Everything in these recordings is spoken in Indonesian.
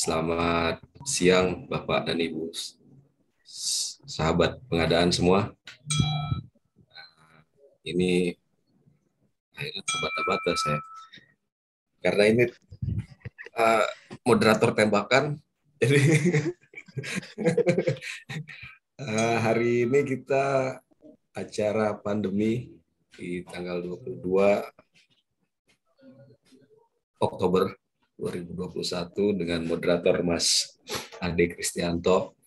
Selamat siang Bapak dan Ibu, sahabat pengadaan semua. Ini akhirnya terbata-bata saya. Karena ini moderator tembakan, jadi hari ini kita acara pandemi di tanggal 22 Oktober 2021 dengan moderator Mas Ade Kristianto.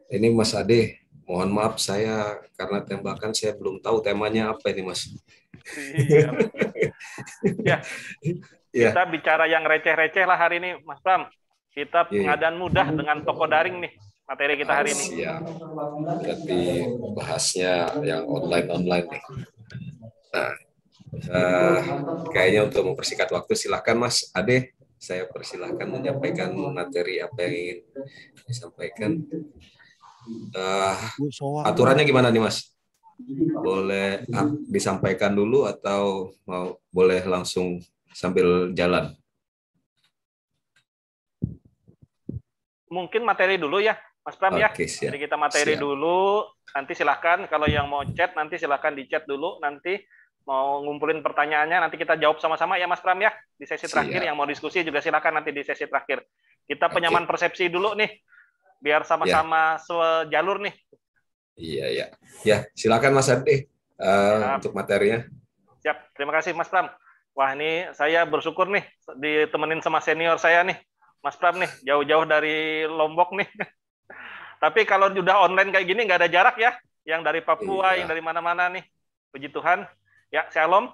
Ini Mas Ade, mohon maaf saya karena tembakan saya belum tahu temanya apa ini Mas. Iya. Ya, kita bicara yang receh-receh lah hari ini, Mas Pram. Kita pengadaan mudah dengan toko daring nih, materi kita hari ini. Siap. Berarti bahasnya yang online nih. Nah, kayaknya untuk mempersingkat waktu, silakan Mas Ade, saya persilahkan menyampaikan materi apa yang ingin disampaikan. Aturannya gimana nih Mas? Boleh disampaikan dulu atau boleh langsung sambil jalan? Mungkin materi dulu ya, Mas Pram ya. Siap. Jadi kita materi dulu, nanti silahkan kalau yang mau chat nanti silahkan di chat dulu, nanti mau ngumpulin pertanyaannya nanti kita jawab sama-sama ya Mas Pram ya di sesi terakhir. Yang mau diskusi juga silahkan nanti di sesi terakhir. Kita penyamaan persepsi dulu nih, biar sama-sama sejalur nih. Iya. Ya, silakan Mas Ade untuk materinya. Siap, terima kasih Mas Pram. Wah, ini saya bersyukur nih ditemenin sama senior saya nih, Mas Pram nih, jauh-jauh dari Lombok nih. Tapi kalau udah online kayak gini nggak ada jarak ya, yang dari Papua, yang dari mana-mana nih. Puji Tuhan. Ya, shalom.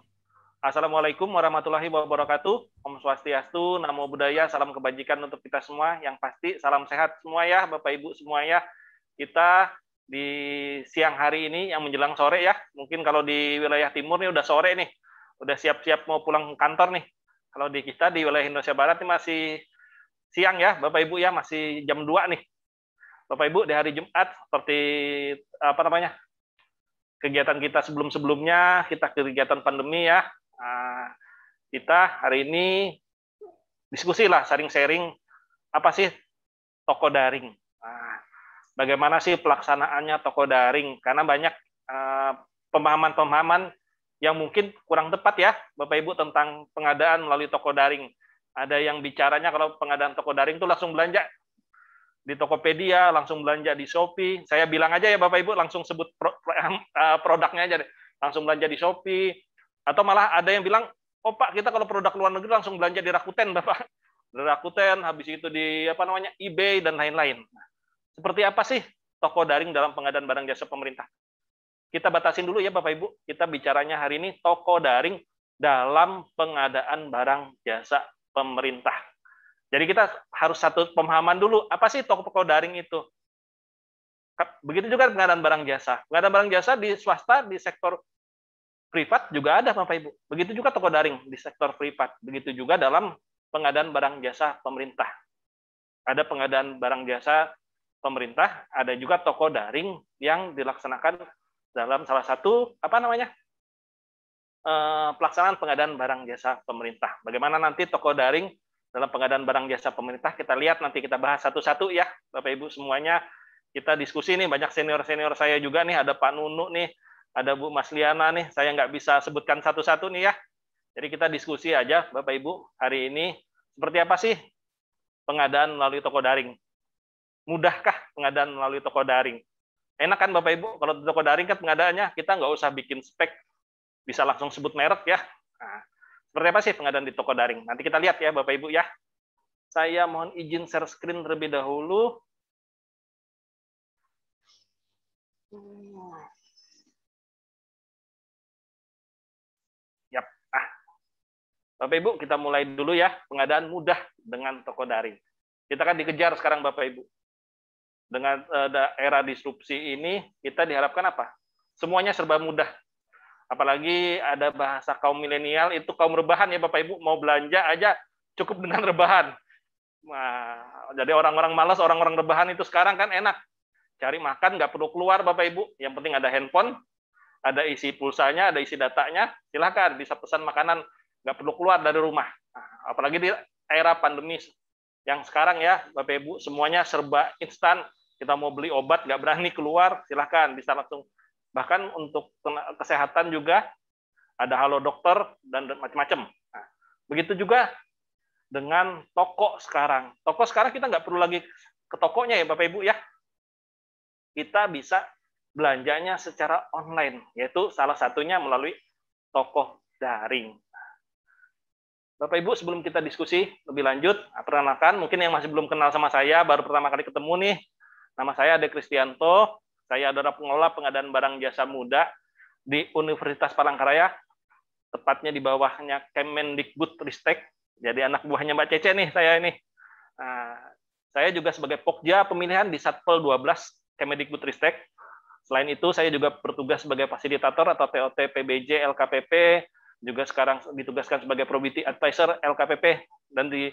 Assalamualaikum warahmatullahi wabarakatuh. Om Swastiastu, Namo Buddhaya, salam kebajikan untuk kita semua. Yang pasti salam sehat semua ya, Bapak Ibu semua ya. Kita di siang hari ini yang menjelang sore ya. Mungkin kalau di wilayah timur nih udah sore nih. Udah siap-siap mau pulang kantor nih. Kalau di kita di wilayah Indonesia Barat ini masih siang ya, Bapak Ibu ya, masih jam 2 nih. Bapak Ibu di hari Jumat seperti kegiatan kita sebelum-sebelumnya, kita kegiatan pandemi ya. Kita hari ini diskusi lah, sharing-sharing apa sih toko daring. Bagaimana sih pelaksanaannya toko daring? Karena banyak pemahaman-pemahaman yang mungkin kurang tepat ya, Bapak Ibu, tentang pengadaan melalui toko daring. Ada yang bicaranya kalau pengadaan toko daring itu langsung belanja di Tokopedia, langsung belanja di Shopee. Saya bilang aja ya Bapak Ibu, langsung sebut produknya aja deh. Langsung belanja di Shopee. Atau malah ada yang bilang, oh Pak, kita kalau produk luar negeri langsung belanja di Rakuten, Bapak. Di Rakuten, habis itu di eBay dan lain-lain. Seperti apa sih toko daring dalam pengadaan barang jasa pemerintah? Kita batasin dulu ya Bapak Ibu. Kita bicaranya hari ini toko daring dalam pengadaan barang jasa pemerintah. Jadi kita harus satu pemahaman dulu, apa sih toko daring itu? Begitu juga pengadaan barang jasa. Pengadaan barang jasa di swasta, di sektor privat juga ada Bapak Ibu. Begitu juga toko daring di sektor privat. Begitu juga dalam pengadaan barang jasa pemerintah. Ada pengadaan barang jasa pemerintah, ada juga toko daring yang dilaksanakan dalam salah satu pelaksanaan pengadaan barang jasa pemerintah. Bagaimana nanti toko daring dalam pengadaan barang jasa pemerintah, kita lihat nanti kita bahas satu-satu ya, Bapak Ibu semuanya. Kita diskusi nih, banyak senior-senior saya juga nih, ada Pak Nunu nih, ada Bu Mas Liana nih, saya nggak bisa sebutkan satu-satu nih ya. Jadi kita diskusi aja, Bapak Ibu, hari ini seperti apa sih pengadaan melalui toko daring? Mudahkah pengadaan melalui toko daring? Enak kan Bapak Ibu, kalau toko daring kan pengadaannya kita nggak usah bikin spek, bisa langsung sebut merek ya. Nah, seperti apa sih pengadaan di toko daring? Nanti kita lihat ya Bapak Ibu ya. Saya mohon izin share screen terlebih dahulu. Yap. Bapak Ibu, kita mulai dulu ya, pengadaan mudah dengan toko daring. Kita kan dikejar sekarang Bapak Ibu. Dengan era disrupsi ini, kita diharapkan apa? Semuanya serba mudah. Apalagi ada bahasa kaum milenial, itu kaum rebahan ya Bapak Ibu, mau belanja aja cukup dengan rebahan. Nah, jadi orang-orang malas, orang-orang rebahan itu sekarang kan enak. Cari makan, nggak perlu keluar Bapak Ibu, yang penting ada handphone, ada isi pulsanya, ada isi datanya, silakan bisa pesan makanan, nggak perlu keluar dari rumah. Nah, apalagi era pandemi yang sekarang ya, Bapak Ibu, semuanya serba instan. Kita mau beli obat, nggak berani keluar, silahkan, bisa langsung. Bahkan untuk kesehatan juga, ada Halo Dokter, dan macam-macam. Nah, begitu juga dengan toko sekarang. Toko sekarang kita nggak perlu lagi ke tokonya ya, Bapak Ibu ya. Kita bisa belanjanya secara online, yaitu salah satunya melalui toko daring. Bapak Ibu, sebelum kita diskusi lebih lanjut, perkenalkan, mungkin yang masih belum kenal sama saya, baru pertama kali ketemu nih, nama saya Ade Kristianto, saya adalah pengelola pengadaan barang jasa muda di Universitas Palangkaraya, tepatnya di bawahnya Kemendikbudristek, jadi anak buahnya Mbak Cece nih, saya ini. Nah, saya juga sebagai Pokja pemilihan di Satpol 12 Kemendikbudristek. Selain itu, saya juga bertugas sebagai fasilitator atau TOT PBJ LKPP, juga sekarang ditugaskan sebagai Probity Advisor LKPP, dan di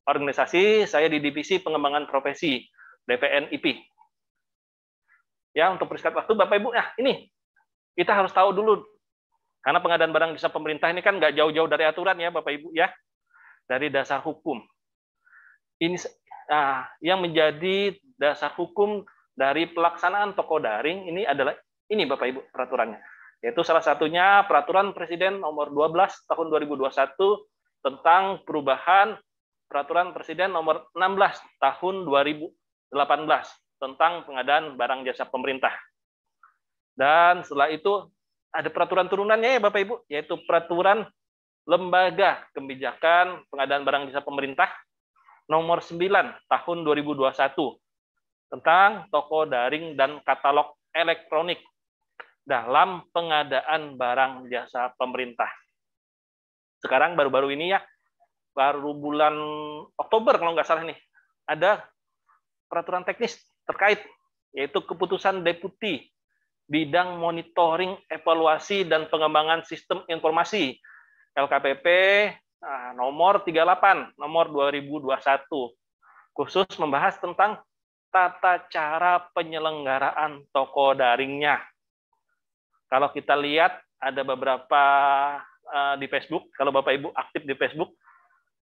organisasi saya di Divisi Pengembangan Profesi DPN IP. Ya, untuk persingkat waktu Bapak Ibu, nah ini kita harus tahu dulu, karena pengadaan barang jasa pemerintah ini kan nggak jauh-jauh dari aturan ya Bapak Ibu ya, dari dasar hukum. Ini yang menjadi dasar hukum dari pelaksanaan toko daring ini adalah ini Bapak Ibu peraturannya. Yaitu salah satunya Peraturan Presiden Nomor 12 Tahun 2021 tentang perubahan Peraturan Presiden Nomor 16 Tahun 2018 tentang pengadaan barang jasa pemerintah. Dan setelah itu ada peraturan turunannya ya Bapak Ibu, yaitu Peraturan Lembaga Kebijakan Pengadaan Barang Jasa Pemerintah Nomor 9 Tahun 2021 tentang toko daring dan katalog elektronik dalam pengadaan barang jasa pemerintah. Sekarang baru-baru ini ya, baru bulan Oktober kalau nggak salah nih, ada peraturan teknis terkait, yaitu keputusan Deputi Bidang Monitoring, Evaluasi, dan Pengembangan Sistem Informasi LKPP nomor 38, nomor 2021, khusus membahas tentang tata cara penyelenggaraan toko daringnya. Kalau kita lihat ada beberapa di Facebook, kalau Bapak Ibu aktif di Facebook,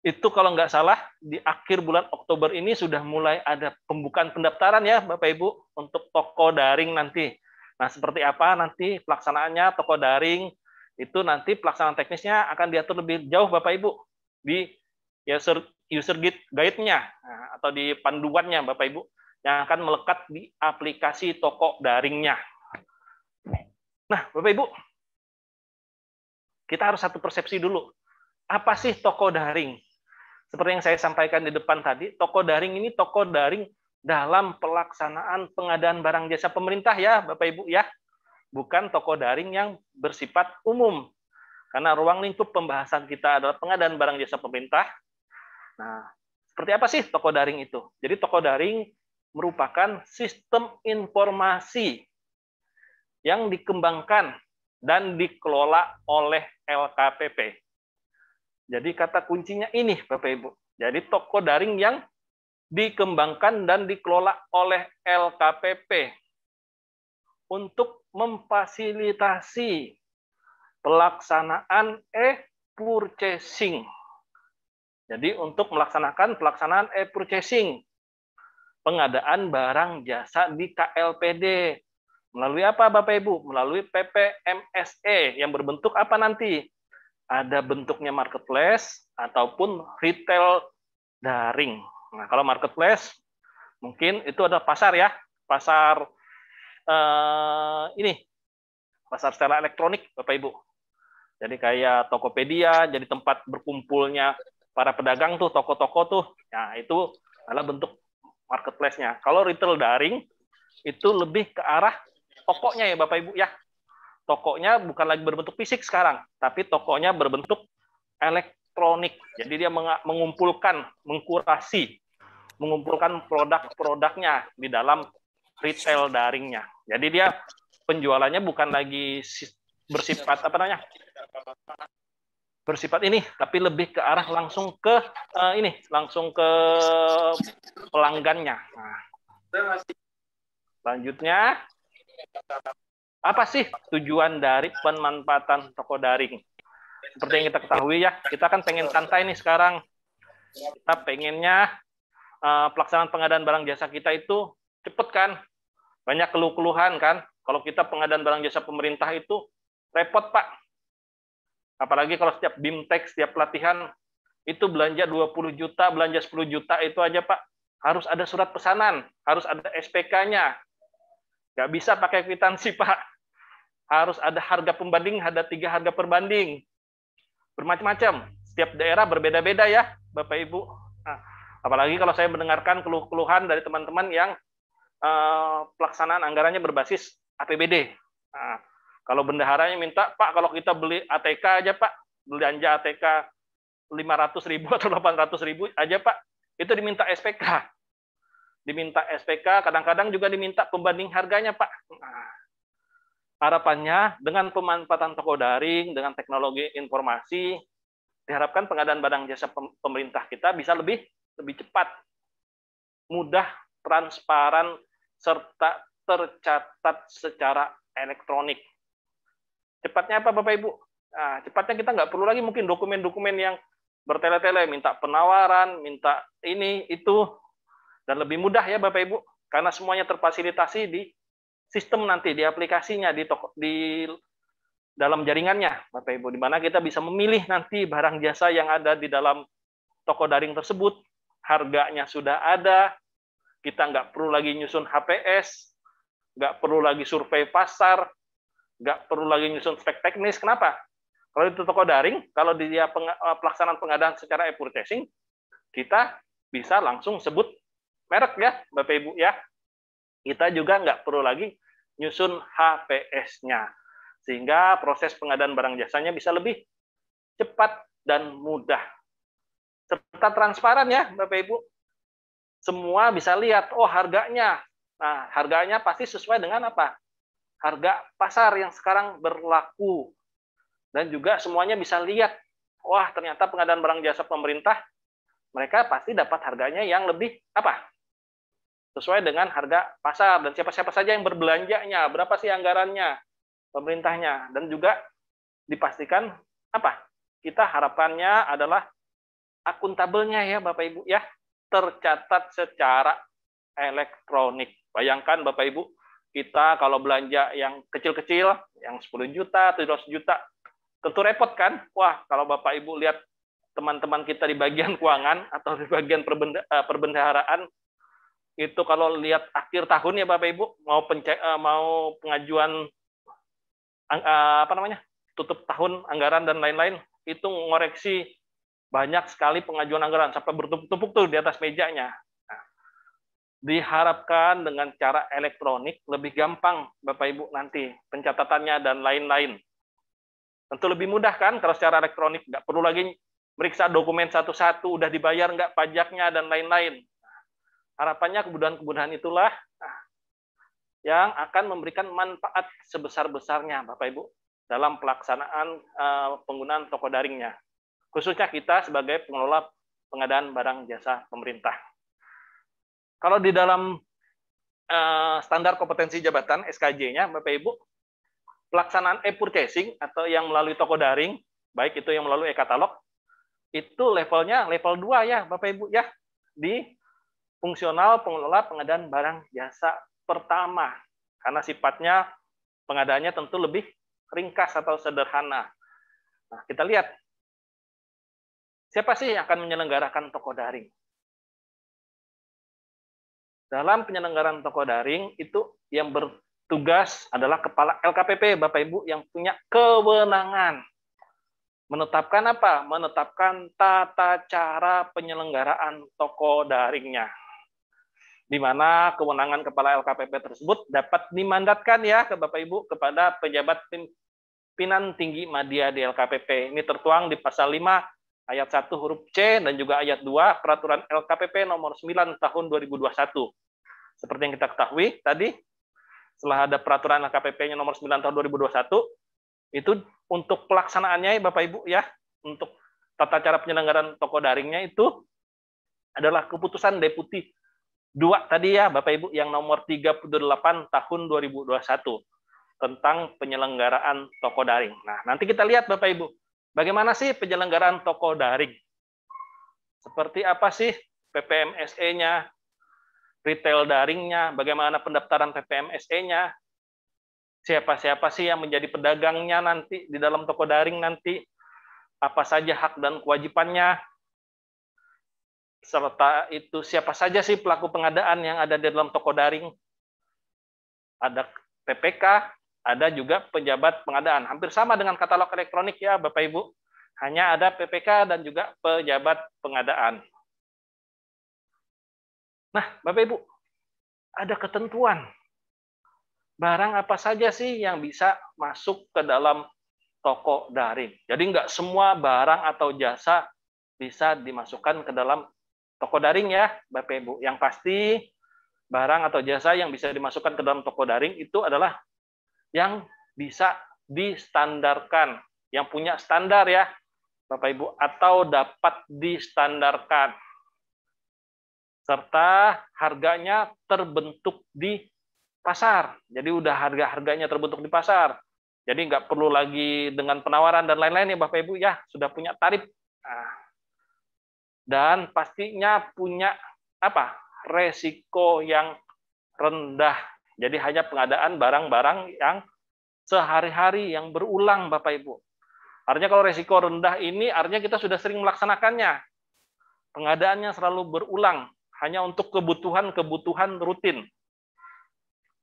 itu kalau nggak salah di akhir bulan Oktober ini sudah mulai ada pembukaan pendaftaran ya Bapak Ibu untuk toko daring nanti. Nah, seperti apa nanti pelaksanaannya toko daring, itu nanti pelaksanaan teknisnya akan diatur lebih jauh Bapak Ibu di user guide-nya atau di panduannya Bapak Ibu yang akan melekat di aplikasi toko daringnya. Nah, Bapak Ibu, kita harus satu persepsi dulu. Apa sih toko daring? Seperti yang saya sampaikan di depan tadi, toko daring ini toko daring dalam pelaksanaan pengadaan barang jasa pemerintah ya, Bapak Ibu ya. Bukan toko daring yang bersifat umum. Karena ruang lingkup pembahasan kita adalah pengadaan barang jasa pemerintah. Nah, seperti apa sih toko daring itu? Jadi toko daring merupakan sistem informasi yang dikembangkan dan dikelola oleh LKPP. Jadi kata kuncinya ini, Bapak Ibu. Jadi toko daring yang dikembangkan dan dikelola oleh LKPP untuk memfasilitasi pelaksanaan e-purchasing. Jadi untuk melaksanakan pelaksanaan e-purchasing, pengadaan barang jasa di KLPD, melalui apa Bapak Ibu? Melalui PPMSE yang berbentuk apa nanti? Ada bentuknya marketplace ataupun retail daring. Nah, kalau marketplace mungkin itu ada pasar ya, pasar pasar secara elektronik Bapak Ibu. Jadi kayak Tokopedia, jadi tempat berkumpulnya para pedagang tuh, toko-toko tuh. Nah, itu adalah bentuk marketplace-nya. Kalau retail daring itu lebih ke arah tokonya ya Bapak Ibu ya. Tokonya bukan lagi berbentuk fisik sekarang, tapi tokonya berbentuk elektronik. Jadi dia mengumpulkan, mengumpulkan produk-produknya di dalam retail daringnya. Jadi dia penjualannya bukan lagi bersifat bersifat ini, tapi lebih ke arah langsung ke langsung ke pelanggannya. Nah, selanjutnya, apa sih tujuan dari pemanfaatan toko daring? Seperti yang kita ketahui ya, kita kan pengen santai nih sekarang. Kita pengennya pelaksanaan pengadaan barang jasa kita itu cepet kan. Banyak keluh-keluhan kan. Kalau kita pengadaan barang jasa pemerintah itu repot, Pak. Apalagi kalau setiap BIMTEK, setiap pelatihan, itu belanja 20 juta, belanja 10 juta itu aja, Pak. Harus ada surat pesanan, harus ada SPK-nya. Nggak bisa pakai kwitansi, Pak. Harus ada harga pembanding, ada 3 harga perbanding. Bermacam-macam. Setiap daerah berbeda-beda ya, Bapak Ibu. Nah, apalagi kalau saya mendengarkan keluh-keluhan dari teman-teman yang pelaksanaan anggarannya berbasis APBD. Nah, kalau bendaharanya minta, Pak, kalau kita beli ATK aja, Pak, belanja ATK 500.000 atau 800.000 aja, Pak, itu diminta SPK. Diminta SPK, kadang-kadang juga diminta pembanding harganya, Pak. Nah, harapannya dengan pemanfaatan toko daring, dengan teknologi informasi, diharapkan pengadaan barang jasa pemerintah kita bisa lebih cepat, mudah, transparan, serta tercatat secara elektronik. Cepatnya apa, Bapak Ibu? Nah, cepatnya kita nggak perlu lagi mungkin dokumen-dokumen yang bertele-tele, minta penawaran, minta ini, itu, dan lebih mudah ya, Bapak Ibu, karena semuanya terfasilitasi di sistem nanti, di aplikasinya, di dalam jaringannya, Bapak Ibu, di mana kita bisa memilih nanti barang jasa yang ada di dalam toko daring tersebut, harganya sudah ada, kita nggak perlu lagi nyusun HPS, nggak perlu lagi survei pasar, nggak perlu lagi nyusun spek teknis. Kenapa? Kalau itu toko daring, kalau dia pelaksanaan pengadaan secara e-purchasing, kita bisa langsung sebut merek ya, Bapak Ibu ya. Kita juga nggak perlu lagi nyusun HPS-nya. Sehingga proses pengadaan barang jasanya bisa lebih cepat dan mudah. Serta transparan ya, Bapak Ibu. Semua bisa lihat, oh harganya. Nah, harganya pasti sesuai dengan apa? Harga pasar yang sekarang berlaku. Dan juga semuanya bisa lihat, wah ternyata pengadaan barang jasa pemerintah, mereka pasti dapat harganya yang lebih apa? Sesuai dengan harga pasar. Dan siapa-siapa saja yang berbelanjanya, berapa sih anggarannya, pemerintahnya. Dan juga dipastikan apa? Kita harapannya adalah akuntabelnya ya Bapak Ibu ya, tercatat secara elektronik. Bayangkan Bapak Ibu, kita kalau belanja yang kecil-kecil, yang 10 juta, 17 juta, tentu repot kan? Wah, kalau Bapak Ibu lihat teman-teman kita di bagian keuangan atau di bagian perbendaharaan, itu kalau lihat akhir tahun ya Bapak Ibu, mau pengajuan tutup tahun anggaran dan lain-lain, itu ngoreksi banyak sekali pengajuan anggaran sampai bertumpuk-tumpuk tuh di atas mejanya. Nah, diharapkan dengan cara elektronik lebih gampang Bapak Ibu nanti pencatatannya dan lain-lain. Tentu lebih mudah kan kalau secara elektronik, nggak perlu lagi meriksa dokumen satu-satu, udah dibayar nggak pajaknya dan lain-lain. Harapannya kemudahan-kemudahan itulah yang akan memberikan manfaat sebesar-besarnya Bapak Ibu dalam pelaksanaan penggunaan toko daringnya. Khususnya kita sebagai pengelola pengadaan barang jasa pemerintah. Kalau di dalam standar kompetensi jabatan SKJ-nya, Bapak Ibu, pelaksanaan e-purchasing atau yang melalui toko daring, baik itu yang melalui e-katalog, itu levelnya level 2 ya Bapak Ibu ya, di fungsional pengelola pengadaan barang jasa pertama. Karena sifatnya pengadaannya tentu lebih ringkas atau sederhana. Nah, kita lihat siapa sih yang akan menyelenggarakan toko daring? Dalam penyelenggaraan toko daring itu yang bertugas adalah kepala LKPP, Bapak Ibu, yang punya kewenangan menetapkan apa? Menetapkan tata cara penyelenggaraan toko daringnya. Di mana kewenangan kepala LKPP tersebut dapat dimandatkan ya ke Bapak Ibu kepada pejabat pimpinan tinggi media di LKPP. Ini tertuang di pasal 5 ayat 1 huruf C dan juga ayat 2 peraturan LKPP nomor 9 tahun 2021. Seperti yang kita ketahui tadi, setelah ada peraturan LKPP-nya nomor 9 tahun 2021, itu untuk pelaksanaannya Bapak Ibu ya, untuk tata cara penyelenggaraan toko daringnya itu adalah keputusan Deputi 2 tadi ya Bapak Ibu yang nomor 38 tahun 2021 tentang penyelenggaraan toko daring. Nah, nanti kita lihat Bapak Ibu, bagaimana sih penyelenggaraan toko daring? Seperti apa sih PPMSE-nya, retail daringnya, bagaimana pendaftaran PPMSE-nya, siapa-siapa sih yang menjadi pedagangnya nanti di dalam toko daring nanti, apa saja hak dan kewajibannya, serta itu siapa saja sih pelaku pengadaan yang ada di dalam toko daring. Ada PPK, ada juga pejabat pengadaan. Hampir sama dengan katalog elektronik ya Bapak Ibu. Hanya ada PPK dan juga pejabat pengadaan. Nah, Bapak Ibu, ada ketentuan. Barang apa saja sih yang bisa masuk ke dalam toko daring. Jadi nggak semua barang atau jasa bisa dimasukkan ke dalam toko daring ya, Bapak Ibu. Yang pasti barang atau jasa yang bisa dimasukkan ke dalam toko daring itu adalah yang bisa distandarkan, yang punya standar ya, Bapak Ibu, atau dapat distandarkan. Serta harganya terbentuk di pasar. Jadi udah harga-harganya terbentuk di pasar. Jadi nggak perlu lagi dengan penawaran dan lain-lain ya Bapak Ibu ya, sudah punya tarif. Nah, dan pastinya punya apa? Resiko yang rendah. Jadi hanya pengadaan barang-barang yang sehari-hari yang berulang Bapak Ibu. Artinya kalau resiko rendah ini artinya kita sudah sering melaksanakannya. Pengadaannya selalu berulang hanya untuk kebutuhan-kebutuhan rutin.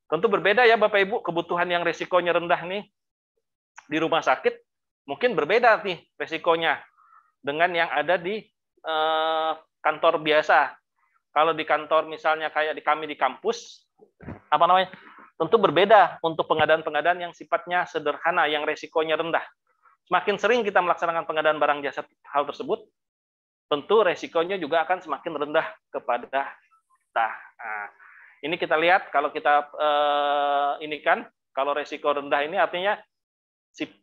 Tentu berbeda ya Bapak Ibu, kebutuhan yang resikonya rendah nih di rumah sakit mungkin berbeda nih resikonya dengan yang ada di kantor biasa. Kalau di kantor misalnya kayak di kami di kampus, apa namanya? Tentu berbeda untuk pengadaan-pengadaan yang sifatnya sederhana, yang resikonya rendah. Semakin sering kita melaksanakan pengadaan barang jasa hal tersebut, tentu resikonya juga akan semakin rendah kepada kita. Nah, ini kita lihat kalau kita ini kan, kalau resiko rendah ini artinya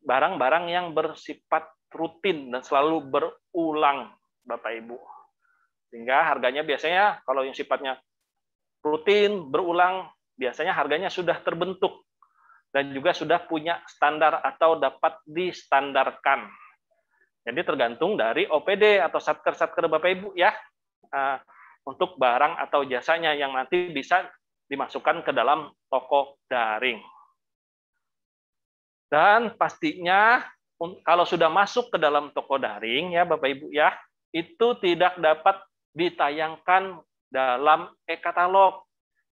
barang-barang yang bersifat rutin dan selalu berulang, Bapak Ibu. Sehingga harganya biasanya kalau yang sifatnya rutin, berulang, biasanya harganya sudah terbentuk dan juga sudah punya standar atau dapat distandarkan. Jadi tergantung dari OPD atau satker-satker Bapak Ibu ya, untuk barang atau jasanya yang nanti bisa dimasukkan ke dalam toko daring. Dan pastinya kalau sudah masuk ke dalam toko daring ya Bapak Ibu ya, itu tidak dapat ditayangkan dalam e-katalog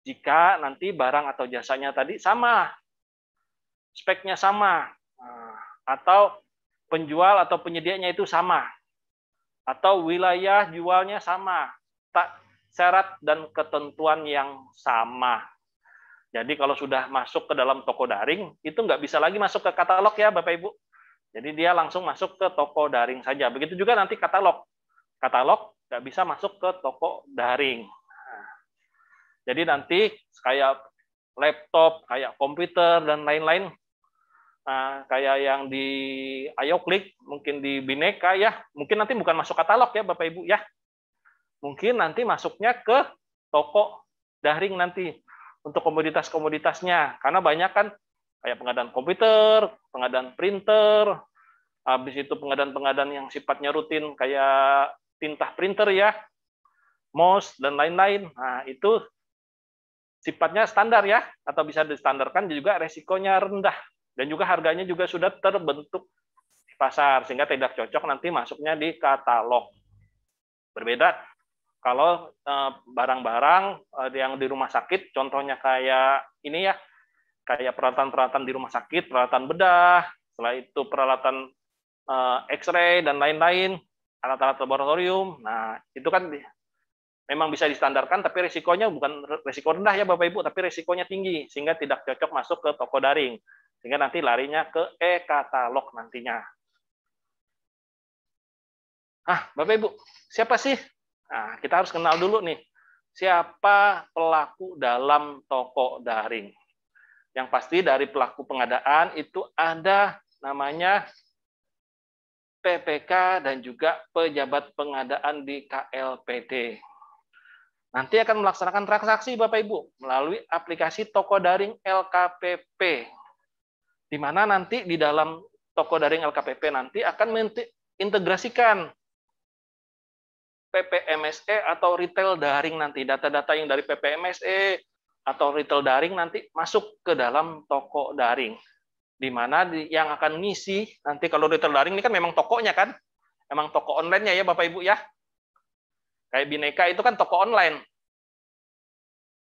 jika nanti barang atau jasanya tadi sama, speknya sama, atau penjual atau penyedianya itu sama, atau wilayah jualnya sama, syarat dan ketentuan yang sama. Jadi kalau sudah masuk ke dalam toko daring, itu nggak bisa lagi masuk ke katalog ya Bapak Ibu. Jadi dia langsung masuk ke toko daring saja. Begitu juga nanti katalog. Katalog nggak bisa masuk ke toko daring. Jadi nanti kayak laptop, kayak komputer, dan lain-lain, kayak yang di AyoClick, mungkin di Bineka ya, mungkin nanti bukan masuk katalog ya Bapak Ibu ya. Mungkin nanti masuknya ke toko daring nanti untuk komoditas-komoditasnya. Karena banyak kan kayak pengadaan komputer, pengadaan printer, habis itu pengadaan-pengadaan yang sifatnya rutin kayak tinta printer ya, mouse, dan lain-lain. Nah, itu sifatnya standar ya, atau bisa distandarkan juga resikonya rendah. Dan juga harganya juga sudah terbentuk di pasar, sehingga tidak cocok nanti masuknya di katalog. Berbeda kalau barang-barang yang di rumah sakit, contohnya kayak ini ya, kayak peralatan-peralatan di rumah sakit, peralatan bedah, setelah itu peralatan X-ray, dan lain-lain, alat-alat laboratorium. Nah, itu kan memang bisa distandarkan, tapi resikonya bukan resiko rendah ya Bapak Ibu, tapi resikonya tinggi, sehingga tidak cocok masuk ke toko daring. Sehingga nanti larinya ke e-katalog nantinya. Bapak Ibu, siapa sih? Nah, kita harus kenal dulu nih, siapa pelaku dalam toko daring. Yang pasti dari pelaku pengadaan itu ada namanya PPK dan juga pejabat pengadaan di KLPD. Nanti akan melaksanakan transaksi Bapak Ibu melalui aplikasi toko daring LKPP. Di mana nanti di dalam toko daring LKPP nanti akan mengintegrasikan PPMSE atau retail daring nanti. Data-data yang dari PPMSE atau retail daring nanti masuk ke dalam toko daring. Di mana yang akan ngisi, nanti kalau retail daring ini kan memang tokonya kan, memang toko online-nya ya Bapak Ibu ya. Kayak Bineka itu kan toko online.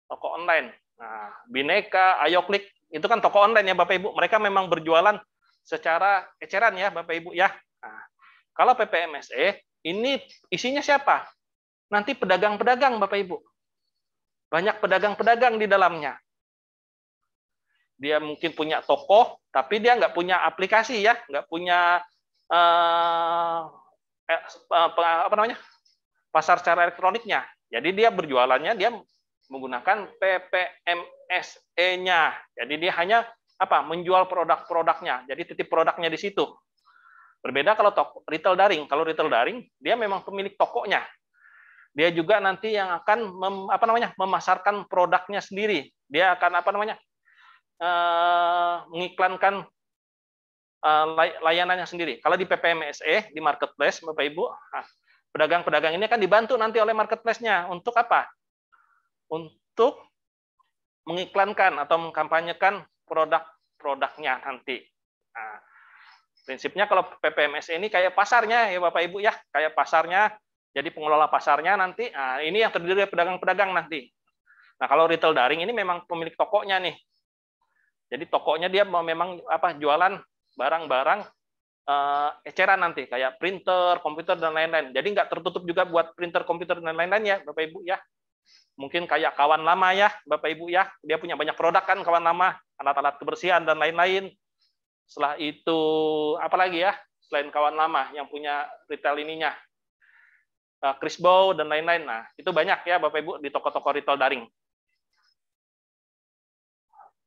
Toko online. Nah, Bineka, Ayoklik itu kan toko online ya Bapak Ibu. Mereka memang berjualan secara eceran ya Bapak Ibu ya. Nah, kalau PPMSE ini isinya siapa? Nanti pedagang-pedagang Bapak Ibu. Banyak pedagang-pedagang di dalamnya. Dia mungkin punya toko, tapi dia nggak punya aplikasi ya, nggak punya pasar secara elektroniknya. Jadi dia berjualannya dia menggunakan PPMSE-nya. Jadi dia hanya menjual produk-produknya. Jadi titip produknya di situ. Berbeda kalau retail daring. Kalau retail daring dia memang pemilik tokonya. Dia juga nanti yang akan memasarkan produknya sendiri. Dia akan mengiklankan layanannya sendiri. Kalau di PPMSE, di marketplace, Bapak Ibu, pedagang-pedagang ini akan dibantu nanti oleh marketplace-nya untuk apa? Untuk mengiklankan atau mengkampanyekan produk-produknya nanti. Nah, prinsipnya kalau PPMSE ini kayak pasarnya ya Bapak Ibu ya, kayak pasarnya. Jadi pengelola pasarnya nanti, ini yang terdiri dari pedagang-pedagang nanti. Nah kalau retail daring ini memang pemilik tokonya nih. Jadi tokonya dia memang jualan barang-barang eceran nanti, kayak printer, komputer dan lain-lain. Jadi nggak tertutup juga buat printer, komputer dan lain-lain ya Bapak Ibu ya. Mungkin kayak kawan lama ya Bapak Ibu ya. Dia punya banyak produk kan kawan lama, alat-alat kebersihan dan lain-lain. Setelah itu apalagi ya selain kawan lama yang punya retail ininya. Crisbow dan lain-lain. Nah, itu banyak ya Bapak Ibu di toko-toko retail daring.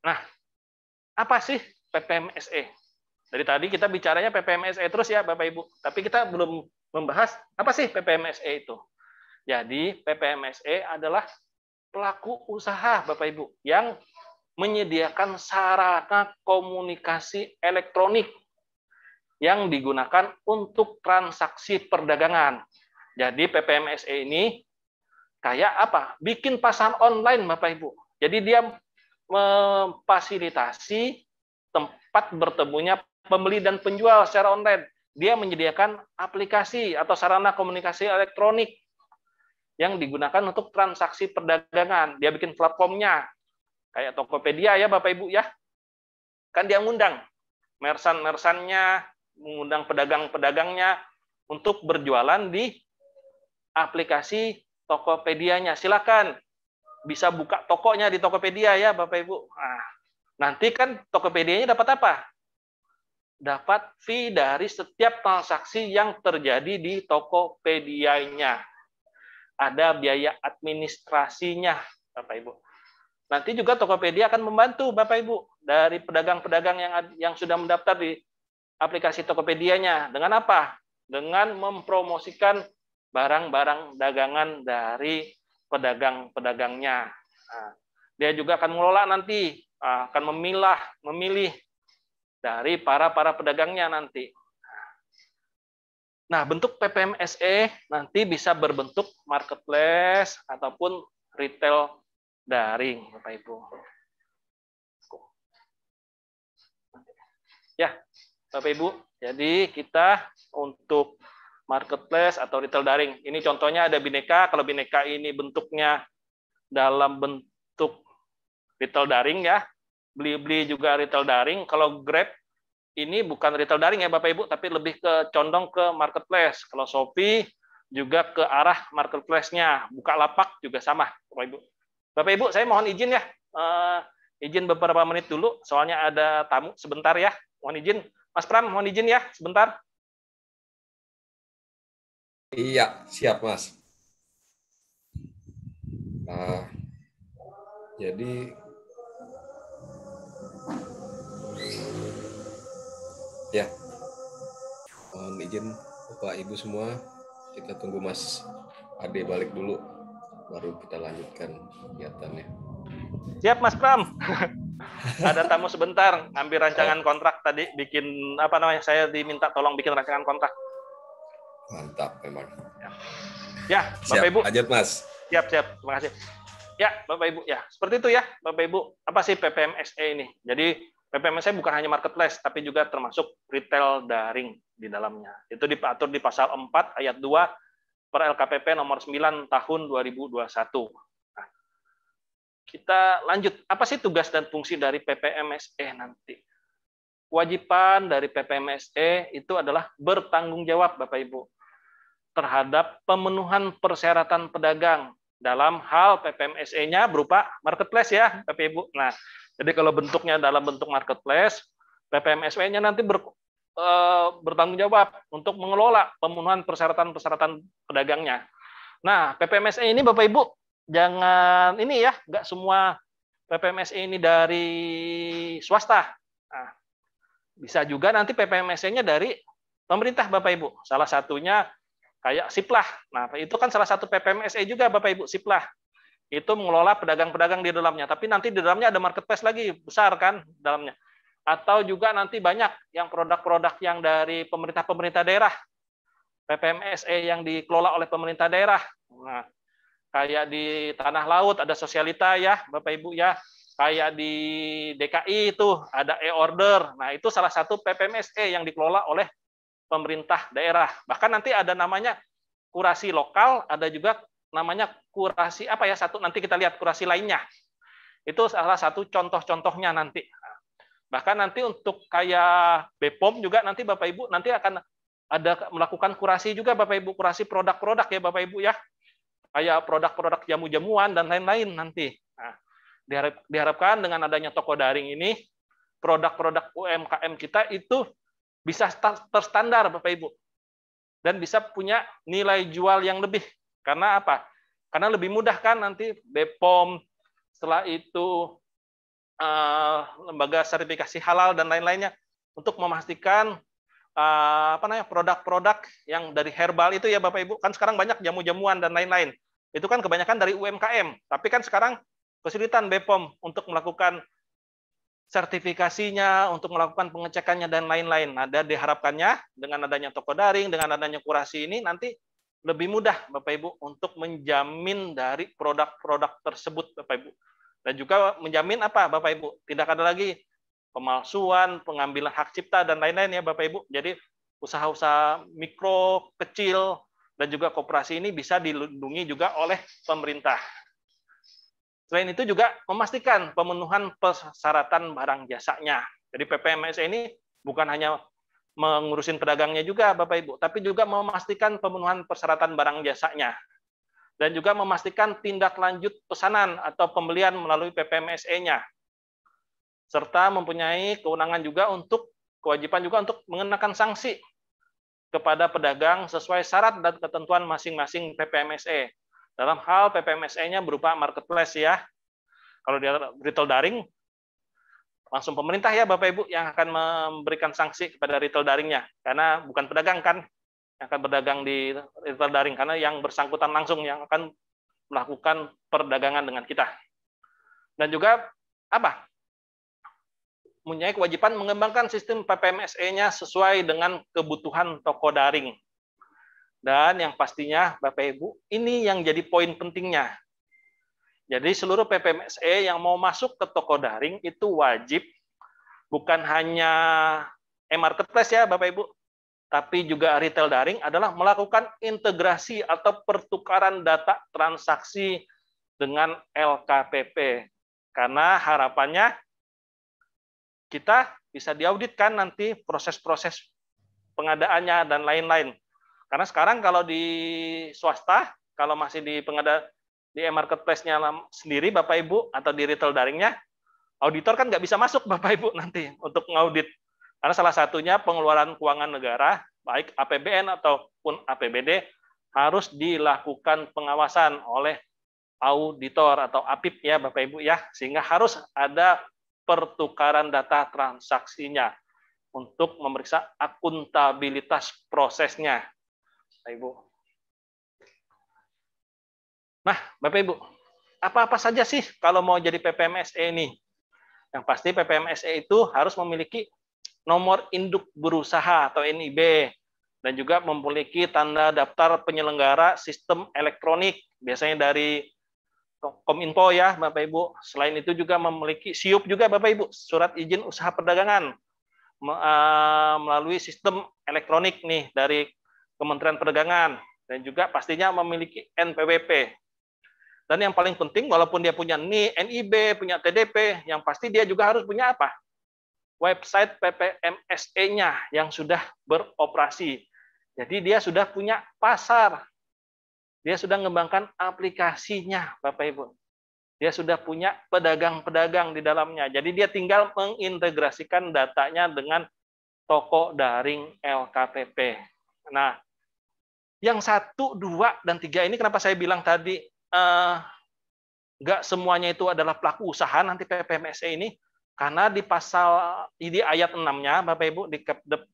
Nah, apa sih PPMSE? Dari tadi kita bicaranya PPMSE terus ya Bapak Ibu, tapi kita belum membahas apa sih PPMSE itu. Jadi, PPMSE adalah pelaku usaha Bapak Ibu yang menyediakan sarana komunikasi elektronik yang digunakan untuk transaksi perdagangan. Jadi PPMSE ini kayak apa? Bikin pasar online Bapak Ibu. Jadi dia memfasilitasi tempat bertemunya pembeli dan penjual secara online. Dia menyediakan aplikasi atau sarana komunikasi elektronik yang digunakan untuk transaksi perdagangan. Dia bikin platformnya. Kayak Tokopedia ya Bapak Ibu ya. Kan dia ngundang merchant-merchantnya, mengundang pedagang-pedagangnya untuk berjualan di aplikasi Tokopedia-nya. Silakan bisa buka tokonya di Tokopedia ya Bapak Ibu. Nah, nanti kan Tokopedia-nya dapat apa? Dapat fee dari setiap transaksi yang terjadi di Tokopedia-nya. Ada biaya administrasinya Bapak Ibu. Nanti juga Tokopedia akan membantu Bapak Ibu dari pedagang-pedagang yang sudah mendaftar di aplikasi Tokopedia-nya. Dengan apa? Dengan mempromosikan barang-barang dagangan dari pedagang-pedagangnya. Nah, dia juga akan mengelola nanti, akan memilih dari para pedagangnya nanti. Nah, bentuk PPMSE nanti bisa berbentuk marketplace ataupun retail daring, Bapak Ibu. Ya, Bapak Ibu, jadi kita untuk marketplace atau retail daring. Ini contohnya ada Bineka. Kalau Bineka ini bentuknya dalam bentuk retail daring ya. Beli-beli juga retail daring. Kalau Grab ini bukan retail daring ya Bapak Ibu, tapi lebih condong ke marketplace. Kalau Shopee juga ke arah marketplace-nya. Bukalapak juga sama, Bapak Ibu. Bapak Ibu, saya mohon izin ya. Izin beberapa menit dulu, soalnya ada tamu sebentar ya. Mohon izin. Mas Pram, mohon izin ya sebentar. Iya, siap Mas. Jadi ya, mohon izin Bapak Ibu semua, kita tunggu Mas Ade balik dulu, baru kita lanjutkan kegiatannya. Siap Mas Pram. Ada tamu sebentar, ngambil rancangan kontrak tadi, bikin saya diminta tolong bikin rancangan kontrak. Mantap memang. Ya. Ya, Bapak Siap, Ibu. lanjut Mas. Siap. Terima kasih. Ya, Bapak Ibu. Ya, seperti itu ya, Bapak Ibu. Apa sih PPMSE ini? Jadi PPMSE bukan hanya marketplace, tapi juga termasuk retail daring di dalamnya. Itu diatur di pasal 4 ayat 2 per LKPP nomor 9 tahun 2021. Nah, kita lanjut. Apa sih tugas dan fungsi dari PPMSE nanti? Kewajiban dari PPMSE itu adalah bertanggung jawab, Bapak Ibu, terhadap pemenuhan persyaratan pedagang dalam hal PPMSE-nya berupa marketplace ya, Bapak Ibu. Nah, jadi kalau bentuknya dalam bentuk marketplace, PPMSE-nya nanti bertanggung jawab untuk mengelola pemenuhan persyaratan-persyaratan pedagangnya. Nah, PPMSE ini Bapak Ibu, jangan ini ya, nggak semua PPMSE ini dari swasta. Nah, bisa juga nanti PPMSE-nya dari pemerintah Bapak Ibu. Salah satunya kayak Siplah. Nah, itu kan salah satu PPMSE juga Bapak Ibu, Siplah. Itu mengelola pedagang-pedagang di dalamnya. Tapi nanti di dalamnya ada marketplace lagi, besar kan dalamnya. Atau juga nanti banyak yang produk-produk yang dari pemerintah-pemerintah daerah. PPMSE yang dikelola oleh pemerintah daerah. Nah, kayak di Tanah Laut ada Sosialita ya, Bapak Ibu ya. Kayak di DKI itu ada e-order. Nah, itu salah satu PPMSE yang dikelola oleh pemerintah daerah. Bahkan nanti ada namanya kurasi lokal, ada juga namanya kurasi apa ya, satu nanti kita lihat kurasi lainnya. Itu salah satu contoh-contohnya nanti. Bahkan nanti untuk kayak BPOM juga nanti Bapak Ibu nanti akan ada melakukan kurasi juga Bapak Ibu, kurasi produk-produk ya Bapak Ibu ya. Kayak produk-produk jamu-jamuan dan lain-lain nanti. Nah, diharapkan dengan adanya toko daring ini, produk-produk UMKM kita itu bisa terstandar Bapak Ibu. Dan bisa punya nilai jual yang lebih. Karena apa? Karena lebih mudah kan nanti BPOM, setelah itu lembaga sertifikasi halal dan lain-lainnya untuk memastikan produk-produk yang dari herbal itu ya Bapak Ibu. Kan sekarang banyak jamu-jamuan dan lain-lain. Itu kan kebanyakan dari UMKM. Tapi kan sekarang kesulitan BPOM untuk melakukan sertifikasinya, untuk melakukan pengecekannya dan lain-lain. Nah, diharapkannya dengan adanya toko daring, dengan adanya kurasi ini nanti lebih mudah Bapak Ibu untuk menjamin dari produk-produk tersebut Bapak Ibu. Dan juga menjamin apa Bapak Ibu? Tidak ada lagi pemalsuan, pengambilan hak cipta dan lain-lain ya Bapak Ibu. Jadi usaha-usaha mikro, kecil dan juga koperasi ini bisa dilindungi juga oleh pemerintah. Selain itu juga memastikan pemenuhan persyaratan barang jasanya. Jadi PPMSE ini bukan hanya mengurusin pedagangnya juga Bapak Ibu, tapi juga memastikan pemenuhan persyaratan barang jasanya. Dan juga memastikan tindak lanjut pesanan atau pembelian melalui PPMSE-nya. Serta mempunyai kewenangan juga kewajiban juga untuk mengenakan sanksi kepada pedagang sesuai syarat dan ketentuan masing-masing PPMSE. Dalam hal PPMSE-nya berupa marketplace ya. Kalau dia retail daring, langsung pemerintah ya Bapak Ibu yang akan memberikan sanksi kepada retail daringnya. Karena bukan pedagang kan yang akan berdagang di retail daring, karena yang bersangkutan langsung yang akan melakukan perdagangan dengan kita. Dan juga apa? Mempunyai kewajiban mengembangkan sistem PPMSE-nya sesuai dengan kebutuhan toko daring. Dan yang pastinya Bapak Ibu, ini yang jadi poin pentingnya. Jadi seluruh PPMSE yang mau masuk ke toko daring itu wajib bukan hanya e-marketplace ya Bapak Ibu, tapi juga retail daring adalah melakukan integrasi atau pertukaran data transaksi dengan LKPP. Karena harapannya kita bisa diauditkan nanti proses-proses pengadaannya dan lain-lain. Karena sekarang kalau di swasta, kalau masih di e-marketplace-nya sendiri Bapak Ibu atau di retail daringnya, auditor kan nggak bisa masuk Bapak Ibu nanti untuk ngaudit. Karena salah satunya pengeluaran keuangan negara, baik APBN ataupun APBD, harus dilakukan pengawasan oleh auditor atau APIP ya Bapak Ibu ya, sehingga harus ada pertukaran data transaksinya untuk memeriksa akuntabilitas prosesnya, Bapak Ibu. Nah, Bapak Ibu, apa-apa saja sih kalau mau jadi PPMSE ini? Yang pasti PPMSE itu harus memiliki nomor induk berusaha atau NIB. dan juga memiliki tanda daftar penyelenggara sistem elektronik, biasanya dari Kominfo ya Bapak Ibu. Selain itu juga memiliki SIUP juga Bapak Ibu, surat izin usaha perdagangan melalui sistem elektronik nih dari Kementerian Perdagangan, dan juga pastinya memiliki NPWP. Dan yang paling penting, walaupun dia punya NIB, punya TDP, yang pasti dia juga harus punya apa? Website PPMSE-nya yang sudah beroperasi. Jadi dia sudah punya pasar. Dia sudah mengembangkan aplikasinya, Bapak Ibu. Dia sudah punya pedagang-pedagang di dalamnya. Jadi dia tinggal mengintegrasikan datanya dengan toko daring LKPP. Nah, yang 1, 2, dan 3 ini kenapa saya bilang tadi nggak semuanya itu adalah pelaku usaha nanti PPMSE ini, karena di ayat 6-nya, Bapak Ibu, di Kepdep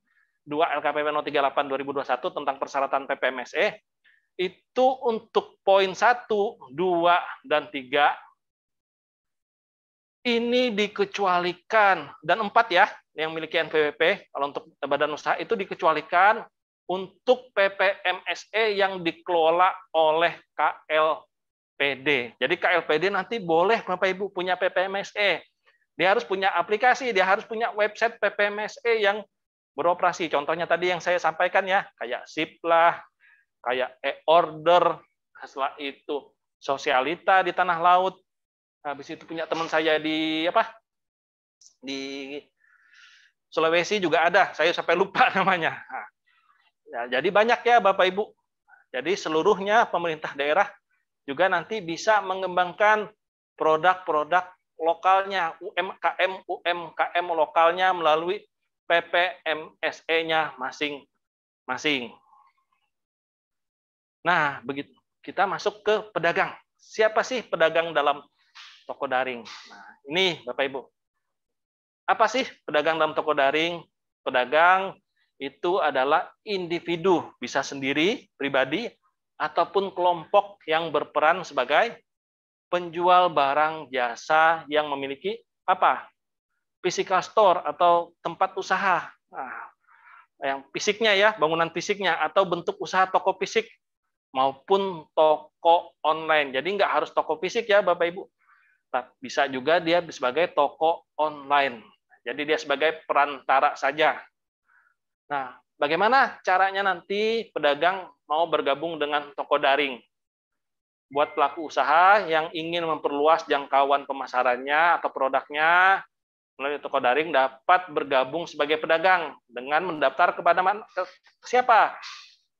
2 LKPP 038 2021 tentang persyaratan PPMSE, itu untuk poin 1, 2, dan 3, ini dikecualikan, dan 4 ya, yang memiliki NPWP, kalau untuk badan usaha itu dikecualikan untuk PPMSE yang dikelola oleh KLPD. Jadi KLPD nanti boleh Bapak Ibu punya PPMSE. Dia harus punya aplikasi, dia harus punya website PPMSE yang beroperasi. Contohnya tadi yang saya sampaikan ya, kayak SIP lah, kayak e-order, setelah itu Sosialita di Tanah Laut. Habis itu punya teman saya di Sulawesi juga ada, saya sampai lupa namanya. Nah, ya, jadi banyak ya Bapak Ibu. Jadi seluruhnya pemerintah daerah juga nanti bisa mengembangkan produk-produk lokalnya, UMKM lokalnya melalui PPMSE-nya masing-masing. Nah, begitu kita masuk ke pedagang. Siapa sih pedagang dalam toko daring? Nah, ini Bapak Ibu. Apa sih pedagang dalam toko daring? Pedagang itu adalah individu, bisa sendiri, pribadi, ataupun kelompok yang berperan sebagai penjual barang jasa yang memiliki apa? Physical store atau tempat usaha. Nah, yang fisiknya ya, bangunan fisiknya, atau bentuk usaha toko fisik maupun toko online. Jadi nggak harus toko fisik ya Bapak Ibu. Bisa juga dia sebagai toko online. Jadi dia sebagai perantara saja. Nah, bagaimana caranya nanti pedagang mau bergabung dengan toko daring? Buat pelaku usaha yang ingin memperluas jangkauan pemasarannya atau produknya melalui toko daring dapat bergabung sebagai pedagang dengan mendaftar kepada siapa?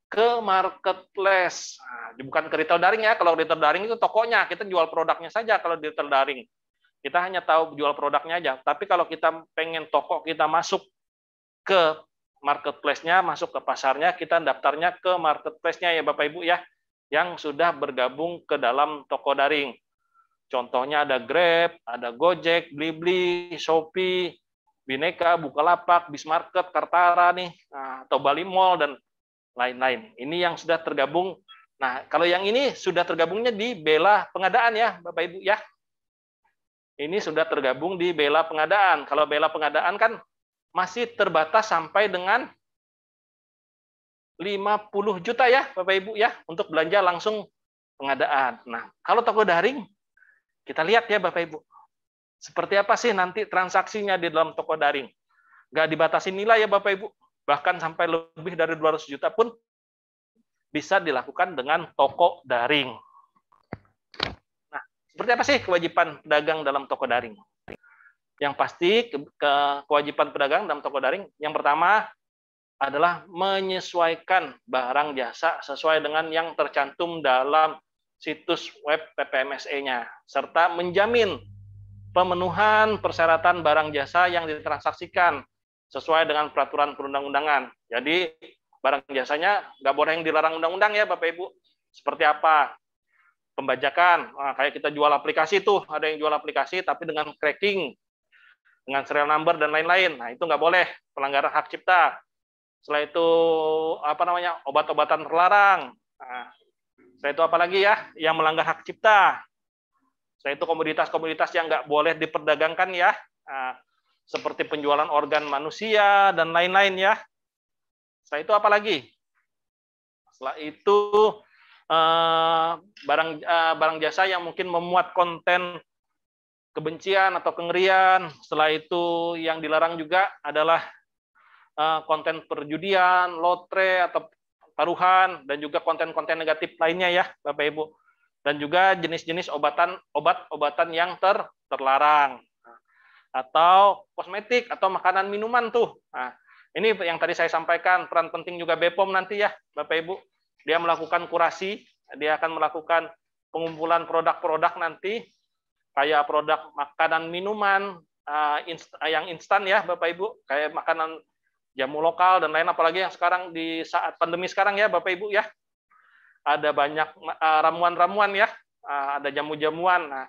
Ke marketplace. Nah, bukan ke retail daring ya. Kalau retail daring itu tokonya, kita jual produknya saja kalau di retail daring. Kita hanya tahu jual produknya aja. Tapi kalau kita pengen toko kita masuk ke marketplace-nya, masuk ke pasarnya, kita daftarnya ke marketplace-nya ya Bapak Ibu ya, yang sudah bergabung ke dalam toko daring. Contohnya ada Grab, ada Gojek, Blibli, Shopee, Bineka, Bukalapak, Bismarket, Kartara nih, atau Bali Mall dan lain-lain. Ini yang sudah tergabung. Nah, kalau yang ini sudah tergabungnya di Bela Pengadaan ya, Bapak Ibu ya. Ini sudah tergabung di Bela Pengadaan. Kalau Bela Pengadaan kan masih terbatas sampai dengan 50 juta ya, Bapak Ibu ya, untuk belanja langsung pengadaan. Nah, kalau toko daring, kita lihat ya Bapak Ibu. Seperti apa sih nanti transaksinya di dalam toko daring? Nggak dibatasi nilai ya Bapak Ibu. Bahkan sampai lebih dari 200 juta pun bisa dilakukan dengan toko daring. Nah, seperti apa sih kewajiban pedagang dalam toko daring? Yang pasti kewajiban pedagang dalam toko daring, yang pertama adalah menyesuaikan barang jasa sesuai dengan yang tercantum dalam situs web PPMSE-nya, serta menjamin pemenuhan persyaratan barang jasa yang ditransaksikan sesuai dengan peraturan perundang-undangan. Jadi barang jasanya nggak boleh yang dilarang undang-undang ya Bapak Ibu. Seperti apa? Pembajakan, kayak kita jual aplikasi tuh, ada yang jual aplikasi tapi dengan cracking, dengan serial number dan lain-lain. Nah itu nggak boleh, pelanggaran hak cipta. Setelah itu obat-obatan terlarang. Nah, setelah itu apa lagi ya yang melanggar hak cipta. Setelah itu komoditas-komoditas yang nggak boleh diperdagangkan ya. Nah, seperti penjualan organ manusia dan lain-lain ya. Setelah itu apa lagi? Setelah itu barang jasa yang mungkin memuat konten kebencian atau kengerian. Setelah itu yang dilarang juga adalah konten perjudian, lotre atau taruhan, dan juga konten-konten negatif lainnya ya, Bapak Ibu. Dan juga jenis-jenis obat-obatan yang terlarang. Atau kosmetik atau makanan minuman tuh. Nah, ini yang tadi saya sampaikan, peran penting juga BPOM nanti ya, Bapak Ibu. Dia melakukan kurasi, dia akan melakukan pengumpulan produk-produk nanti, kayak produk makanan minuman yang instan ya, Bapak Ibu, kayak makanan jamu lokal dan lain, apalagi yang sekarang di saat pandemi sekarang ya, Bapak Ibu ya. Ada banyak ramuan-ramuan ya, ada jamu-jamuan. Nah,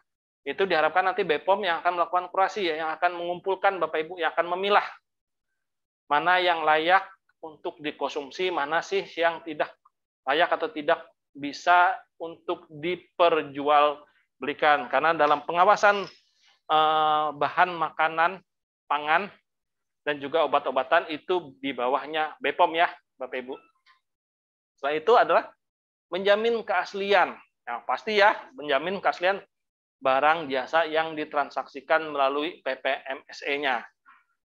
itu diharapkan nanti BPOM yang akan melakukan kurasi ya, yang akan mengumpulkan Bapak Ibu, yang akan memilah mana yang layak untuk dikonsumsi, mana sih yang tidak layak atau tidak bisa untuk diperjualbelikan. Karena dalam pengawasan bahan makanan, pangan, dan juga obat-obatan itu di bawahnya BPOM ya, Bapak Ibu. Setelah itu adalah menjamin keaslian. Nah, pasti ya, menjamin keaslian barang jasa yang ditransaksikan melalui PPMSE-nya.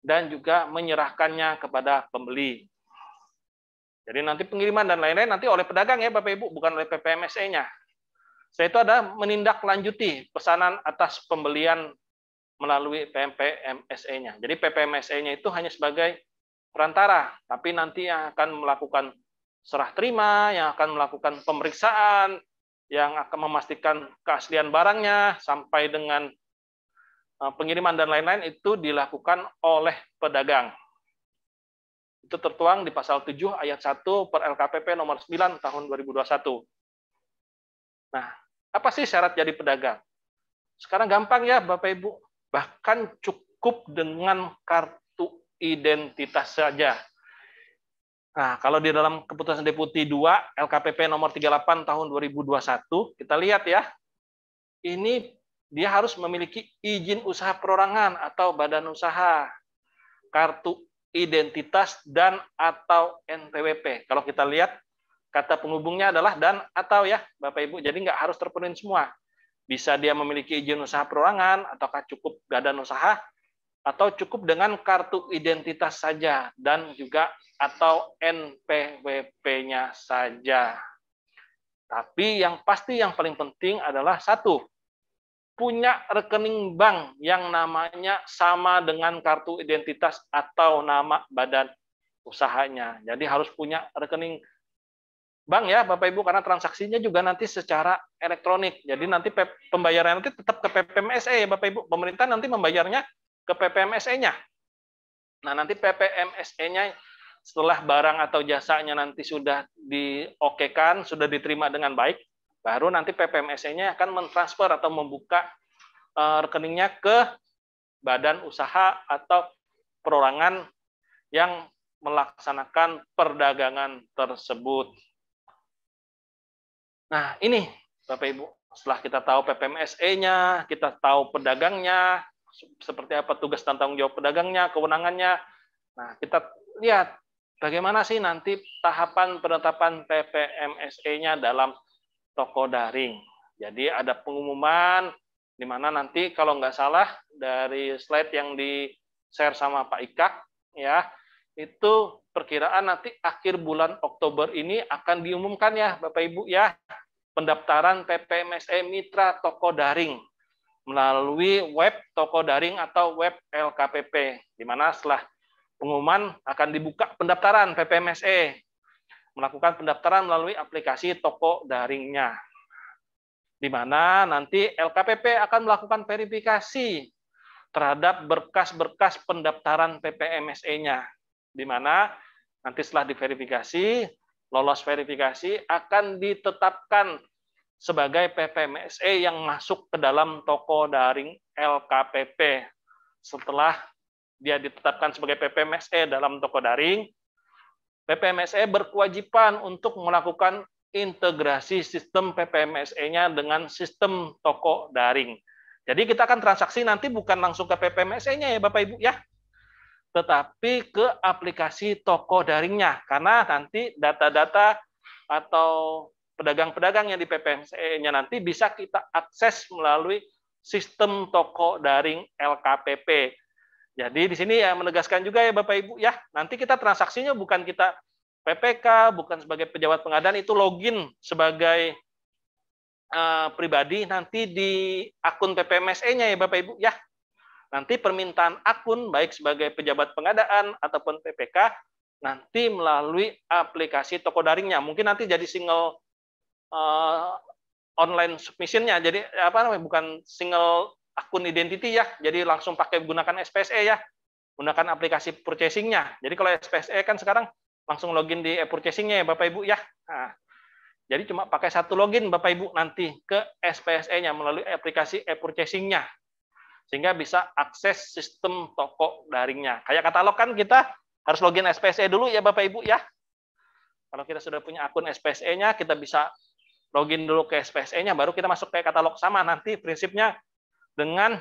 Dan juga menyerahkannya kepada pembeli. Jadi nanti pengiriman dan lain-lain nanti oleh pedagang ya, Bapak Ibu, bukan oleh PPMSE-nya. Setelah itu ada menindaklanjuti pesanan atas pembelian melalui PPMSE-nya. Jadi PPMSE-nya itu hanya sebagai perantara, tapi nanti yang akan melakukan serah terima, yang akan melakukan pemeriksaan, yang akan memastikan keaslian barangnya, sampai dengan pengiriman dan lain-lain itu dilakukan oleh pedagang. Itu tertuang di pasal 7 ayat 1 per LKPP nomor 9 tahun 2021. Nah, apa sih syarat jadi pedagang? Sekarang gampang ya, Bapak Ibu. Bahkan cukup dengan kartu identitas saja. Nah, kalau di dalam keputusan Deputi 2 LKPP nomor 38 tahun 2021, kita lihat ya. Ini dia harus memiliki izin usaha perorangan atau badan usaha, kartu identitas dan atau NPWP. Kalau kita lihat, kata penghubungnya adalah dan atau ya, Bapak Ibu. Jadi nggak harus terpenuhi semua. Bisa dia memiliki izin usaha perorangan, ataukah cukup badan usaha, atau cukup dengan kartu identitas saja, dan juga atau NPWP-nya saja. Tapi yang pasti yang paling penting adalah satu, punya rekening bank yang namanya sama dengan kartu identitas atau nama badan usahanya. Jadi harus punya rekening bank ya, Bapak Ibu, karena transaksinya juga nanti secara elektronik. Jadi nanti pembayaran nanti tetap ke PPMSE ya, Bapak Ibu. Pemerintah nanti membayarnya ke PPMSE-nya. Nah, nanti PPMSE-nya setelah barang atau jasanya nanti sudah diokekan, sudah diterima dengan baik, baru nanti PPMSE-nya akan mentransfer atau membuka rekeningnya ke badan usaha atau perorangan yang melaksanakan perdagangan tersebut. Nah, ini Bapak Ibu, setelah kita tahu PPMSE-nya, kita tahu pedagangnya, seperti apa tugas dan tanggung jawab pedagangnya, kewenangannya. Nah, kita lihat bagaimana sih nanti tahapan penetapan PPMSE-nya dalam toko daring. Jadi ada pengumuman di mana nanti kalau nggak salah dari slide yang di-share sama Pak Ikak ya, itu perkiraan nanti akhir bulan Oktober ini akan diumumkan ya Bapak Ibu ya, pendaftaran PPMSE Mitra Toko Daring melalui web toko daring atau web LKPP, di mana setelah pengumuman akan dibuka pendaftaran PPMSE, melakukan pendaftaran melalui aplikasi toko daringnya, di mana nanti LKPP akan melakukan verifikasi terhadap berkas-berkas pendaftaran PPMSE-nya, di mana nanti setelah diverifikasi, lolos verifikasi, akan ditetapkan sebagai PPMSE yang masuk ke dalam toko daring LKPP. Setelah dia ditetapkan sebagai PPMSE dalam toko daring, PPMSE berkewajiban untuk melakukan integrasi sistem PPMSE-nya dengan sistem toko daring. Jadi kita akan transaksi nanti bukan langsung ke PPMSE-nya ya Bapak Ibu ya, tetapi ke aplikasi toko daringnya, karena nanti data-data atau pedagang-pedagang yang di PPMSE-nya nanti bisa kita akses melalui sistem toko daring LKPP. Jadi di sini ya menegaskan juga ya Bapak Ibu ya, nanti kita transaksinya bukan kita PPK, bukan sebagai pejabat pengadaan, itu login sebagai pribadi nanti di akun PPMSE-nya ya Bapak Ibu ya. Nanti permintaan akun baik sebagai pejabat pengadaan ataupun PPK nanti melalui aplikasi toko daringnya. Mungkin nanti jadi single online submission-nya. Jadi apa namanya, bukan single akun identity ya. Jadi langsung pakai gunakan SPSE ya. Gunakan aplikasi purchasing-nya. Jadi kalau SPSE kan sekarang langsung login di e-purchasing-nya ya Bapak Ibu ya. Nah, jadi cuma pakai satu login Bapak Ibu nanti ke SPSE-nya melalui aplikasi e-purchasing-nya. Sehingga bisa akses sistem toko daringnya. Kayak katalog kan kita harus login SPSE dulu ya Bapak Ibu ya. Kalau kita sudah punya akun SPSE-nya, kita bisa login dulu ke SPSE-nya, baru kita masuk ke katalog. Sama nanti prinsipnya dengan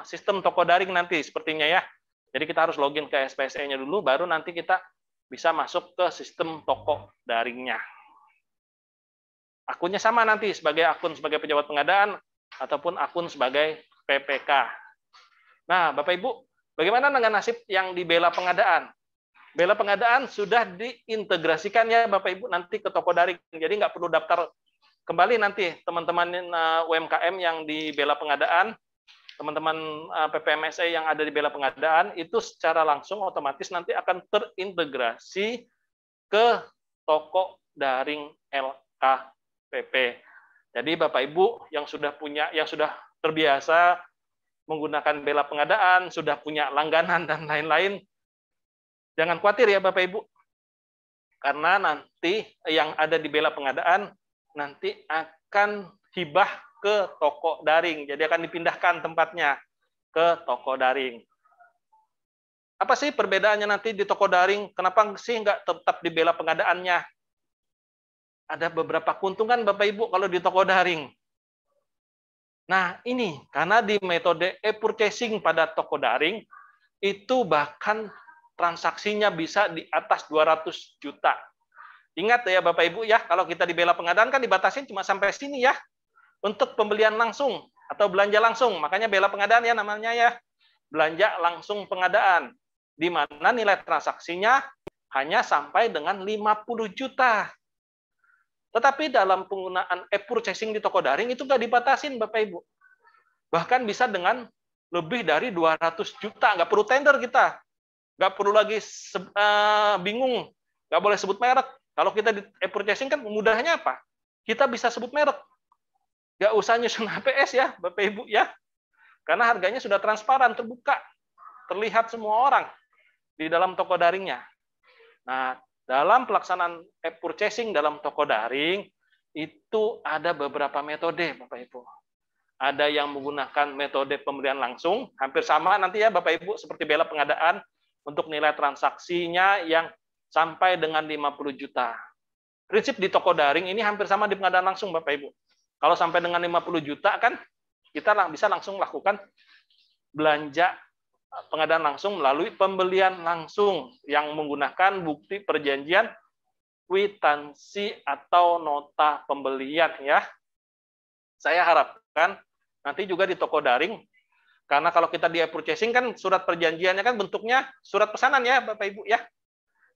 sistem toko daring nanti sepertinya ya. Jadi kita harus login ke SPSE-nya dulu, baru nanti kita bisa masuk ke sistem toko daringnya. Akunnya sama nanti sebagai akun sebagai pejabat pengadaan ataupun akun sebagai PPK. Nah, Bapak Ibu, bagaimana dengan nasib yang di Bela Pengadaan? Bela Pengadaan sudah diintegrasikan ya Bapak Ibu nanti ke toko daring. Jadi nggak perlu daftar kembali nanti teman-teman UMKM yang di Bela Pengadaan, teman-teman PPMSE yang ada di Bela Pengadaan, itu secara langsung otomatis nanti akan terintegrasi ke toko daring LKPP. Jadi Bapak Ibu yang sudah terbiasa menggunakan Bela Pengadaan, sudah punya langganan dan lain-lain, jangan khawatir ya Bapak Ibu, karena nanti yang ada di Bela Pengadaan nanti akan hibah ke toko daring, jadi akan dipindahkan tempatnya ke toko daring. Apa sih perbedaannya nanti di toko daring? Kenapa sih nggak tetap di Bela Pengadaannya? Ada beberapa keuntungan Bapak Ibu kalau di toko daring. Nah ini, karena di metode e-purchasing pada toko daring, itu bahkan transaksinya bisa di atas 200 juta. Ingat ya Bapak Ibu ya, kalau kita di Bela Pengadaan kan dibatasi cuma sampai sini ya, untuk pembelian langsung atau belanja langsung. Makanya Bela Pengadaan ya namanya ya, belanja langsung pengadaan, di mana nilai transaksinya hanya sampai dengan 50 juta. Tetapi dalam penggunaan e-purchasing di toko daring itu nggak dibatasin Bapak Ibu. Bahkan bisa dengan lebih dari 200 juta, nggak perlu tender kita. Nggak perlu lagi bingung, nggak boleh sebut merek. Kalau kita di e-purchasing kan mudahnya apa? Kita bisa sebut merek. Nggak usah nyusun HPS ya, Bapak Ibu ya. Karena harganya sudah transparan, terbuka. Terlihat semua orang di dalam toko daringnya. Nah, dalam pelaksanaan e-purchasing dalam toko daring, itu ada beberapa metode, Bapak Ibu. Ada yang menggunakan metode pembelian langsung, hampir sama nanti ya Bapak Ibu, seperti Bela Pengadaan, untuk nilai transaksinya yang sampai dengan 50 juta. Prinsip di toko daring ini hampir sama di pengadaan langsung, Bapak Ibu. Kalau sampai dengan 50 juta kan, kita bisa langsung lakukan belanja pengadaan langsung melalui pembelian langsung yang menggunakan bukti perjanjian, kwitansi, atau nota pembelian ya. Saya harapkan nanti juga di toko daring, karena kalau kita di e-purchasing kan surat perjanjiannya kan bentuknya surat pesanan ya Bapak Ibu ya.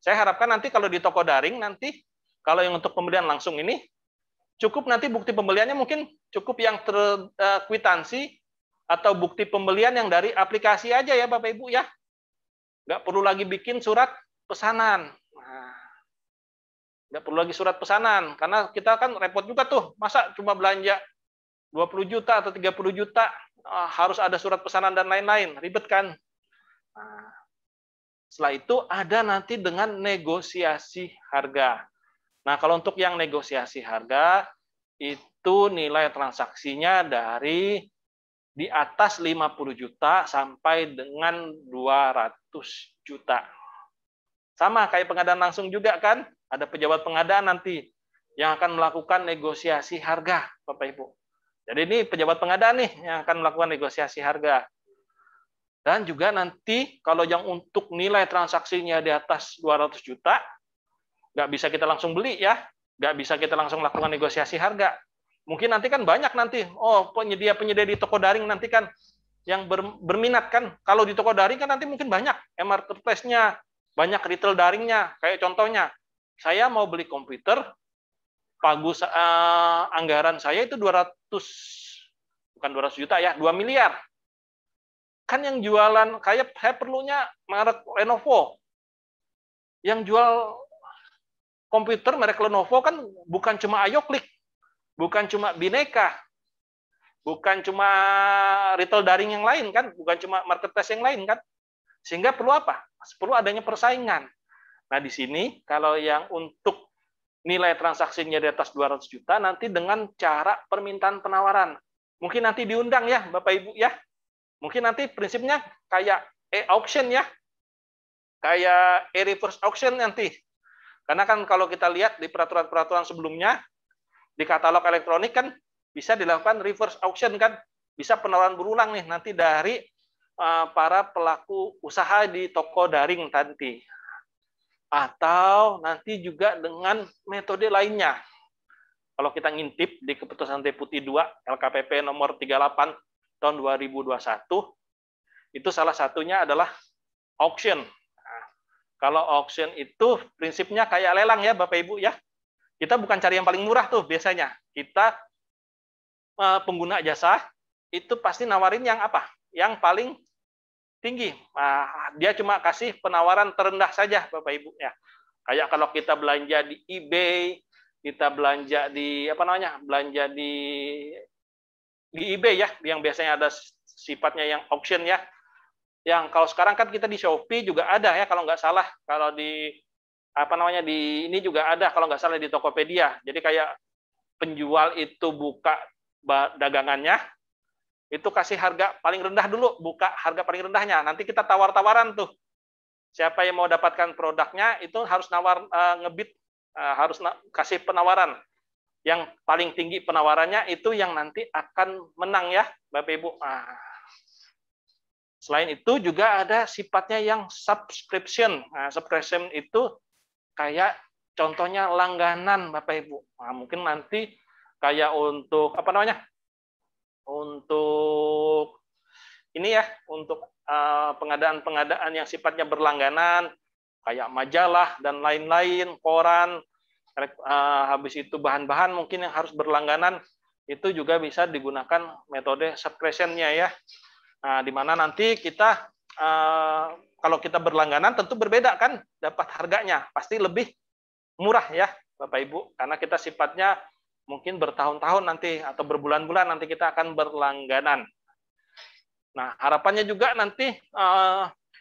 Saya harapkan nanti kalau di toko daring nanti kalau yang untuk pembelian langsung ini cukup nanti bukti pembeliannya mungkin cukup yang kwitansi atau bukti pembelian yang dari aplikasi aja ya Bapak Ibu ya. Nggak perlu lagi bikin surat pesanan. Nah, nggak perlu lagi surat pesanan, karena kita kan repot juga tuh, masa cuma belanja 20 juta atau 30 juta, harus ada surat pesanan dan lain-lain, ribet kan. Nah, setelah itu ada nanti dengan negosiasi harga. Nah, kalau untuk yang negosiasi harga, itu nilai transaksinya dari di atas 50 juta sampai dengan 200 juta. Sama kayak pengadaan langsung juga kan, ada pejabat pengadaan nanti yang akan melakukan negosiasi harga, Bapak Ibu. Jadi ini pejabat pengadaan nih yang akan melakukan negosiasi harga. Dan juga nanti kalau yang untuk nilai transaksinya di atas 200 juta, nggak bisa kita langsung beli ya, nggak bisa kita langsung lakukan negosiasi harga. Mungkin nanti kan banyak nanti, oh penyedia-penyedia di toko daring nanti kan yang berminat kan. Kalau di toko daring kan nanti mungkin banyak marketplace-nya, banyak retail daringnya. Kayak contohnya, saya mau beli komputer, pagus anggaran saya itu 200 juta ya, 2 miliar. Kan yang jualan, kayak saya perlunya merek Lenovo. Yang jual komputer merek Lenovo kan bukan cuma Ayoclick, bukan cuma Bineka, bukan cuma retail daring yang lain kan, bukan cuma marketplace yang lain kan. Sehingga perlu apa? Perlu adanya persaingan. Nah, di sini kalau yang untuk nilai transaksinya di atas 200 juta nanti dengan cara permintaan penawaran. Mungkin nanti diundang ya Bapak Ibu ya. Mungkin nanti prinsipnya kayak e-auction ya. Kayak e-reverse auction nanti. Karena kan kalau kita lihat di peraturan-peraturan sebelumnya, di katalog elektronik kan bisa dilakukan reverse auction kan. Bisa penawaran berulang nih nanti dari para pelaku usaha di toko daring nanti. Atau nanti juga dengan metode lainnya. Kalau kita ngintip di Keputusan Deputi 2 LKPP nomor 38 tahun 2021, itu salah satunya adalah auction. Nah, kalau auction itu prinsipnya kayak lelang ya Bapak Ibu ya. Kita bukan cari yang paling murah tuh biasanya. Kita pengguna jasa itu pasti nawarin yang apa? Yang paling tinggi. Nah, dia cuma kasih penawaran terendah saja Bapak Ibu ya. Kayak kalau kita belanja di eBay, kita belanja di belanja di eBay ya, yang biasanya ada sifatnya yang auction ya. Yang kalau sekarang kan kita di Shopee juga ada ya kalau nggak salah. Kalau di di ini juga ada kalau nggak salah di Tokopedia. Jadi kayak penjual itu buka dagangannya, itu kasih harga paling rendah dulu, buka harga paling rendahnya. Nanti kita tawar-tawaran tuh. Siapa yang mau dapatkan produknya itu harus ngebit, harus kasih penawaran. Yang paling tinggi penawarannya itu yang nanti akan menang ya, Bapak Ibu. Selain itu juga ada sifatnya yang subscription. Nah, subscription itu kayak contohnya langganan Bapak Ibu. Nah, mungkin nanti kayak untuk untuk ini ya, untuk pengadaan-pengadaan yang sifatnya berlangganan, kayak majalah dan lain-lain, koran, habis itu bahan-bahan mungkin yang harus berlangganan, itu juga bisa digunakan metode subscription-nya ya. Nah, di mana nanti kita, kalau kita berlangganan tentu berbeda kan, dapat harganya, pasti lebih murah ya Bapak Ibu, karena kita sifatnya mungkin bertahun-tahun nanti, atau berbulan-bulan nanti kita akan berlangganan. Nah, harapannya juga nanti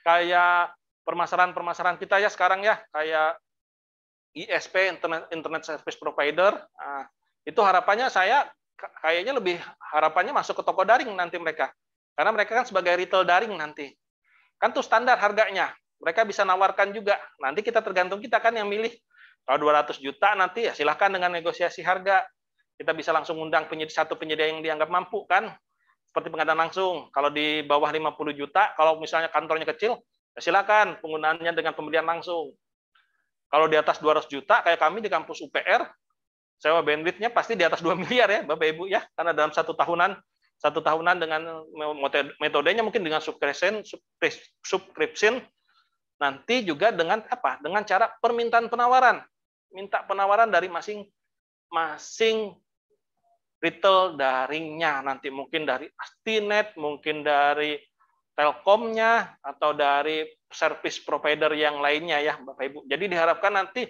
kayak permasalahan-permasalahan kita ya sekarang ya, kayak ISP, Internet Service Provider, itu harapannya saya kayaknya lebih harapannya masuk ke toko daring nanti mereka. Karena mereka kan sebagai retail daring nanti. Kan tuh standar harganya. Mereka bisa nawarkan juga. Nanti kita tergantung kita kan yang milih. Kalau 200 juta nanti ya silahkan dengan negosiasi harga. Kita bisa langsung undang satu penyedia yang dianggap mampu kan. Seperti pengadaan langsung. Kalau di bawah 50 juta, kalau misalnya kantornya kecil, ya silakan penggunaannya dengan pembelian langsung. Kalau di atas 200 juta, kayak kami di kampus UPR, sewa bandwidth-nya pasti di atas 2 miliar ya, Bapak Ibu ya. Karena dalam satu tahunan dengan metodenya mungkin dengan subscription, nanti juga dengan apa? Dengan cara permintaan penawaran. Minta penawaran dari masing-masing retail daringnya, nanti mungkin dari Astinet, mungkin dari Telkomnya, atau dari service provider yang lainnya ya Bapak Ibu. Jadi diharapkan nanti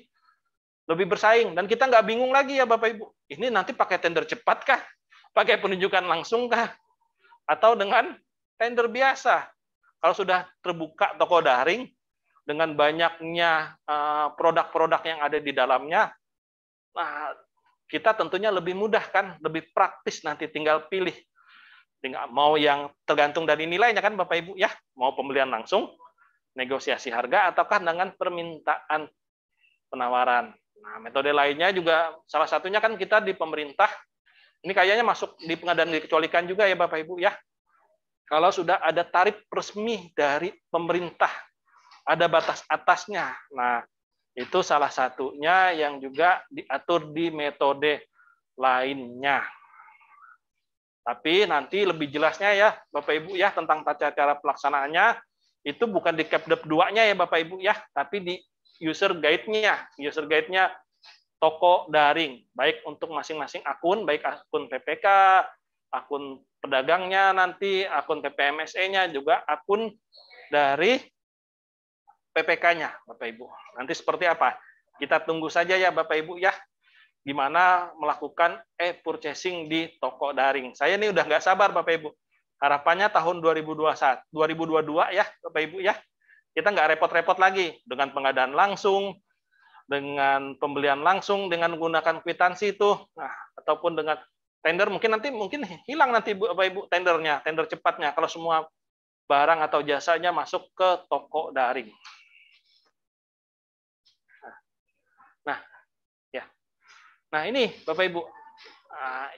lebih bersaing, dan kita nggak bingung lagi ya Bapak Ibu. Ini nanti pakai tender cepat kah? Pakai penunjukan langsung kah? Atau dengan tender biasa? Kalau sudah terbuka toko daring, dengan banyaknya produk-produk yang ada di dalamnya, nah, kita tentunya lebih mudah kan, lebih praktis nanti tinggal pilih. Tinggal mau yang tergantung dari nilainya kan Bapak Ibu ya, mau pembelian langsung, negosiasi harga, ataukah dengan permintaan penawaran. Nah, metode lainnya juga salah satunya kan kita di pemerintah, ini kayaknya masuk di pengadaan dikecualikan juga ya Bapak Ibu ya. Kalau sudah ada tarif resmi dari pemerintah, ada batas atasnya. Nah, Itu salah satunya yang juga diatur di metode lainnya. Tapi nanti lebih jelasnya ya Bapak Ibu ya tentang tata cara pelaksanaannya itu bukan di Capdev 2-nya ya Bapak Ibu ya, tapi di user guide-nya. User guide-nya toko daring, baik untuk masing-masing akun, baik akun PPK, akun pedagangnya nanti, akun PPMSE-nya, juga akun dari PPK-nya Bapak Ibu. Nanti seperti apa? Kita tunggu saja ya Bapak Ibu ya, gimana melakukan e-purchasing di toko daring. Saya ini udah nggak sabar Bapak Ibu. Harapannya tahun 2022 ya Bapak Ibu ya. Kita nggak repot-repot lagi dengan pengadaan langsung, dengan pembelian langsung, dengan menggunakan kwitansi itu, nah, ataupun dengan tender mungkin hilang nanti Bapak Ibu tendernya, tender cepatnya kalau semua barang atau jasanya masuk ke toko daring. Nah ini Bapak Ibu,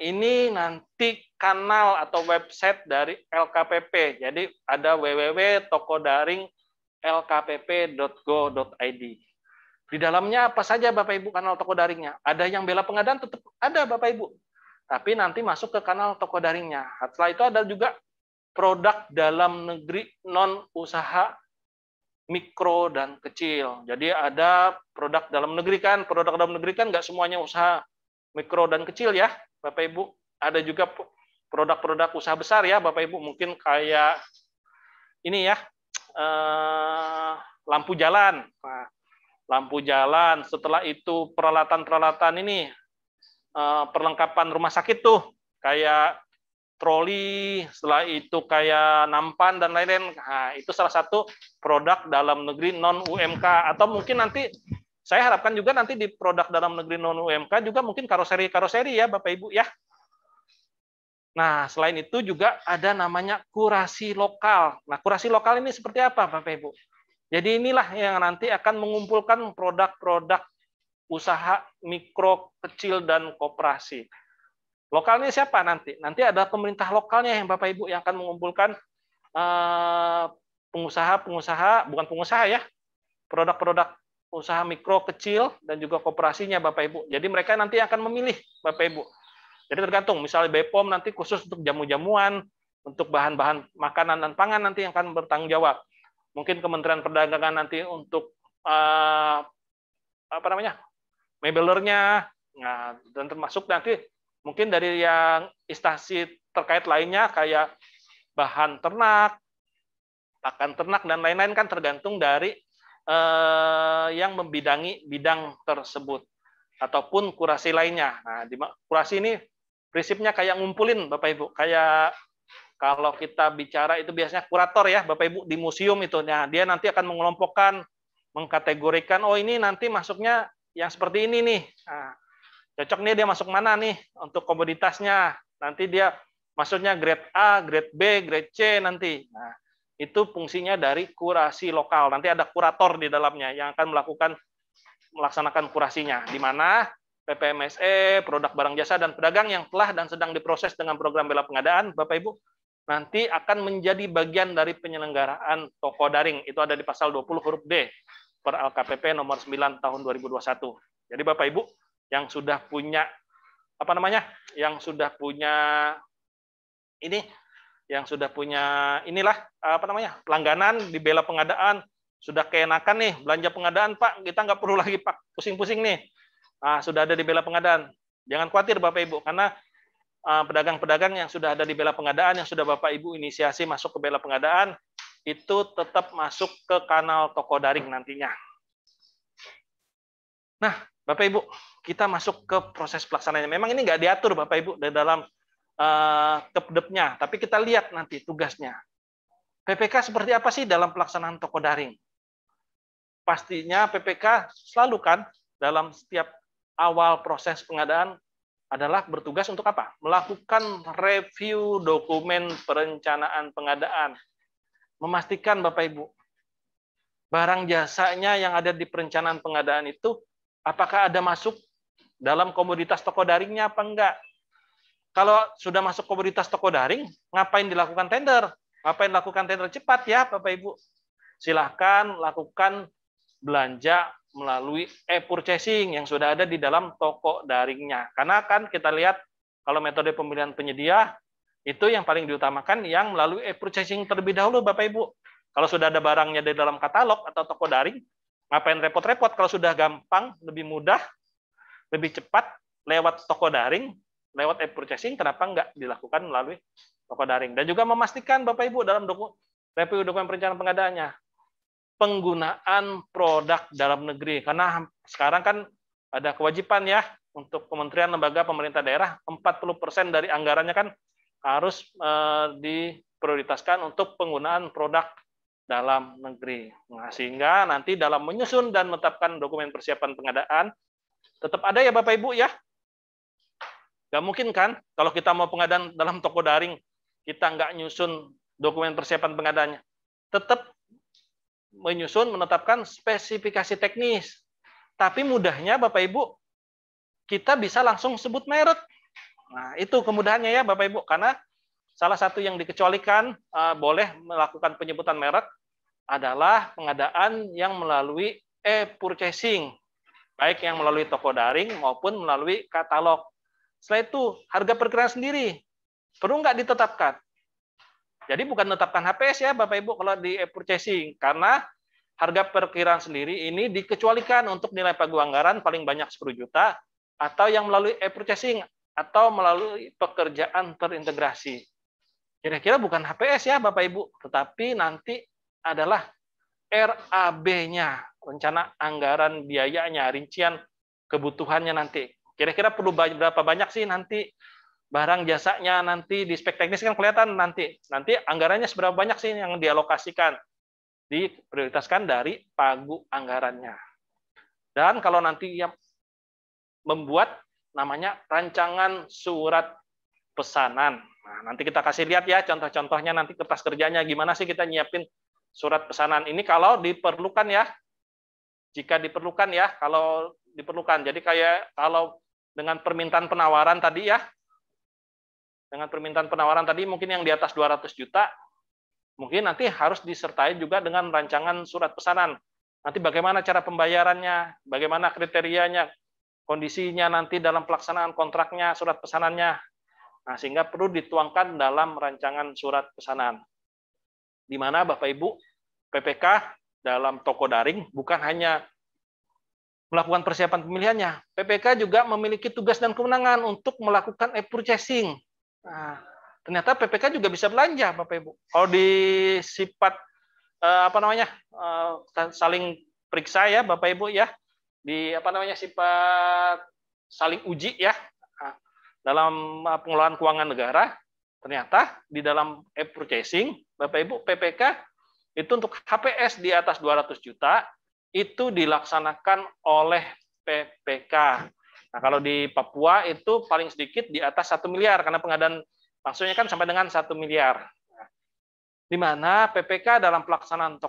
ini nanti kanal atau website dari LKPP. Jadi ada www.tokodaring.lkpp.go.id. Di dalamnya apa saja Bapak Ibu kanal toko daringnya? Ada yang bela pengadaan tetap ada Bapak Ibu. Tapi nanti masuk ke kanal toko daringnya. Setelah itu ada juga produk dalam negeri non usaha mikro dan kecil. Jadi ada produk dalam negeri kan nggak semuanya usaha mikro dan kecil ya, Bapak Ibu. Ada juga produk-produk usaha besar ya, Bapak Ibu. Mungkin kayak ini ya, lampu jalan. Nah, lampu jalan. Setelah itu peralatan-peralatan ini, perlengkapan rumah sakit tuh, kayak troli, setelah itu kayak nampan dan lain-lain. Nah, itu salah satu produk dalam negeri non UMK. Atau mungkin nanti saya harapkan juga nanti di produk dalam negeri non UMK juga mungkin karoseri ya Bapak Ibu ya. Nah, selain itu juga ada namanya kurasi lokal. Nah, kurasi lokal ini seperti apa Bapak Ibu? Jadi inilah yang nanti akan mengumpulkan produk-produk usaha mikro, kecil, dan koperasi. Lokalnya siapa nanti? Nanti ada pemerintah lokalnya yang Bapak Ibu yang akan mengumpulkan pengusaha-pengusaha, bukan pengusaha ya, produk-produk usaha mikro, kecil, dan juga koperasinya Bapak Ibu. Jadi mereka nanti akan memilih Bapak Ibu. Jadi tergantung, misalnya BPOM nanti khusus untuk jamu-jamuan, untuk bahan-bahan makanan dan pangan nanti yang akan bertanggung jawab. Mungkin Kementerian Perdagangan nanti untuk mebelernya, nah, dan termasuk nanti mungkin dari yang instansi terkait lainnya kayak bahan ternak, pakan ternak, dan lain-lain kan tergantung dari yang membidangi bidang tersebut. Ataupun kurasi lainnya. Nah, kurasi ini prinsipnya kayak ngumpulin Bapak Ibu. Kayak kalau kita bicara itu biasanya kurator ya Bapak Ibu di museum itu. Nah, dia nanti akan mengelompokkan, mengkategorikan, oh ini nanti masuknya yang seperti ini nih. Nah, cocok nih dia masuk mana nih untuk komoditasnya. Nanti dia masuknya grade A, grade B, grade C nanti. Nah, itu fungsinya dari kurasi lokal. Nanti ada kurator di dalamnya yang akan melaksanakan kurasinya. Di mana PPMSE, produk barang jasa dan pedagang yang telah dan sedang diproses dengan program bela pengadaan, Bapak Ibu, nanti akan menjadi bagian dari penyelenggaraan toko daring. Itu ada di pasal 20 huruf D per LKPP nomor 9 tahun 2021. Jadi Bapak Ibu yang sudah punya langganan di bela pengadaan, sudah keenakan nih belanja pengadaan Pak, kita nggak perlu lagi Pak pusing-pusing nih. Nah, sudah ada di bela pengadaan. Jangan khawatir Bapak Ibu, karena pedagang-pedagang yang sudah ada di bela pengadaan, yang sudah Bapak Ibu inisiasi masuk ke bela pengadaan, itu tetap masuk ke kanal toko daring nantinya. Nah, Bapak Ibu, kita masuk ke proses pelaksanaannya. Memang ini nggak diatur Bapak Ibu di dalam Capdev-nya, tapi kita lihat nanti tugasnya. PPK seperti apa sih dalam pelaksanaan toko daring? Pastinya PPK selalu kan dalam setiap awal proses pengadaan adalah bertugas untuk apa? Melakukan review dokumen perencanaan pengadaan. Memastikan Bapak Ibu, barang jasanya yang ada di perencanaan pengadaan itu apakah ada masuk dalam komoditas toko daringnya apa enggak? Kalau sudah masuk komoditas toko daring, ngapain dilakukan tender? Ngapain lakukan tender cepat ya Bapak Ibu? Silahkan lakukan belanja melalui e-purchasing yang sudah ada di dalam toko daringnya. Karena kan kita lihat kalau metode pemilihan penyedia itu yang paling diutamakan yang melalui e-purchasing terlebih dahulu, Bapak Ibu. Kalau sudah ada barangnya di dalam katalog atau toko daring, ngapain repot-repot? Kalau sudah gampang, lebih mudah, lebih cepat lewat toko daring, lewat e-purchasing, kenapa nggak dilakukan melalui toko daring? Dan juga memastikan Bapak Ibu dalam review dokumen perencanaan pengadaannya, penggunaan produk dalam negeri. Karena sekarang kan ada kewajiban ya untuk kementerian, lembaga, pemerintah daerah, 40% dari anggarannya kan harus diprioritaskan untuk penggunaan produk dalam negeri. Nah, sehingga nanti dalam menyusun dan menetapkan dokumen persiapan pengadaan, tetap ada ya Bapak Ibu ya. Nggak mungkin kan kalau kita mau pengadaan dalam toko daring, kita nggak nyusun dokumen persiapan pengadaannya. Tetap menyusun, menetapkan spesifikasi teknis. Tapi mudahnya Bapak Ibu, kita bisa langsung sebut merek. Nah, itu kemudahannya ya Bapak Ibu, karena salah satu yang dikecualikan boleh melakukan penyebutan merek adalah pengadaan yang melalui e-purchasing, baik yang melalui toko daring maupun melalui katalog. Setelah itu, harga perkiraan sendiri perlu nggak ditetapkan? Jadi bukan menetapkan HPS ya Bapak Ibu kalau di e-purchasing, karena harga perkiraan sendiri ini dikecualikan untuk nilai pagu anggaran paling banyak 10 juta, atau yang melalui e-purchasing, atau melalui pekerjaan terintegrasi. Kira-kira bukan HPS ya Bapak Ibu, tetapi nanti adalah RAB-nya, rencana anggaran biayanya, rincian kebutuhannya nanti. Kira-kira perlu berapa banyak sih nanti barang jasanya, nanti di spek teknis kan kelihatan nanti anggarannya seberapa banyak sih yang dialokasikan, diprioritaskan dari pagu anggarannya. Dan kalau nanti yang membuat namanya rancangan surat pesanan. Nah, nanti kita kasih lihat ya contoh-contohnya, nanti kertas kerjanya gimana sih kita nyiapin surat pesanan ini kalau diperlukan ya. Jika diperlukan ya, kalau diperlukan. Jadi kayak kalau dengan permintaan penawaran tadi ya, dengan permintaan penawaran tadi mungkin yang di atas 200 juta, mungkin nanti harus disertai juga dengan rancangan surat pesanan. Nanti bagaimana cara pembayarannya, bagaimana kriterianya, kondisinya nanti dalam pelaksanaan kontraknya, surat pesanannya. Nah, sehingga perlu dituangkan dalam rancangan surat pesanan. Di mana Bapak Ibu, PPK dalam toko daring bukan hanya melakukan persiapan pemilihannya, PPK juga memiliki tugas dan kewenangan untuk melakukan e-purchasing. Nah, ternyata PPK juga bisa belanja, Bapak Ibu. Kalau di sifat saling periksa ya, Bapak Ibu ya, di sifat saling uji ya. Dalam pengelolaan keuangan negara, ternyata di dalam e-purchasing, Bapak Ibu, PPK itu untuk HPS di atas 200 juta, itu dilaksanakan oleh PPK. Nah, kalau di Papua itu paling sedikit di atas 1 miliar, karena pengadaan langsungnya kan sampai dengan 1 miliar. Di mana PPK dalam pelaksanaan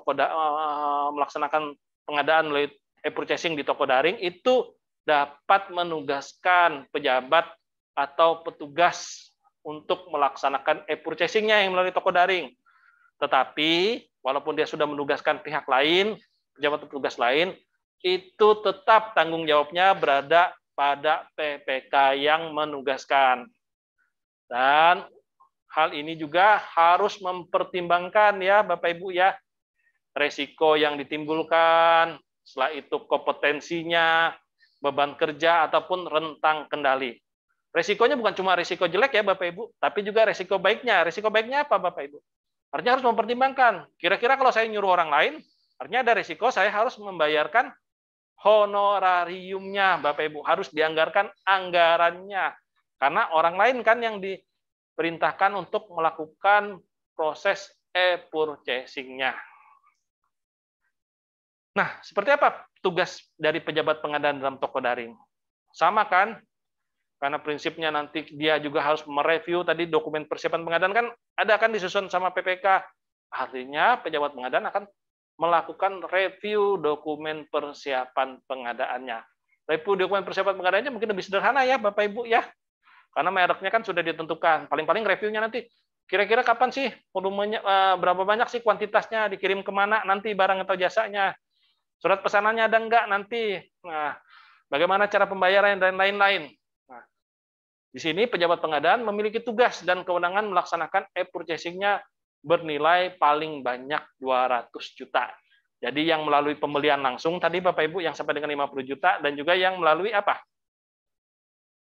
melaksanakan pengadaan melalui e-purchasing di toko daring, itu dapat menugaskan pejabat atau petugas untuk melaksanakan e-purchasing-nya yang melalui toko daring. Tetapi, walaupun dia sudah menugaskan pihak lain, pejabat atau petugas lain, itu tetap tanggung jawabnya berada pada PPK yang menugaskan. Dan hal ini juga harus mempertimbangkan ya Bapak Ibu ya, resiko yang ditimbulkan, setelah itu kompetensinya, beban kerja, ataupun rentang kendali. Resikonya bukan cuma resiko jelek ya Bapak Ibu, tapi juga resiko baiknya. Resiko baiknya apa Bapak Ibu? Artinya harus mempertimbangkan. Kira-kira kalau saya nyuruh orang lain, artinya ada resiko saya harus membayarkan honorariumnya Bapak Ibu. Harus dianggarkan anggarannya. Karena orang lain kan yang diperintahkan untuk melakukan proses e-purchasing-nya. Nah, seperti apa tugas dari pejabat pengadaan dalam toko daring? Sama kan? Karena prinsipnya nanti dia juga harus mereview tadi dokumen persiapan pengadaan kan ada kan disusun sama PPK. Artinya pejabat pengadaan akan melakukan review dokumen persiapan pengadaannya. Review dokumen persiapan pengadaannya mungkin lebih sederhana ya Bapak Ibu ya. Karena mereknya kan sudah ditentukan. Paling-paling reviewnya nanti kira-kira kapan sih volumenya, berapa banyak sih kuantitasnya, dikirim kemana nanti barang atau jasanya. Surat pesanannya ada enggak nanti? Nah, bagaimana cara pembayaran dan lain-lain. Nah, di sini pejabat pengadaan memiliki tugas dan kewenangan melaksanakan e-purchasing-nya bernilai paling banyak 200 juta. Jadi yang melalui pembelian langsung tadi Bapak Ibu yang sampai dengan 50 juta dan juga yang melalui apa?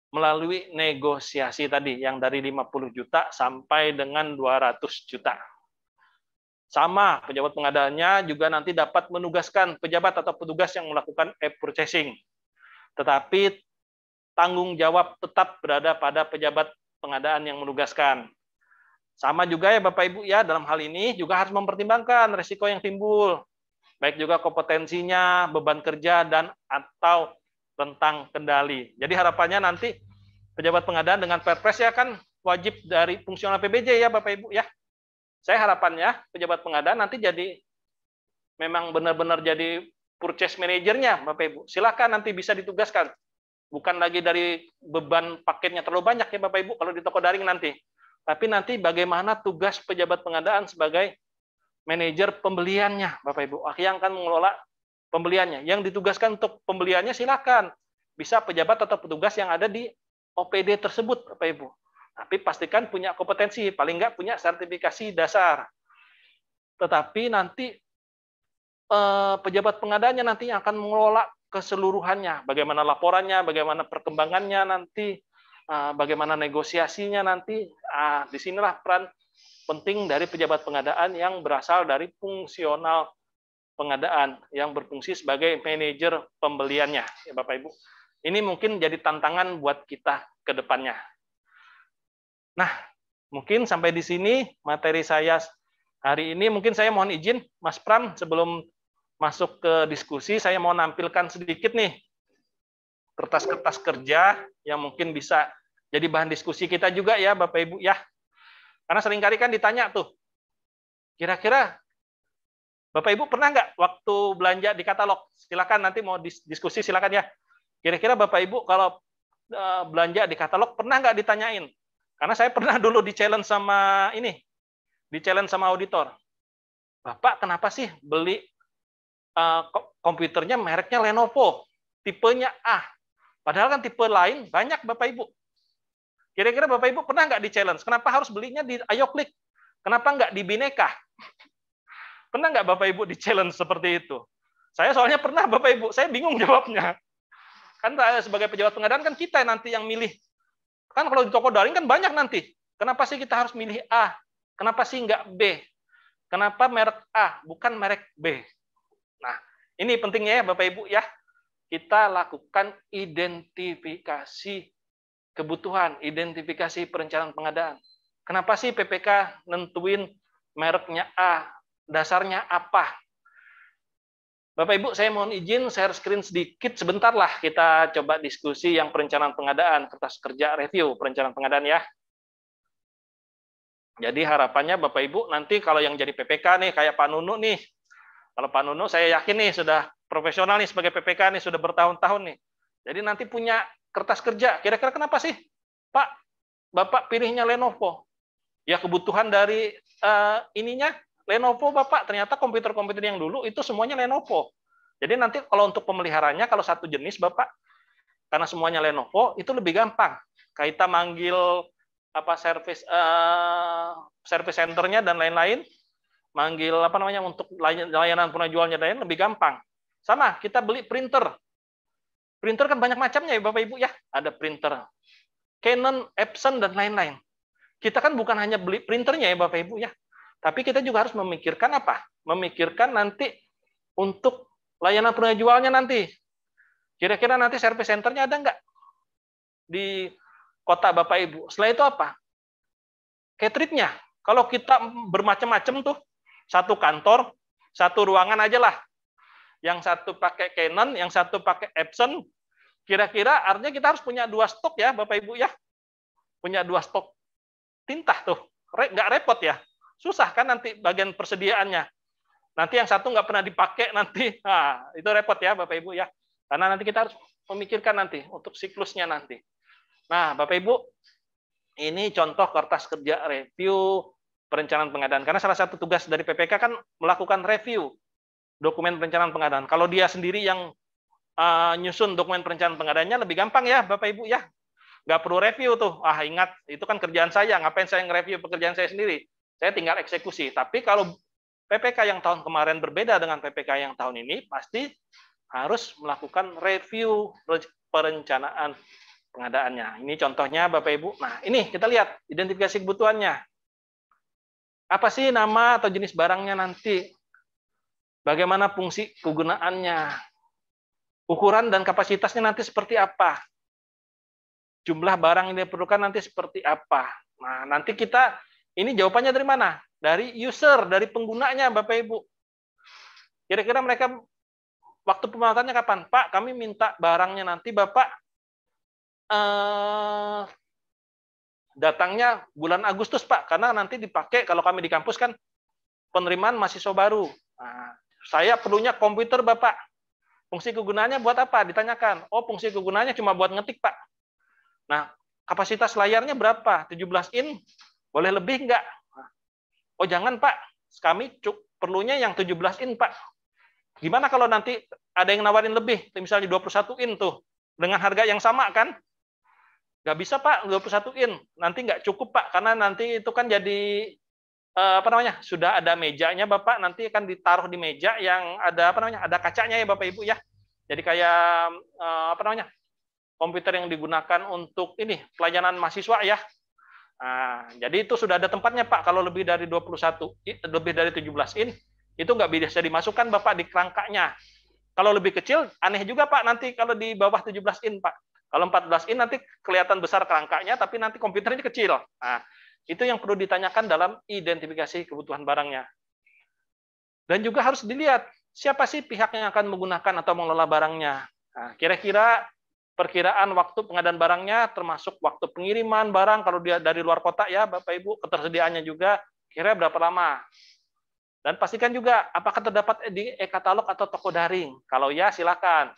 Melalui negosiasi tadi yang dari 50 juta sampai dengan 200 juta. Sama, pejabat pengadaannya juga nanti dapat menugaskan pejabat atau petugas yang melakukan e-purchasing. Tetapi tanggung jawab tetap berada pada pejabat pengadaan yang menugaskan. Sama juga ya Bapak Ibu ya, dalam hal ini juga harus mempertimbangkan risiko yang timbul. Baik juga kompetensinya, beban kerja, dan atau tentang kendali. Jadi harapannya nanti pejabat pengadaan dengan Perpres ya kan wajib dari fungsional PBJ ya Bapak Ibu ya. Saya harapannya pejabat pengadaan nanti jadi memang benar-benar jadi purchase manajernya Bapak Ibu. Silakan nanti bisa ditugaskan. Bukan lagi dari beban paketnya terlalu banyak ya Bapak Ibu kalau di toko daring nanti. Tapi nanti bagaimana tugas pejabat pengadaan sebagai manajer pembeliannya Bapak Ibu. Yang akan mengelola pembeliannya. Yang ditugaskan untuk pembeliannya silakan. Bisa pejabat atau petugas yang ada di OPD tersebut Bapak Ibu. Tapi pastikan punya kompetensi, paling nggak punya sertifikasi dasar. Tetapi nanti pejabat pengadaannya nanti akan mengelola keseluruhannya, bagaimana laporannya, bagaimana perkembangannya nanti, bagaimana negosiasinya nanti. Disinilah peran penting dari pejabat pengadaan yang berasal dari fungsional pengadaan, yang berfungsi sebagai manajer pembeliannya, ya Bapak Ibu. Ini mungkin jadi tantangan buat kita ke depannya. Nah, mungkin sampai di sini materi saya hari ini. Mungkin saya mohon izin, Mas Pram, sebelum masuk ke diskusi, saya mau nampilkan sedikit nih kertas-kertas kerja yang mungkin bisa jadi bahan diskusi kita juga ya, Bapak Ibu ya. Karena seringkali kan ditanya tuh, kira-kira Bapak Ibu pernah nggak waktu belanja di katalog? Silakan nanti mau diskusi silakan ya. Kira-kira Bapak Ibu kalau belanja di katalog pernah nggak ditanyain? Karena saya pernah dulu di-challenge sama di-challenge sama auditor. Bapak kenapa sih beli komputernya mereknya Lenovo, tipenya A? Padahal kan tipe lain banyak Bapak Ibu. Kira-kira Bapak Ibu pernah nggak di-challenge? Kenapa harus belinya di Ayo Klik? Kenapa nggak di Bineka? Pernah nggak Bapak Ibu di-challenge seperti itu? Saya soalnya pernah Bapak Ibu, saya bingung jawabnya. Kan sebagai pejabat pengadaan kan kita nanti yang milih. Kan kalau di toko daring kan banyak nanti. Kenapa sih kita harus milih A? Kenapa sih nggak B? Kenapa merek A, bukan merek B? Nah, ini pentingnya ya Bapak Ibu ya. Kita lakukan identifikasi kebutuhan, identifikasi perencanaan pengadaan. Kenapa sih PPK nentuin mereknya A? Dasarnya apa? Bapak Ibu, saya mohon izin share screen sedikit sebentar lah kita coba diskusi yang perencanaan pengadaan, kertas kerja review perencanaan pengadaan ya. Jadi harapannya Bapak Ibu nanti kalau yang jadi PPK nih kayak Pak Nunu nih. Kalau Pak Nunu saya yakin nih sudah profesional nih sebagai PPK nih sudah bertahun-tahun nih. Jadi nanti punya kertas kerja. Kira-kira kenapa sih Pak Bapak pilihnya Lenovo? Ya kebutuhan dari ininya Lenovo Bapak, ternyata komputer-komputer yang dulu itu semuanya Lenovo. Jadi nanti kalau untuk pemeliharaannya, kalau satu jenis Bapak, karena semuanya Lenovo, itu lebih gampang. Kita manggil service centernya dan lain-lain, manggil untuk layanan penjualnya dan lain lebih gampang. Sama, kita beli printer. Printer kan banyak macamnya ya Bapak Ibu ya. Ada printer Canon, Epson, dan lain-lain. Kita kan bukan hanya beli printernya ya Bapak Ibu ya. Tapi kita juga harus memikirkan apa? Memikirkan nanti untuk layanan penjualnya nanti. Kira-kira nanti service centernya ada nggak di kota Bapak Ibu? Setelah itu apa? Catering-nya. Kalau kita bermacam-macam tuh, satu kantor, satu ruangan aja lah. Yang satu pakai Canon, yang satu pakai Epson. Kira-kira artinya kita harus punya 2 stok ya Bapak Ibu ya. Punya 2 stok tinta tuh. Nggak repot ya. Susah kan nanti bagian persediaannya. Nanti yang satu nggak pernah dipakai nanti, itu repot ya Bapak Ibu ya. Karena nanti kita harus memikirkan nanti untuk siklusnya nanti. Nah Bapak Ibu, ini contoh kertas kerja review perencanaan pengadaan. Karena salah satu tugas dari PPK kan melakukan review dokumen perencanaan pengadaan. Kalau dia sendiri yang nyusun dokumen perencanaan pengadaannya lebih gampang ya, Bapak Ibu ya. Nggak perlu review tuh. Ah, ingat, itu kan kerjaan saya. Ngapain saya nge-review pekerjaan saya sendiri? Saya tinggal eksekusi. Tapi kalau PPK yang tahun kemarin berbeda dengan PPK yang tahun ini, pasti harus melakukan review perencanaan pengadaannya. Ini contohnya Bapak Ibu. Nah, ini kita lihat identifikasi kebutuhannya. Apa sih nama atau jenis barangnya nanti? Bagaimana fungsi kegunaannya? Ukuran dan kapasitasnya nanti seperti apa? Jumlah barang yang diperlukan nanti seperti apa? Nah, nanti kita, ini jawabannya dari mana? Dari user, dari penggunanya Bapak Ibu. Kira-kira mereka waktu pemanatannya kapan? Pak, kami minta barangnya nanti Bapak datangnya bulan Agustus, Pak, karena nanti dipakai kalau kami di kampus kan penerimaan mahasiswa baru. Nah, saya perlunya komputer, Bapak. Fungsi kegunaannya buat apa? Ditanyakan. Oh, fungsi kegunaannya cuma buat ngetik, Pak. Nah, kapasitas layarnya berapa? 17 in? Boleh lebih enggak? Oh, jangan, Pak. Kami perlunya yang 17 in, Pak. Gimana kalau nanti ada yang nawarin lebih? Misalnya 21 in tuh. Dengan harga yang sama, kan? Nggak bisa, Pak, 21 in. Nanti nggak cukup, Pak, karena nanti itu kan jadi sudah ada mejanya, Bapak, nanti akan ditaruh di meja yang ada ada kacanya ya, Bapak Ibu ya. Jadi kayak komputer yang digunakan untuk ini pelayanan mahasiswa ya. Nah, jadi itu sudah ada tempatnya, Pak. Kalau lebih dari 21, lebih dari 17 in, itu nggak bisa dimasukkan, Bapak, di kerangkanya. Kalau lebih kecil, aneh juga, Pak, nanti kalau di bawah 17 in, Pak. Kalau 14 in nanti kelihatan besar kerangkanya, tapi nanti komputernya kecil. Nah, itu yang perlu ditanyakan dalam identifikasi kebutuhan barangnya. Dan juga harus dilihat, siapa sih pihak yang akan menggunakan atau mengelola barangnya. Nah, kira-kira perkiraan waktu pengadaan barangnya, termasuk waktu pengiriman barang, kalau dia dari luar kota ya, Bapak Ibu, ketersediaannya juga, kira berapa lama. Dan pastikan juga, apakah terdapat di e-katalog atau toko daring. Kalau ya, silakan.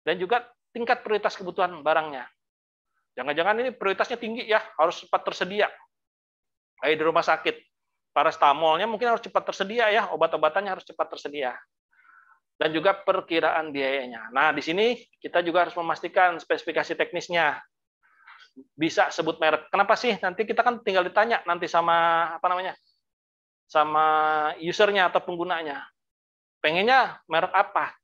Dan juga tingkat prioritas kebutuhan barangnya. Jangan-jangan ini prioritasnya tinggi ya, harus cepat tersedia. Kayak di rumah sakit, paracetamolnya mungkin harus cepat tersedia ya, obat-obatannya harus cepat tersedia. Dan juga perkiraan biayanya. Nah, di sini kita juga harus memastikan spesifikasi teknisnya. Bisa sebut merek. Kenapa sih? Nanti kita kan tinggal ditanya nanti sama sama usernya atau penggunanya. Pengennya merek apa?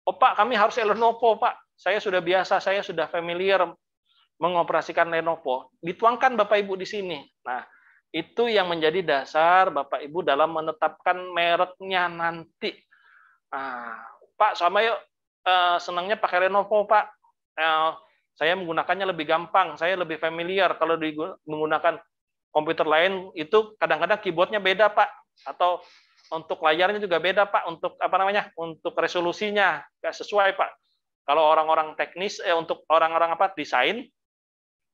Oh, Pak, kami harus Lenovo, Pak. Saya sudah biasa, saya sudah familiar mengoperasikan Lenovo. Dituangkan Bapak Ibu di sini. Nah, itu yang menjadi dasar Bapak Ibu dalam menetapkan mereknya nanti. Nah, Pak, sama yuk senangnya pakai Lenovo, Pak. Saya menggunakannya lebih gampang, saya lebih familiar. Kalau menggunakan komputer lain itu kadang-kadang keyboardnya beda, Pak. Atau untuk layarnya juga beda, Pak. Untuk untuk resolusinya nggak sesuai, Pak. Kalau orang-orang teknis, untuk orang-orang desain,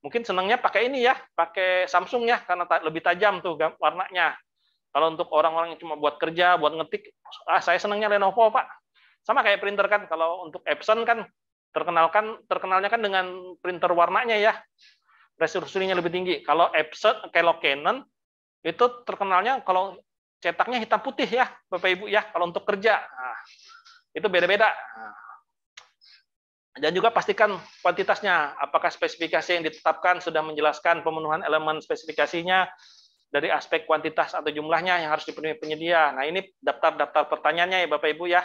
mungkin senangnya pakai ini ya, pakai Samsung ya, karena lebih tajam tuh warnanya. Kalau untuk orang-orang yang cuma buat kerja, buat ngetik, saya senangnya Lenovo, Pak. Sama kayak printer kan, kalau untuk Epson kan terkenalnya kan dengan printer warnanya ya, resolusinya lebih tinggi. Kalau Epson, kalau Canon itu terkenalnya kalau cetaknya hitam putih ya, Bapak Ibu ya, kalau untuk kerja. Nah, itu beda-beda. Dan juga pastikan kuantitasnya, apakah spesifikasi yang ditetapkan sudah menjelaskan pemenuhan elemen spesifikasinya dari aspek kuantitas atau jumlahnya yang harus dipenuhi penyedia. Nah, ini daftar-daftar pertanyaannya ya Bapak Ibu ya.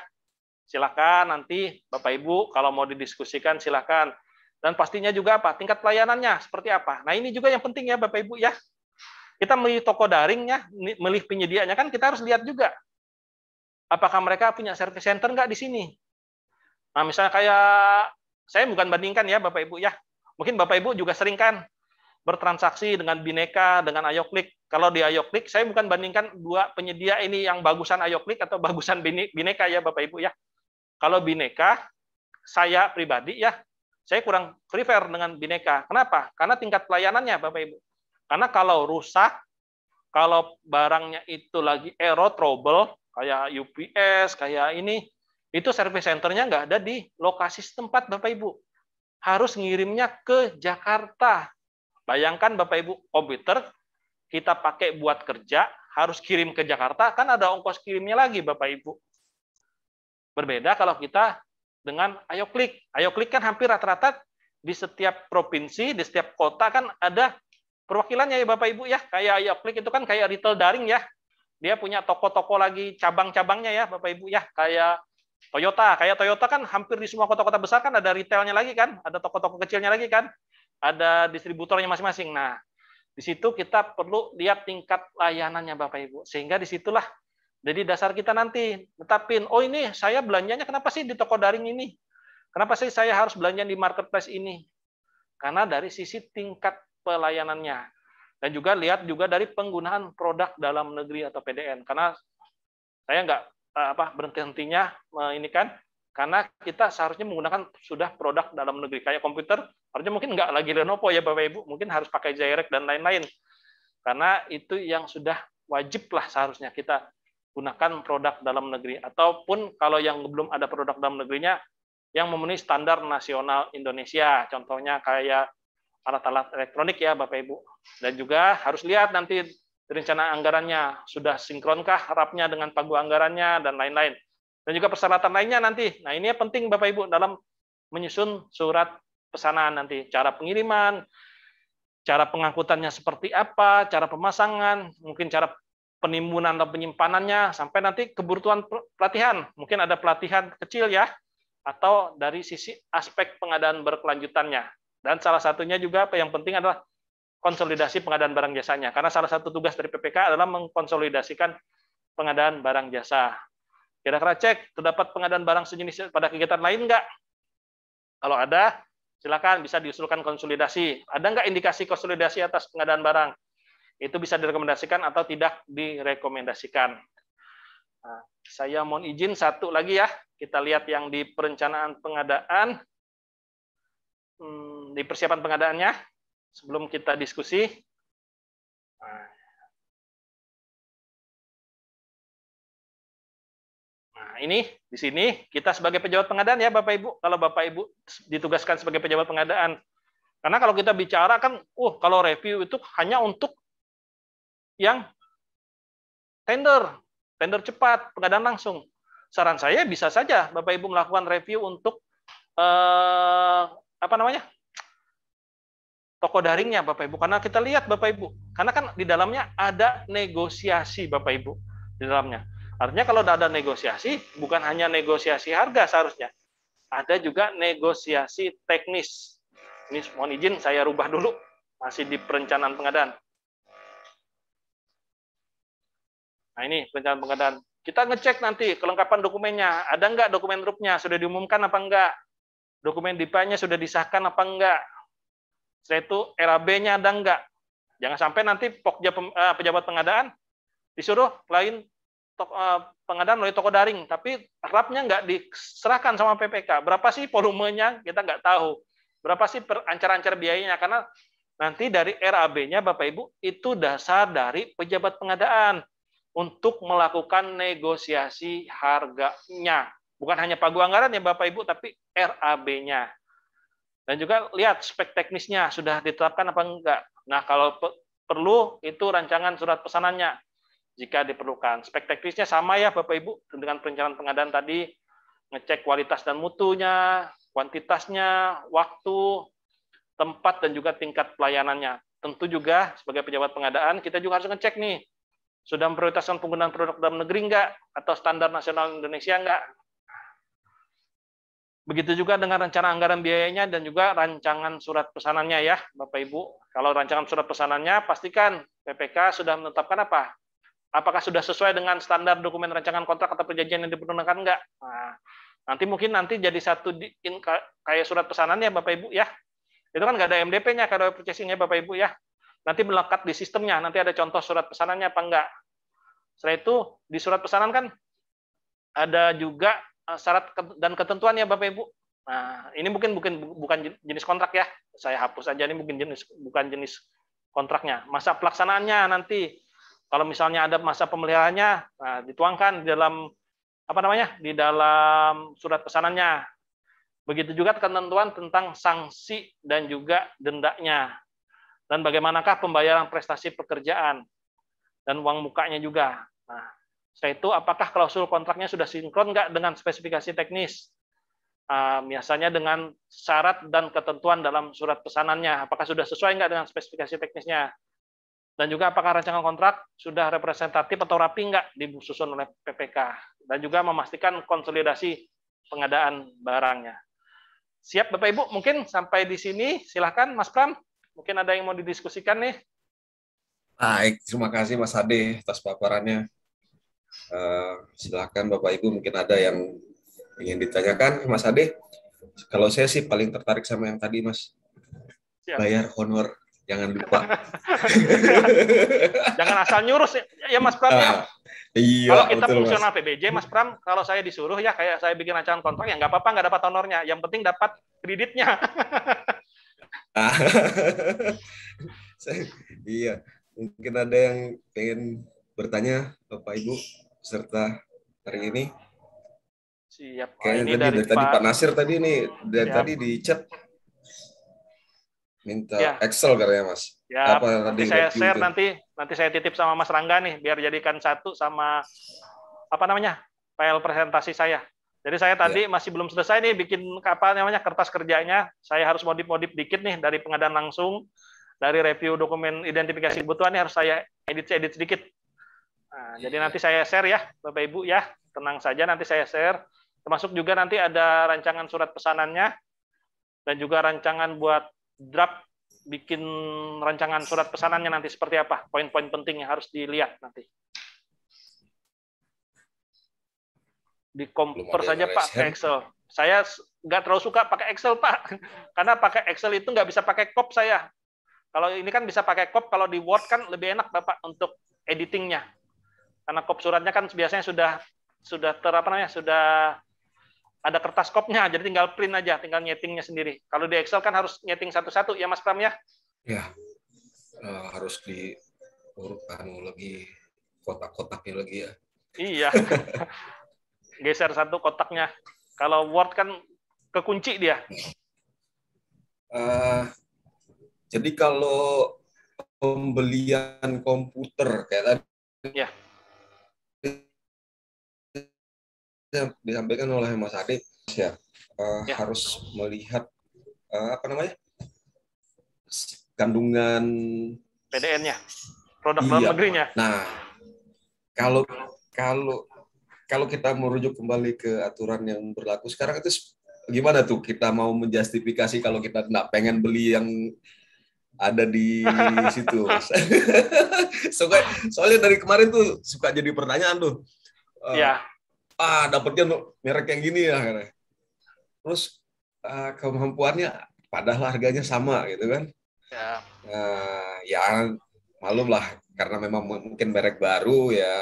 Silakan nanti Bapak Ibu kalau mau didiskusikan silakan. Dan pastinya juga apa? Tingkat pelayanannya seperti apa. Nah, ini juga yang penting ya Bapak Ibu ya. Kita milih toko daringnya, milih penyediaannya kan kita harus lihat juga. Apakah mereka punya service center nggak di sini? Nah, misalnya kayak saya bukan bandingkan ya Bapak Ibu ya. Mungkin Bapak Ibu juga sering kan bertransaksi dengan Bineka, dengan Ayoklik. Kalau di Ayoklik, saya bukan bandingkan dua penyedia ini yang bagusan Ayoklik atau bagusan Bineka ya Bapak Ibu ya. Kalau Bineka, saya pribadi ya, saya kurang prefer dengan Bineka. Kenapa? Karena tingkat pelayanannya Bapak Ibu. Karena kalau rusak, kalau barangnya itu lagi error, trouble, kayak UPS, kayak ini, itu service center-nya nggak ada di lokasi setempat, Bapak Ibu. Harus ngirimnya ke Jakarta. Bayangkan, Bapak Ibu, komputer kita pakai buat kerja, harus kirim ke Jakarta, kan ada ongkos kirimnya lagi, Bapak Ibu. Berbeda kalau kita dengan Ayo Klik. Ayo Klik kan hampir rata-rata di setiap provinsi, di setiap kota kan ada perwakilannya ya Bapak Ibu ya. Kayak Ayo Klik itu kan kayak retail daring ya. Dia punya toko-toko lagi cabang-cabangnya ya Bapak Ibu ya. Kayak Toyota kan hampir di semua kota-kota besar kan ada retailnya lagi kan, ada toko-toko kecilnya lagi kan, ada distributornya masing-masing. Nah, di situ kita perlu lihat tingkat layanannya Bapak Ibu. Sehingga disitulah jadi dasar kita nanti tetapin, oh ini saya belanjanya kenapa sih di toko daring ini? Kenapa sih saya harus belanja di marketplace ini? Karena dari sisi tingkat pelayanannya. Dan juga lihat juga dari penggunaan produk dalam negeri atau PDN. Karena saya nggak berhenti-hentinya ini kan, karena kita seharusnya menggunakan sudah produk dalam negeri. Kayak komputer, harusnya mungkin nggak lagi Lenovo ya Bapak Ibu, mungkin harus pakai Zyrek dan lain-lain. Karena itu yang sudah wajib lah seharusnya kita gunakan produk dalam negeri. Ataupun kalau yang belum ada produk dalam negerinya, yang memenuhi standar nasional Indonesia. Contohnya kayak alat-alat elektronik ya Bapak Ibu. Dan juga harus lihat nanti rencana anggarannya, sudah sinkronkah RAP-nya dengan pagu anggarannya, dan lain-lain. Dan juga persyaratan lainnya nanti. Nah, ini penting Bapak Ibu dalam menyusun surat pesanan nanti. Cara pengiriman, cara pengangkutannya seperti apa, cara pemasangan, mungkin cara penimbunan atau penyimpanannya, sampai nanti kebutuhan pelatihan. Mungkin ada pelatihan kecil ya, atau dari sisi aspek pengadaan berkelanjutannya. Dan salah satunya juga apa yang penting adalah konsolidasi pengadaan barang jasanya. Karena salah satu tugas dari PPK adalah mengkonsolidasikan pengadaan barang jasa. Kira-kira cek, terdapat pengadaan barang sejenis pada kegiatan lain nggak? Kalau ada, silakan bisa diusulkan konsolidasi. Ada nggak indikasi konsolidasi atas pengadaan barang? Itu bisa direkomendasikan atau tidak direkomendasikan. Nah, saya mohon izin satu lagi ya. Kita lihat yang di perencanaan pengadaan, di persiapan pengadaannya. Sebelum kita diskusi, nah ini di sini kita sebagai pejabat pengadaan ya Bapak Ibu, kalau Bapak Ibu ditugaskan sebagai pejabat pengadaan, karena kalau kita bicara kan, kalau review itu hanya untuk yang tender cepat, pengadaan langsung. Saran saya bisa saja Bapak Ibu melakukan review untuk toko daringnya Bapak Ibu, karena kita lihat Bapak Ibu, karena kan di dalamnya ada negosiasi Bapak Ibu di dalamnya. Artinya kalau ada negosiasi, bukan hanya negosiasi harga seharusnya, ada juga negosiasi teknis. Ini mohon izin saya rubah dulu, masih di perencanaan pengadaan. Nah ini perencanaan pengadaan. Kita ngecek nanti kelengkapan dokumennya, ada nggak dokumen RUP-nya, sudah diumumkan apa enggak, dokumen DIPA-nya sudah disahkan apa enggak. Setelah itu RAB-nya ada enggak? Jangan sampai nanti pejabat pengadaan disuruh lain pengadaan melalui toko daring, tapi RAP-nya enggak diserahkan sama PPK. Berapa sih volumenya? Kita enggak tahu. Berapa sih ancar-ancar biayanya? Karena nanti dari RAB-nya Bapak Ibu itu dasar dari pejabat pengadaan untuk melakukan negosiasi harganya. Bukan hanya pagu anggaran ya Bapak Ibu, tapi RAB-nya. Dan juga lihat spek teknisnya sudah ditetapkan apa enggak. Nah, kalau perlu itu rancangan surat pesanannya jika diperlukan. Spek teknisnya sama ya Bapak Ibu dengan perencanaan pengadaan tadi, ngecek kualitas dan mutunya, kuantitasnya, waktu, tempat, dan juga tingkat pelayanannya. Tentu juga sebagai pejabat pengadaan kita juga harus ngecek nih, sudah memprioritaskan penggunaan produk dalam negeri enggak atau standar nasional Indonesia enggak. Begitu juga dengan rencana anggaran biayanya dan juga rancangan surat pesanannya ya, Bapak Ibu. Kalau rancangan surat pesanannya, pastikan PPK sudah menetapkan apa? Apakah sudah sesuai dengan standar dokumen rancangan kontrak atau perjanjian yang diperuntukkan enggak? Nah, nanti jadi satu kayak surat pesanannya Bapak Ibu ya. Itu kan nggak ada MDP-nya, kalau purchasing-nya Bapak Ibu ya. Nanti melekat di sistemnya, nanti ada contoh surat pesanannya apa enggak. Setelah itu di surat pesanan kan ada juga syarat dan ketentuannya Bapak Ibu. Nah, ini mungkin bukan jenis kontrak ya. Saya hapus aja, ini mungkin bukan jenis kontraknya. Masa pelaksanaannya nanti kalau misalnya ada masa pemeliharaannya, nah, dituangkan di dalam di dalam surat pesanannya. Begitu juga ketentuan tentang sanksi dan juga dendanya. Dan bagaimanakah pembayaran prestasi pekerjaan dan uang mukanya juga. Nah, Setelah itu, apakah klausul kontraknya sudah sinkron nggak dengan spesifikasi teknis? Biasanya dengan syarat dan ketentuan dalam surat pesanannya. Apakah sudah sesuai nggak dengan spesifikasi teknisnya? Dan juga apakah rancangan kontrak sudah representatif atau rapi nggak disusun oleh PPK? Dan juga memastikan konsolidasi pengadaan barangnya. Siap Bapak Ibu, mungkin sampai di sini. Silahkan Mas Pram, mungkin ada yang mau didiskusikan nih. Baik, terima kasih Mas Ade atas paparannya. Silahkan Bapak Ibu, mungkin ada yang ingin ditanyakan Mas Ade. Kalau saya sih paling tertarik sama yang tadi Mas. Siap. Bayar honor, jangan lupa. Jangan asal nyuruh ya Mas Pram ya. Iya, kalau kita betul, fungsional Mas. PBJ, Mas Pram, kalau saya disuruh ya kayak saya bikin rancangan kontrak ya nggak apa-apa, nggak dapat honornya. Yang penting dapat kreditnya. Iya, mungkin ada yang pengen bertanya Bapak Ibu serta hari ini. Siap. Kayaknya Ini dari tadi Pak Nasir tadi nih dari Siap. tadi di chat minta Ya. Excel katanya Mas. Ya, Apa nanti tadi saya review share itu? nanti saya titip sama Mas Rangga nih biar jadikan satu sama apa namanya file presentasi saya. Jadi saya tadi masih belum selesai nih bikin apa namanya kertas kerjanya. Saya harus modif-modif dikit nih dari pengadaan langsung, dari review dokumen identifikasi kebutuhan ini harus saya edit sedikit. Nah, jadi nanti saya share ya Bapak Ibu ya, tenang saja nanti saya share. Termasuk juga nanti ada rancangan surat pesanannya dan juga rancangan buat draft bikin rancangan surat pesanannya nanti seperti apa, poin-poin penting yang harus dilihat nanti. Di-compare saja Pak ke Excel. Saya nggak terlalu suka pakai Excel Pak, karena pakai Excel itu nggak bisa pakai cop saya. Kalau ini kan bisa pakai cop, kalau di Word kan lebih enak Bapak untuk editingnya. Karena cop suratnya kan biasanya sudah sudah ada kertas kopnya, jadi tinggal print aja, tinggal nyetingnya sendiri. Kalau di Excel kan harus nyeting satu-satu, ya Mas Pram ya? Ya, harus di lagi kotak-kotaknya lagi ya. Iya, geser satu kotaknya. Kalau Word kan kekunci dia. Jadi kalau pembelian komputer kayak tadi ya. Disampaikan oleh Mas Ade ya, harus melihat apa namanya kandungan PDN-nya, produk dalam negerinya. Nah, kalau kita merujuk kembali ke aturan yang berlaku sekarang itu gimana tuh kita mau menjustifikasi kalau kita nggak pengen beli yang ada di situ. Soalnya dari kemarin tuh suka jadi pertanyaan tuh. Dapetnya merek yang gini ya. Terus kemampuannya padahal harganya sama gitu kan. Ya malum lah karena memang mungkin merek baru ya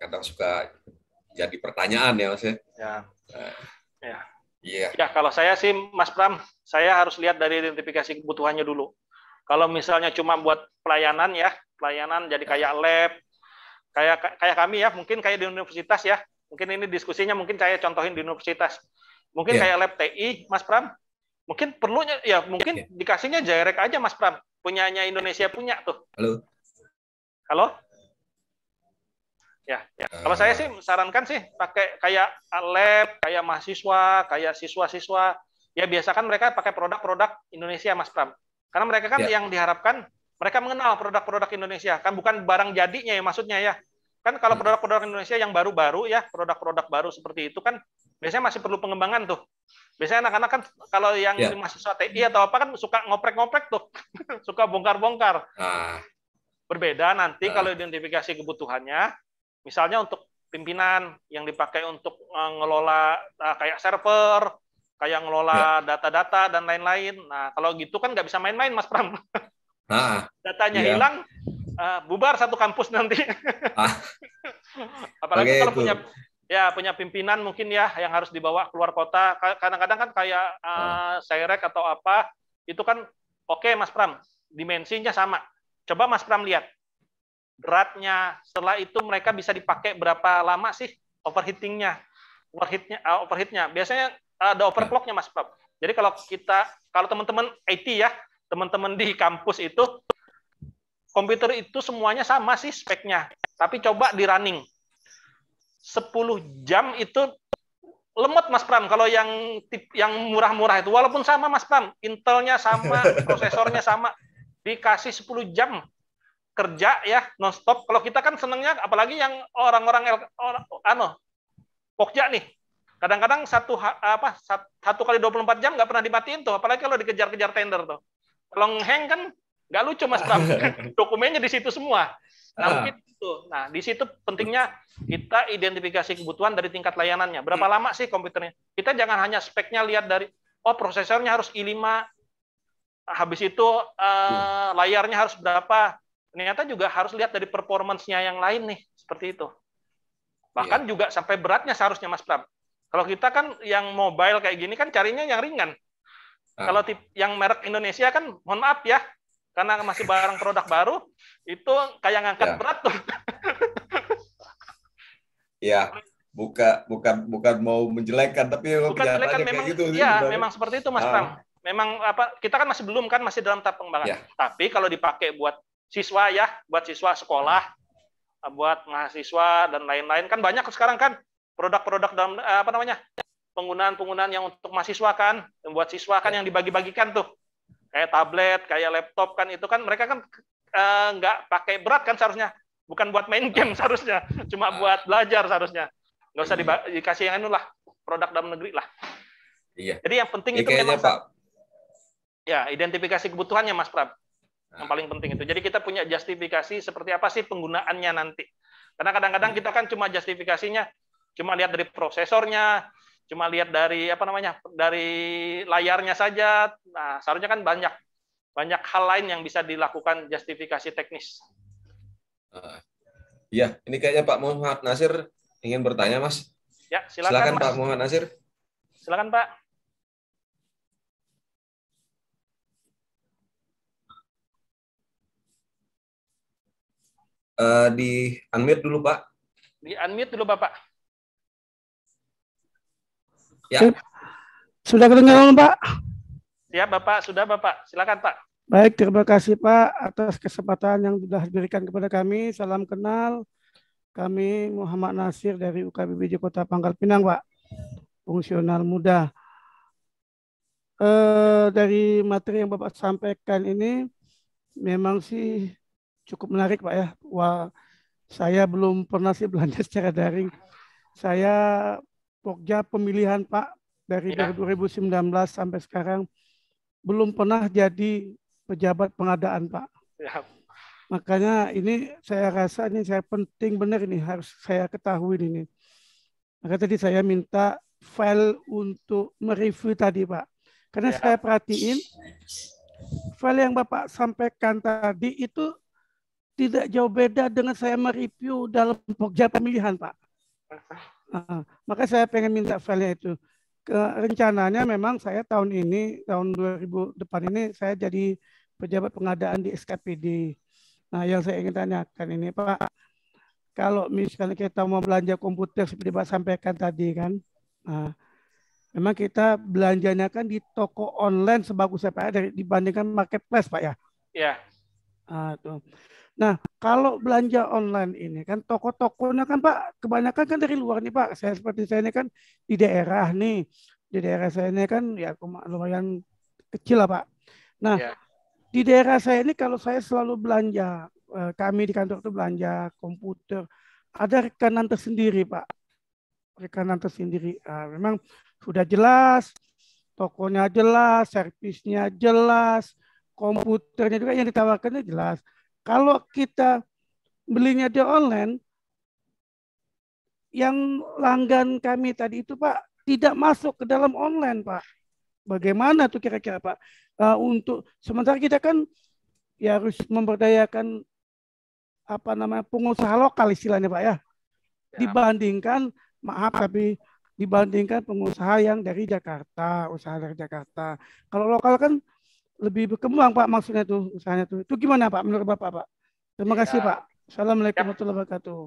kadang suka jadi pertanyaan ya Mas ya. Ya kalau saya sih Mas Pram, saya harus lihat dari identifikasi kebutuhannya dulu. Kalau misalnya cuma buat pelayanan ya, pelayanan jadi kayak lab, kayak kami ya, mungkin kayak di universitas ya. Mungkin ini diskusinya mungkin saya contohin di universitas. Mungkin kayak lab TI, Mas Pram. Mungkin perlunya ya mungkin dikasihnya Jairek aja Mas Pram. Punyanya Indonesia punya tuh. Halo? Ya. Kalau saya sih sarankan sih pakai kayak lab, kayak mahasiswa, kayak siswa-siswa. Ya biasakan mereka pakai produk-produk Indonesia Mas Pram. Karena mereka kan yang diharapkan mereka mengenal produk-produk Indonesia, kan bukan barang jadinya ya maksudnya ya. Kan kalau produk-produk Indonesia yang baru-baru ya, produk-produk baru seperti itu kan biasanya masih perlu pengembangan tuh. Biasanya anak-anak kan kalau yang mahasiswa TI atau apa kan suka ngoprek-ngoprek tuh. Suka bongkar-bongkar. Berbeda nanti kalau identifikasi kebutuhannya, misalnya untuk pimpinan yang dipakai untuk ngelola kayak server, kayak ngelola data-data dan lain-lain. Nah, kalau gitu kan nggak bisa main-main Mas Pram. Datanya hilang, bubar satu kampus nanti. Apalagi kalau punya pimpinan mungkin ya yang harus dibawa keluar kota. Kadang-kadang kan kayak Sairek atau apa itu kan oke Mas Pram, dimensinya sama. Coba Mas Pram lihat beratnya. Setelah itu mereka bisa dipakai berapa lama sih overheatnya? Biasanya ada overclocknya Mas Pram. Jadi kalau teman-teman IT ya, teman-teman di kampus itu komputer itu semuanya sama sih speknya, tapi coba di running. 10 jam itu lemot Mas Pram. Kalau yang murah-murah itu, walaupun sama Mas Pram, Intelnya sama, prosesornya sama, dikasih 10 jam kerja ya nonstop. Kalau kita kan senangnya, apalagi yang orang-orang Pokja nih, kadang-kadang satu kali 24 jam nggak pernah dimatiin tuh, apalagi kalau dikejar-kejar tender tuh. Kalau ngeheng kan nggak lucu Mas Pram, dokumennya di situ semua. Nah, mungkin itu. Nah, di situ pentingnya kita identifikasi kebutuhan dari tingkat layanannya. Berapa lama sih komputernya? Kita jangan hanya speknya lihat dari, prosesornya harus i5, habis itu layarnya harus berapa. Ternyata juga harus lihat dari performance-nya yang lain nih, seperti itu. Bahkan juga sampai beratnya seharusnya Mas Pram. Kalau kita kan yang mobile kayak gini kan carinya yang ringan. Kalau yang merek Indonesia kan, mohon maaf ya, karena masih barang produk baru, itu kayak ngangkat berat tuh. Ya, bukan mau menjelekkan, tapi kenyataannya kayak gitu. Iya, memang seperti itu Mas Pram. Memang kita kan masih belum kan, masih dalam tahap pengembangan. Tapi kalau dipakai buat siswa ya, buat siswa sekolah, buat mahasiswa dan lain-lain kan banyak sekarang kan produk-produk dalam penggunaan yang untuk mahasiswa kan, buat siswa kan yang dibagi-bagikan tuh. Kayak tablet, kayak laptop kan, itu kan mereka kan nggak pakai berat kan seharusnya, bukan buat main game seharusnya, cuma buat belajar seharusnya. Nggak usah dikasih yang lah, produk dalam negeri lah. Iya. Jadi yang penting itu memang Pak. Ya, identifikasi kebutuhannya Mas Prab. Yang paling penting itu. Jadi kita punya justifikasi seperti apa sih penggunaannya nanti. Karena kadang-kadang kita kan cuma justifikasinya cuma lihat dari prosesornya, cuma lihat dari dari layarnya saja. Nah, seharusnya kan banyak hal lain yang bisa dilakukan justifikasi teknis. Iya, ini kayaknya Pak Muhammad Nasir ingin bertanya, Mas. Ya, silakan Pak Muhammad Nasir. Silakan, Pak. Di unmute dulu, Pak. Di unmute dulu, Bapak. Ya. Sudah kedengaran, Pak? Ya, Bapak. Sudah, Bapak. Silakan, Pak. Baik, terima kasih, Pak, atas kesempatan yang sudah diberikan kepada kami. Salam kenal. Kami Muhammad Nasir dari UKBBJ Kota Pangkal Pinang, Pak. Fungsional muda. Dari materi yang Bapak sampaikan ini memang sih cukup menarik, Pak ya. Wah, saya belum pernah sih belanja secara daring. Saya Pokja pemilihan, Pak, dari 2019 sampai sekarang belum pernah jadi pejabat pengadaan, Pak. Ya. Makanya ini saya rasa ini saya penting benar ini harus saya ketahui ini. Maka tadi saya minta file untuk mereview tadi, Pak. Karena saya perhatiin file yang Bapak sampaikan tadi itu tidak jauh beda dengan saya mereview dalam Pokja pemilihan, Pak. Maka saya pengen minta filenya itu. Rencananya memang saya tahun 2000 depan ini saya jadi pejabat pengadaan di SKPD. Nah, yang saya ingin tanyakan ini, Pak, kalau misalnya kita mau belanja komputer seperti Pak sampaikan tadi kan, memang kita belanjanya kan di toko online sebagus apa ya dibandingkan marketplace, Pak ya? Iya. Nah, kalau belanja online ini kan toko-tokonya kan Pak kebanyakan kan dari luar nih Pak. Saya seperti saya ini kan di daerah nih. Di daerah saya ini kan ya lumayan kecil lah Pak. Nah, di daerah saya ini kalau saya selalu belanja, kami di kantor itu belanja komputer, ada rekanan tersendiri Pak. Rekanan tersendiri. Memang sudah jelas, tokonya jelas, servisnya jelas, komputernya juga yang ditawarkannya jelas. Kalau kita belinya di online, yang langgan kami tadi itu Pak tidak masuk ke dalam online Pak. Bagaimana tuh kira-kira Pak? Untuk sementara kita kan ya harus memberdayakan pengusaha lokal istilahnya Pak ya. Dibandingkan dibandingkan pengusaha yang dari Jakarta, usaha dari Jakarta. Kalau lokal kan lebih berkembang Pak maksudnya tuh usahanya tuh. Itu gimana Pak menurut Bapak Pak? Terima kasih Pak. Assalamualaikum warahmatullahi wabarakatuh.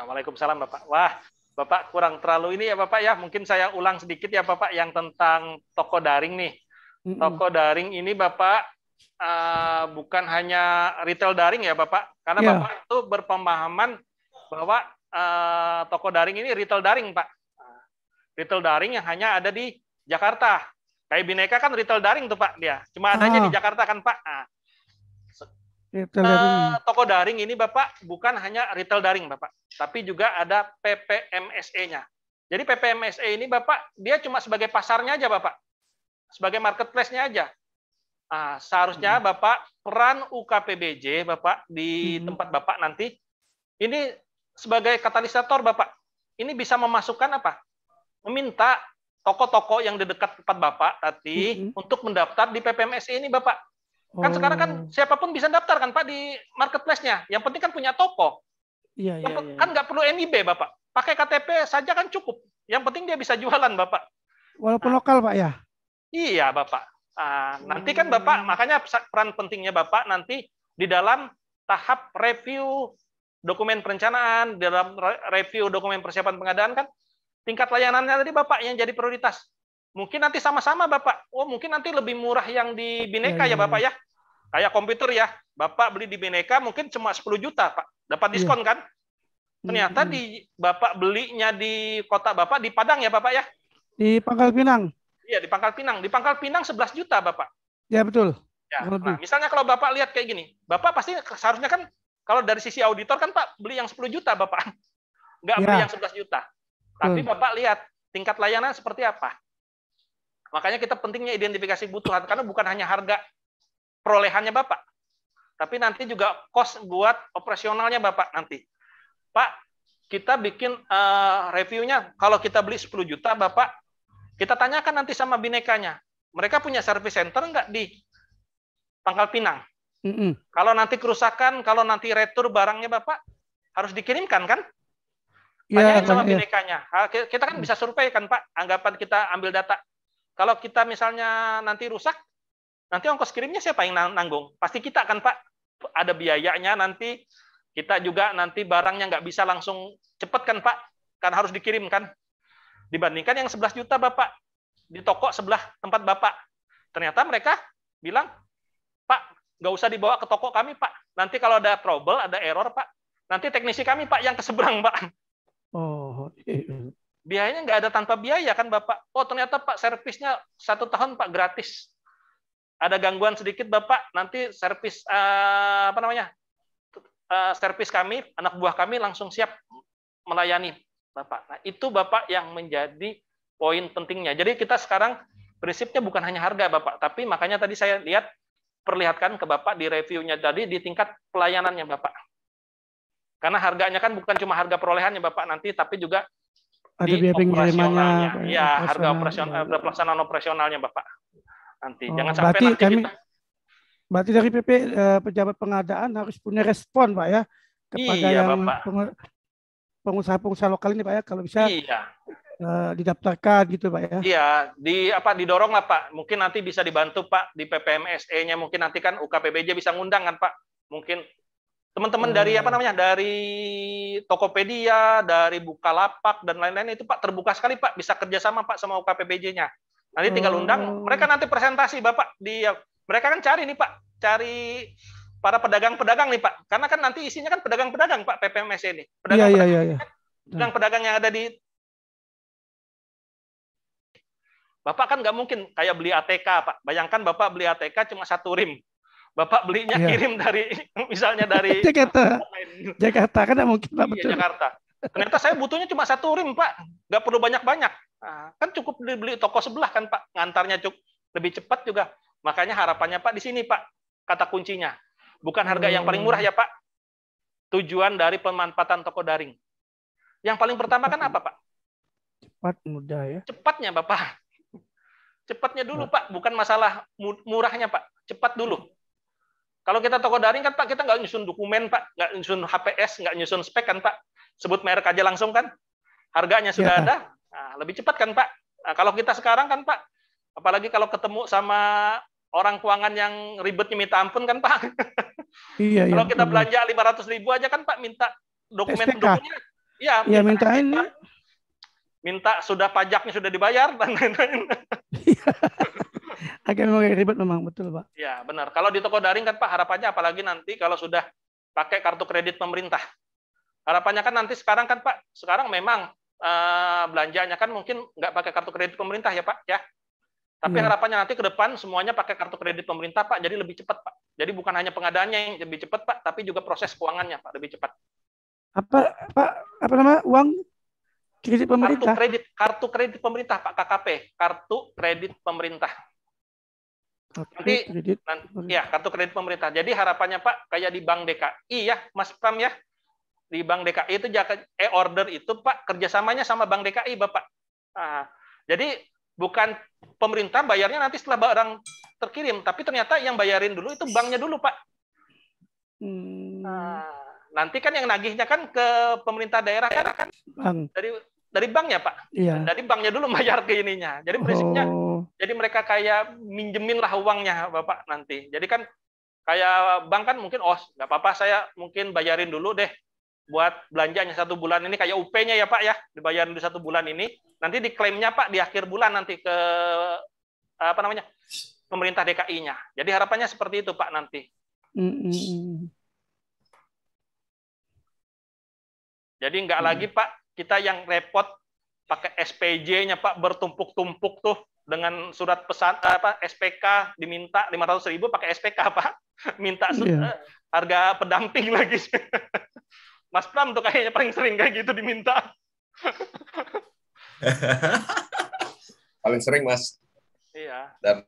Waalaikumsalam Bapak. Wah, Bapak kurang terlalu ini ya Bapak ya. Mungkin saya ulang sedikit ya Bapak yang tentang toko daring nih. Toko daring ini Bapak bukan hanya retail daring ya Bapak. Karena Bapak itu berpemahaman bahwa toko daring ini retail daring, Pak. Retail daring yang hanya ada di Jakarta. Kayak Bineka kan retail daring tuh, Pak, dia. Cuma adanya di Jakarta kan, Pak. Toko daring ini, Bapak, bukan hanya retail daring, Bapak, tapi juga ada PPMSE-nya. Jadi PPMSE ini, Bapak, dia cuma sebagai pasarnya aja, Bapak. Sebagai marketplace-nya aja. Seharusnya Bapak, peran UKPBJ, Bapak, di tempat Bapak nanti, ini sebagai katalisator, Bapak. Ini bisa memasukkan apa? Meminta toko-toko yang di dekat tempat Bapak tadi untuk mendaftar di PPMSE ini, Bapak. Kan sekarang kan siapapun bisa daftar kan, Pak, di marketplace-nya. Yang penting kan punya toko. Iya. Kan nggak perlu NIB, Bapak. Pakai KTP saja kan cukup. Yang penting dia bisa jualan, Bapak. Walaupun lokal, Pak, ya? Iya, Bapak. Nanti kan Bapak, makanya peran pentingnya Bapak nanti di dalam tahap review dokumen perencanaan, dalam review dokumen persiapan pengadaan kan, tingkat layanannya tadi Bapak yang jadi prioritas. Mungkin nanti sama-sama Bapak, mungkin nanti lebih murah yang di Bineka ya Bapak ya. Kayak komputer ya, Bapak beli di Bineka mungkin cuma 10 juta Pak, dapat diskon kan. Ternyata Bapak belinya di kota Bapak, di Padang ya Bapak ya? Di Pangkal Pinang. Iya, di Pangkal Pinang. Di Pangkal Pinang 11 juta, Bapak. Ya, betul. Ya, nah, misalnya kalau Bapak lihat kayak gini, Bapak pasti seharusnya kan, kalau dari sisi auditor kan Pak, beli yang 10 juta, Bapak. Nggak beli yang 11 juta. Tapi Bapak lihat, tingkat layanan seperti apa. Makanya kita pentingnya identifikasi kebutuhan, karena bukan hanya harga perolehannya Bapak, tapi nanti juga cost buat operasionalnya Bapak nanti. Pak, kita bikin reviewnya, kalau kita beli 10 juta, Bapak, kita tanyakan nanti sama Binekanya. Mereka punya service center nggak di Pangkal Pinang? Kalau nanti kerusakan, kalau nanti retur barangnya Bapak, harus dikirimkan kan? Tanyain sama Binekanya. Kita kan bisa survei kan Pak, anggapan kita ambil data. Kalau kita misalnya nanti rusak, nanti ongkos kirimnya siapa yang nanggung? Pasti kita kan Pak, ada biayanya nanti, kita juga nanti barangnya nggak bisa langsung cepet kan Pak, kan harus dikirimkan. Dibandingkan yang 11 juta Bapak di toko sebelah tempat Bapak. Ternyata mereka bilang, Pak, nggak usah dibawa ke toko kami, Pak. Nanti kalau ada trouble, ada error, Pak, nanti teknisi kami, Pak, yang ke seberang, Pak. Biayanya nggak ada tanpa biaya, kan, Bapak? Ternyata, Pak, servisnya 1 tahun, Pak, gratis. Ada gangguan sedikit, Bapak, nanti servis, servis kami, anak buah kami langsung siap melayani. Bapak. Nah, itu Bapak yang menjadi poin pentingnya. Jadi kita sekarang prinsipnya bukan hanya harga Bapak, tapi makanya tadi saya lihat perlihatkan ke Bapak di reviewnya tadi di tingkat pelayanannya Bapak. Karena harganya kan bukan cuma harga perolehannya Bapak nanti, tapi juga ada di operasionalnya. Ya, harga operasional, pelaksanaan operasionalnya Bapak. Nanti jangan sampai berarti nanti kita. Berarti dari PP pejabat pengadaan harus punya respon Pak ya kepada yang pengusaha-pengusaha lokal ini Pak ya, kalau bisa didaftarkan gitu Pak ya. Iya, didorong lah Pak. Mungkin nanti bisa dibantu Pak di PPMSE-nya, mungkin nanti kan UKPBJ bisa ngundang kan Pak. Mungkin teman-teman dari dari Tokopedia, dari Bukalapak dan lain-lain itu Pak terbuka sekali Pak, bisa kerjasama Pak sama UKPBJ-nya. Nanti tinggal undang, mereka nanti presentasi Bapak mereka kan cari nih Pak, cari para pedagang-pedagang nih Pak, karena kan nanti isinya kan pedagang-pedagang Pak PPMS ini, pedagang-pedagang yang ada di Bapak kan nggak mungkin kayak beli ATK Pak, bayangkan Bapak beli ATK cuma 1 rim, Bapak belinya kirim dari misalnya dari Jakarta kan nggak mungkin Pak, betul. Jakarta, ternyata saya butuhnya cuma 1 rim Pak, nggak perlu banyak-banyak, kan cukup beli toko sebelah kan Pak, ngantarnya cukup lebih cepat juga, makanya harapannya Pak di sini Pak, kata kuncinya. Bukan harga yang paling murah ya Pak. Tujuan dari pemanfaatan toko daring. Yang paling pertama kan apa Pak? Cepat, mudah ya. Cepatnya Bapak. Cepatnya dulu Pak. Bukan masalah murahnya Pak. Cepat dulu. Kalau kita toko daring kan Pak, kita nggak nyusun dokumen Pak. Nggak nyusun HPS, nggak nyusun spek kan Pak. Sebut merek aja langsung kan. Harganya sudah ada. Nah, lebih cepat kan Pak. Nah, kalau kita sekarang kan Pak, apalagi kalau ketemu sama orang keuangan yang ribetnya minta ampun kan Pak. Kalau kita belanja 500.000 aja kan Pak, minta dokumen-dokumennya. Iya, minta ini. Minta sudah pajaknya sudah dibayar dan lain-lain. Agak ribet memang, betul Pak. Ya benar. Kalau di toko daring kan Pak, harapannya apalagi nanti kalau sudah pakai kartu kredit pemerintah. Harapannya kan nanti sekarang kan Pak, sekarang memang belanjanya kan mungkin nggak pakai kartu kredit pemerintah ya Pak ya. Tapi harapannya nanti ke depan semuanya pakai kartu kredit pemerintah Pak, jadi lebih cepat Pak. Jadi bukan hanya pengadaannya yang lebih cepat Pak, tapi juga proses keuangannya Pak lebih cepat. Apa nama uang kredit pemerintah? Kartu kredit pemerintah Pak, KKP, kartu kredit pemerintah. Kartu kredit pemerintah. Jadi harapannya Pak kayak di Bank DKI ya, Mas Pram ya. Di Bank DKI itu e-order itu Pak kerjasamanya sama Bank DKI Bapak. Nah, jadi bukan pemerintah bayarnya nanti setelah barang terkirim, tapi ternyata yang bayarin dulu itu banknya dulu Pak. Nah, nanti kan yang nagihnya kan ke pemerintah daerah kan dari banknya Pak. Iya. Dari banknya dulu bayar ke ininya. Jadi prinsipnya jadi mereka kayak minjemin lah uangnya Bapak nanti. Jadi kan kayak bank kan mungkin nggak apa-apa saya mungkin bayarin dulu deh buat belanjanya 1 bulan ini kayak UP-nya ya Pak ya, dibayarin di 1 bulan ini, nanti diklaimnya Pak di akhir bulan nanti ke pemerintah DKI-nya. Jadi harapannya seperti itu Pak nanti. Jadi nggak lagi Pak kita yang repot pakai SPJ-nya Pak bertumpuk-tumpuk tuh dengan surat pesan SPK diminta 500.000 pakai SPK Pak, minta harga pendamping lagi. Mas Pram tuh kayaknya paling sering kayak gitu diminta. Paling sering Mas. Iya. Dan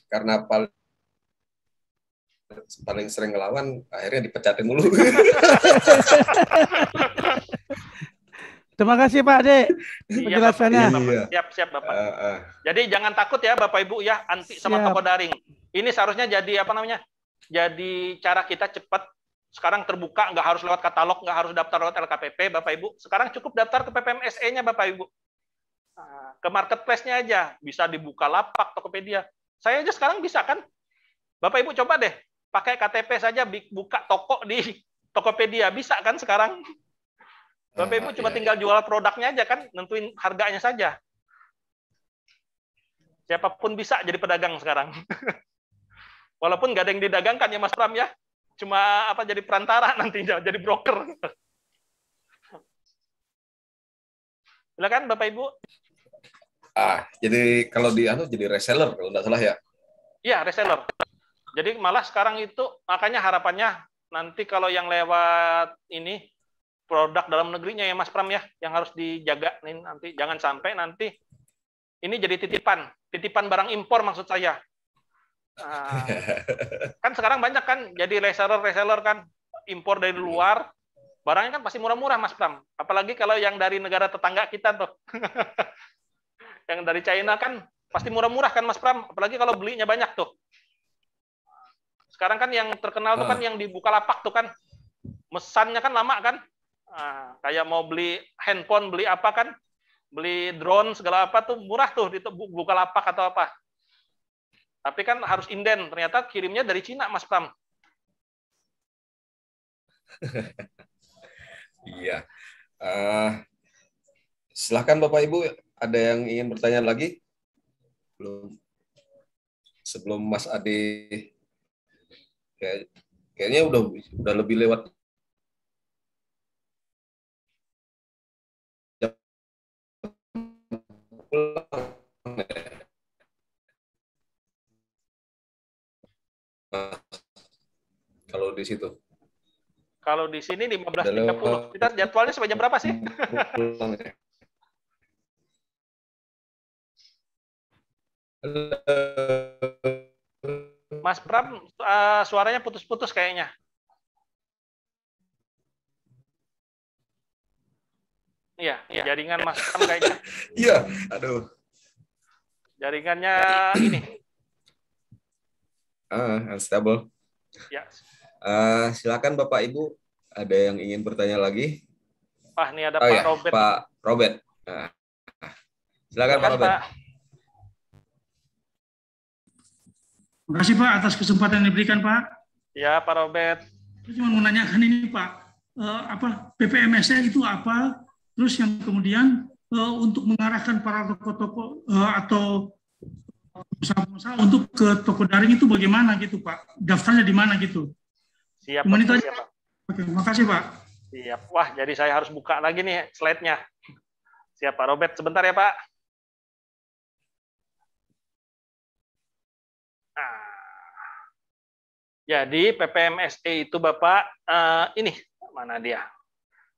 karena paling sering ngelawan, akhirnya dipecatin mulu. Terima kasih Pak Ade penjelasannya. Siap Bapak. Jadi jangan takut ya Bapak Ibu ya anti sama toko daring. Ini seharusnya jadi jadi cara kita cepat. Sekarang terbuka, nggak harus lewat katalog, nggak harus daftar lewat LKPP, Bapak Ibu. Sekarang cukup daftar ke PPMSE-nya, Bapak Ibu. Ke marketplace-nya aja, bisa dibuka lapak, Tokopedia. Saya aja sekarang bisa kan? Bapak Ibu coba deh, pakai KTP saja buka toko di Tokopedia, bisa kan sekarang? Bapak Ibu cuma tinggal jual produknya aja kan, nentuin harganya saja. Siapapun bisa jadi pedagang sekarang. Walaupun nggak ada yang didagangkan ya Mas Pram ya. Cuma jadi perantara nantinya, jadi broker. Silakan Bapak Ibu. Jadi kalau jadi reseller kalau nggak salah ya. Iya, reseller. Jadi malah sekarang itu makanya harapannya nanti kalau yang lewat ini produk dalam negerinya ya Mas Pram ya, yang harus dijaga nih nanti jangan sampai nanti ini jadi titipan barang impor maksud saya. Kan sekarang banyak kan jadi reseller kan impor dari luar, barangnya kan pasti murah-murah Mas Pram, apalagi kalau yang dari negara tetangga kita tuh. Yang dari China kan pasti murah-murah kan Mas Pram, apalagi kalau belinya banyak tuh. Sekarang kan yang terkenal tuh kan yang di Bukalapak tuh kan mesannya kan lama kan, kayak mau beli handphone, beli apa kan, beli drone segala apa tuh murah tuh di Bukalapak atau apa. Tapi kan harus inden, ternyata kirimnya dari Cina, Mas Pram. Iya. Silahkan Bapak Ibu, ada yang ingin bertanya lagi? Belum. Sebelum Mas Ade, kayaknya udah lebih lewat. Kalau di situ. Kalau di sini 15.30. Kita jadwalnya sampai jam berapa sih? Mas Pram, suaranya putus-putus kayaknya. Iya, jaringan Mas Pram kayaknya. Iya, aduh. Jaringannya ini. Unstable. Ya. Silakan Bapak Ibu, ada yang ingin bertanya lagi? Ini ada Pak Robert. Pak Robert. Silakan Pak Robert. Pak. Terima kasih Pak atas kesempatan yang diberikan Pak. Ya Pak Robert. Saya cuma mau menanyakan ini Pak, PPMSE itu apa? Terus yang kemudian untuk mengarahkan para toko-toko atau pengusaha untuk ke toko daring itu bagaimana gitu Pak? Daftarnya di mana gitu? Siap. Pak. Oke, terima kasih Pak. Siap. Wah, jadi saya harus buka lagi nih slide-nya. Siap, Pak Robert. Sebentar ya, Pak. Nah, jadi PPMSE itu Bapak, ini, mana dia?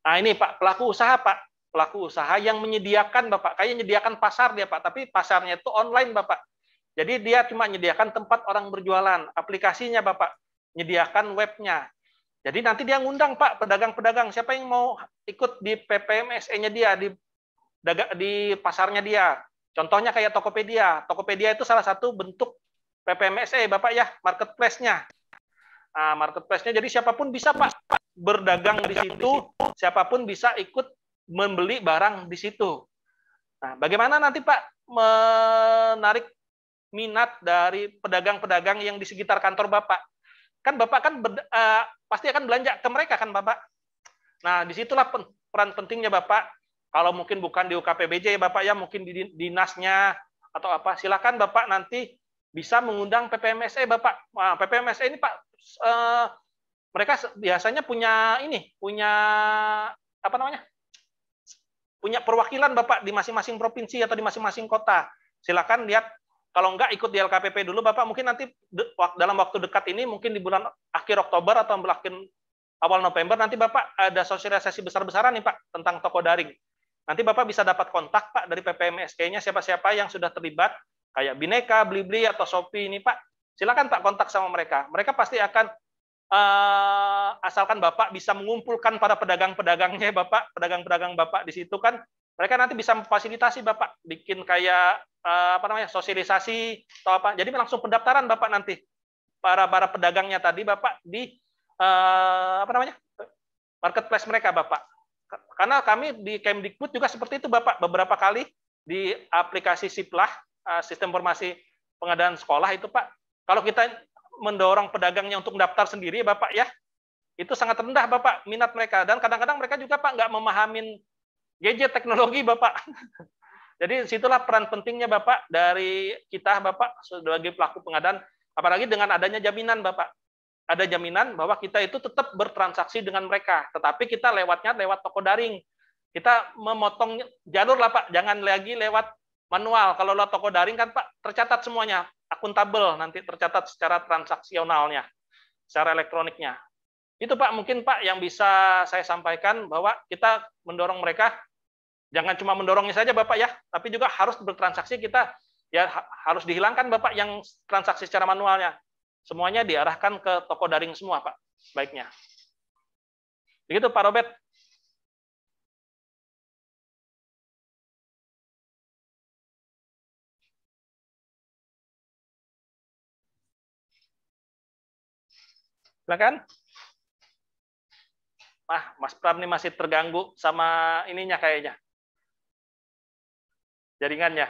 Nah ini Pak, pelaku usaha Pak. Pelaku usaha yang menyediakan Bapak. Kayak menyediakan pasar dia Pak, tapi pasarnya itu online Bapak. Jadi dia cuma menyediakan tempat orang berjualan. Aplikasinya Bapak, menyediakan webnya. Jadi nanti dia ngundang Pak, pedagang-pedagang. Siapa yang mau ikut di PPMSE-nya dia, di pasarnya dia. Contohnya kayak Tokopedia. Tokopedia itu salah satu bentuk PPMSE Bapak ya, marketplace-nya. Nah, marketplace-nya jadi siapapun bisa Pak berdagang di situ, siapapun bisa ikut membeli barang di situ. Nah, bagaimana nanti Pak menarik minat dari pedagang-pedagang yang di sekitar kantor Bapak? Kan Bapak kan pasti akan belanja ke mereka kan Bapak. Nah, disitulah peran pentingnya Bapak. Kalau mungkin bukan di UKPBJ ya Bapak ya, mungkin di dinasnya atau apa, silakan Bapak nanti bisa mengundang PPMSE Bapak. Nah, PPMSE ini Pak, mereka biasanya punya apa namanya? Punya perwakilan Bapak di masing-masing provinsi atau di masing-masing kota. Silakan lihat, kalau enggak ikut di LKPP dulu Bapak, mungkin nanti dalam waktu dekat ini, mungkin di bulan akhir Oktober atau awal November, nanti Bapak ada sosialisasi besar-besaran nih Pak tentang toko daring. Nanti Bapak bisa dapat kontak Pak dari PPMSE-nya, siapa-siapa yang sudah terlibat, kayak Bineka, Blibli, atau Shopee ini Pak. Silakan Pak kontak sama mereka. Mereka pasti akan, asalkan Bapak bisa mengumpulkan para pedagang-pedagangnya Bapak, pedagang-pedagang Bapak di situ kan, mereka nanti bisa memfasilitasi Bapak, bikin kayak apa namanya, sosialisasi atau apa. Jadi langsung pendaftaran Bapak nanti para pedagangnya tadi Bapak di apa namanya, marketplace mereka Bapak. Karena kami di Kemdikbud juga seperti itu Bapak, beberapa kali di aplikasi Siplah, sistem informasi pengadaan sekolah itu Pak, kalau kita mendorong pedagangnya untuk daftar sendiri Bapak ya, itu sangat rendah Bapak minat mereka, dan kadang-kadang mereka juga Pak nggak memahamin gadget teknologi Bapak. Jadi situlah peran pentingnya Bapak dari kita Bapak sebagai pelaku pengadaan, apalagi dengan adanya jaminan Bapak. Ada jaminan bahwa kita itu tetap bertransaksi dengan mereka, tetapi kita lewat toko daring. Kita memotong jalur lah Pak, jangan lagi lewat manual. Kalau lewat toko daring kan Pak tercatat semuanya, akuntabel, nanti tercatat secara transaksionalnya, secara elektroniknya. Itu Pak mungkin Pak yang bisa saya sampaikan, bahwa kita mendorong mereka, jangan cuma mendorongnya saja Bapak ya, tapi juga harus bertransaksi. Kita ya harus dihilangkan Bapak yang transaksi secara manualnya. Semuanya diarahkan ke toko daring semua Pak, baiknya. Begitu Pak Robert. Silakan. Mas Pram ini masih terganggu sama ininya kayaknya, jaringannya.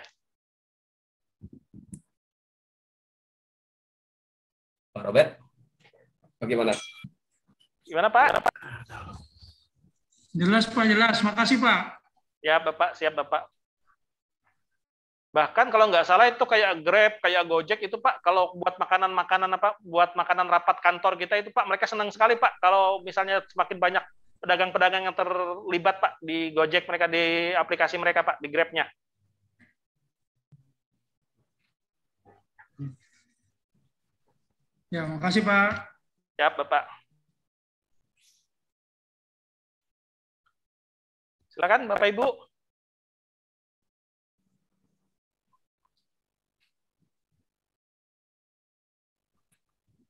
Pak Robert, bagaimana? Gimana Pak? Jelas Pak, jelas. Makasih Pak. Ya Bapak, siap Bapak. Bahkan kalau nggak salah itu kayak Grab, kayak Gojek itu Pak, kalau buat makanan-makanan apa, buat makanan rapat kantor kita itu Pak, mereka senang sekali Pak kalau misalnya semakin banyak pedagang-pedagang yang terlibat Pak di Gojek, mereka di aplikasi mereka Pak, di Grab-nya. Ya, makasih Pak. Siap Bapak. Silakan Bapak Ibu.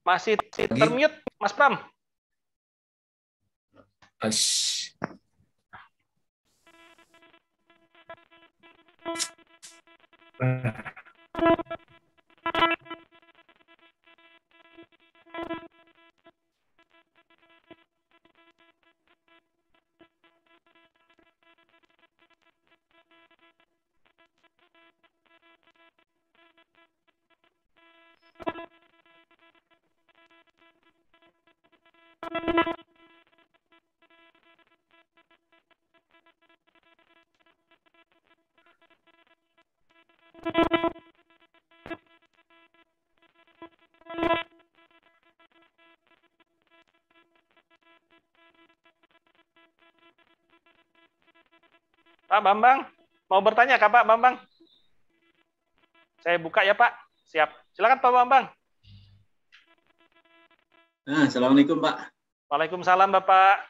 Masih termute Mas Pram. Pak Bambang, mau bertanya Kak Pak Bambang? Saya buka ya Pak. Siap. Silakan Pak Bambang. Assalamualaikum Pak. Waalaikumsalam Bapak.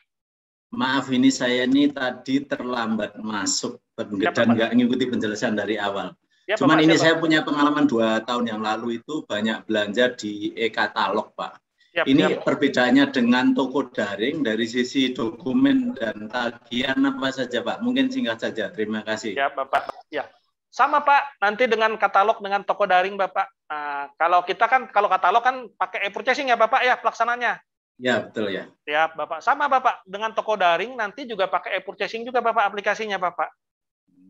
Maaf ini saya ini tadi terlambat masuk dan nggak ngikuti penjelasan dari awal. Ya, Cuman Bapak, ini siapa? saya punya pengalaman 2 tahun yang lalu itu banyak belanja di e-katalog Pak. Siap, Ini siap. perbedaannya dengan toko daring dari sisi dokumen dan tagihan apa saja Pak? Mungkin singkat saja. Terima kasih. Ya Bapak. Ya. Sama Pak, nanti dengan katalog dengan toko daring Bapak. Nah, kalau kita kan kalau katalog kan pakai e-purchasing ya Bapak ya pelaksananya. Ya betul ya. Siap Bapak. Sama Bapak, dengan toko daring nanti juga pakai e-purchasing juga Bapak aplikasinya Bapak.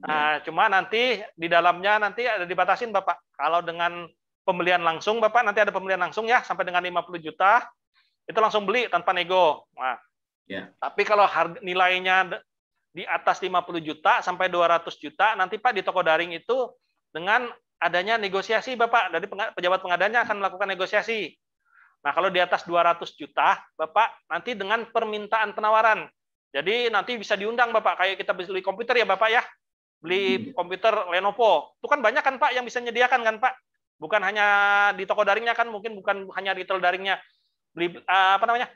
Nah, cuma nanti di dalamnya nanti ada dibatasin Bapak. Kalau dengan pembelian langsung Bapak nanti ada pembelian langsung ya sampai dengan 50 juta itu langsung beli tanpa nego. Nah, Ya. tapi kalau harga nilainya di atas 50 juta sampai 200 juta nanti Pak di toko daring itu dengan adanya negosiasi Bapak dari pejabat pengadaannya akan melakukan negosiasi. Nah, kalau di atas 200 juta Bapak nanti dengan permintaan penawaran. Jadi nanti bisa diundang Bapak kayak kita beli komputer ya Bapak ya. Beli komputer Lenovo. Itu kan banyak kan Pak yang bisa menyediakan kan Pak. Bukan hanya di toko daringnya kan mungkin bukan hanya retail daringnya. Beli apa namanya?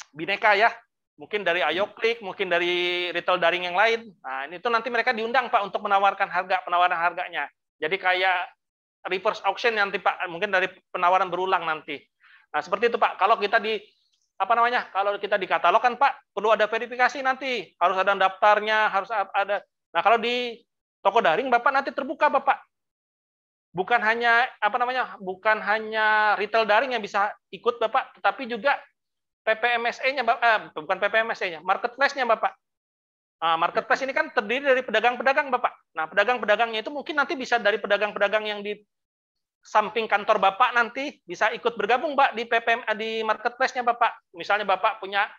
Bineka ya. Mungkin dari AyoClick, mungkin dari retail daring yang lain. Nah, ini tuh nanti mereka diundang Pak untuk menawarkan penawaran harganya. Jadi kayak reverse auction nanti Pak, mungkin dari penawaran berulang nanti. Nah, seperti itu Pak. Kalau kita kalau kita di katalog kan Pak, perlu ada verifikasi nanti. Harus ada daftarnya, harus ada. Nah, kalau di toko daring Bapak nanti terbuka Bapak. Bukan hanya bukan hanya retail daring yang bisa ikut Bapak, tetapi juga PPMSE-nya bukan PPMSE-nya, marketplace-nya Bapak. Nah, marketplace ini kan terdiri dari pedagang-pedagang Bapak. Nah, pedagang-pedagangnya itu mungkin nanti bisa dari pedagang-pedagang yang di samping kantor Bapak nanti bisa ikut bergabung Pak di di marketplace-nya Bapak. Misalnya Bapak punya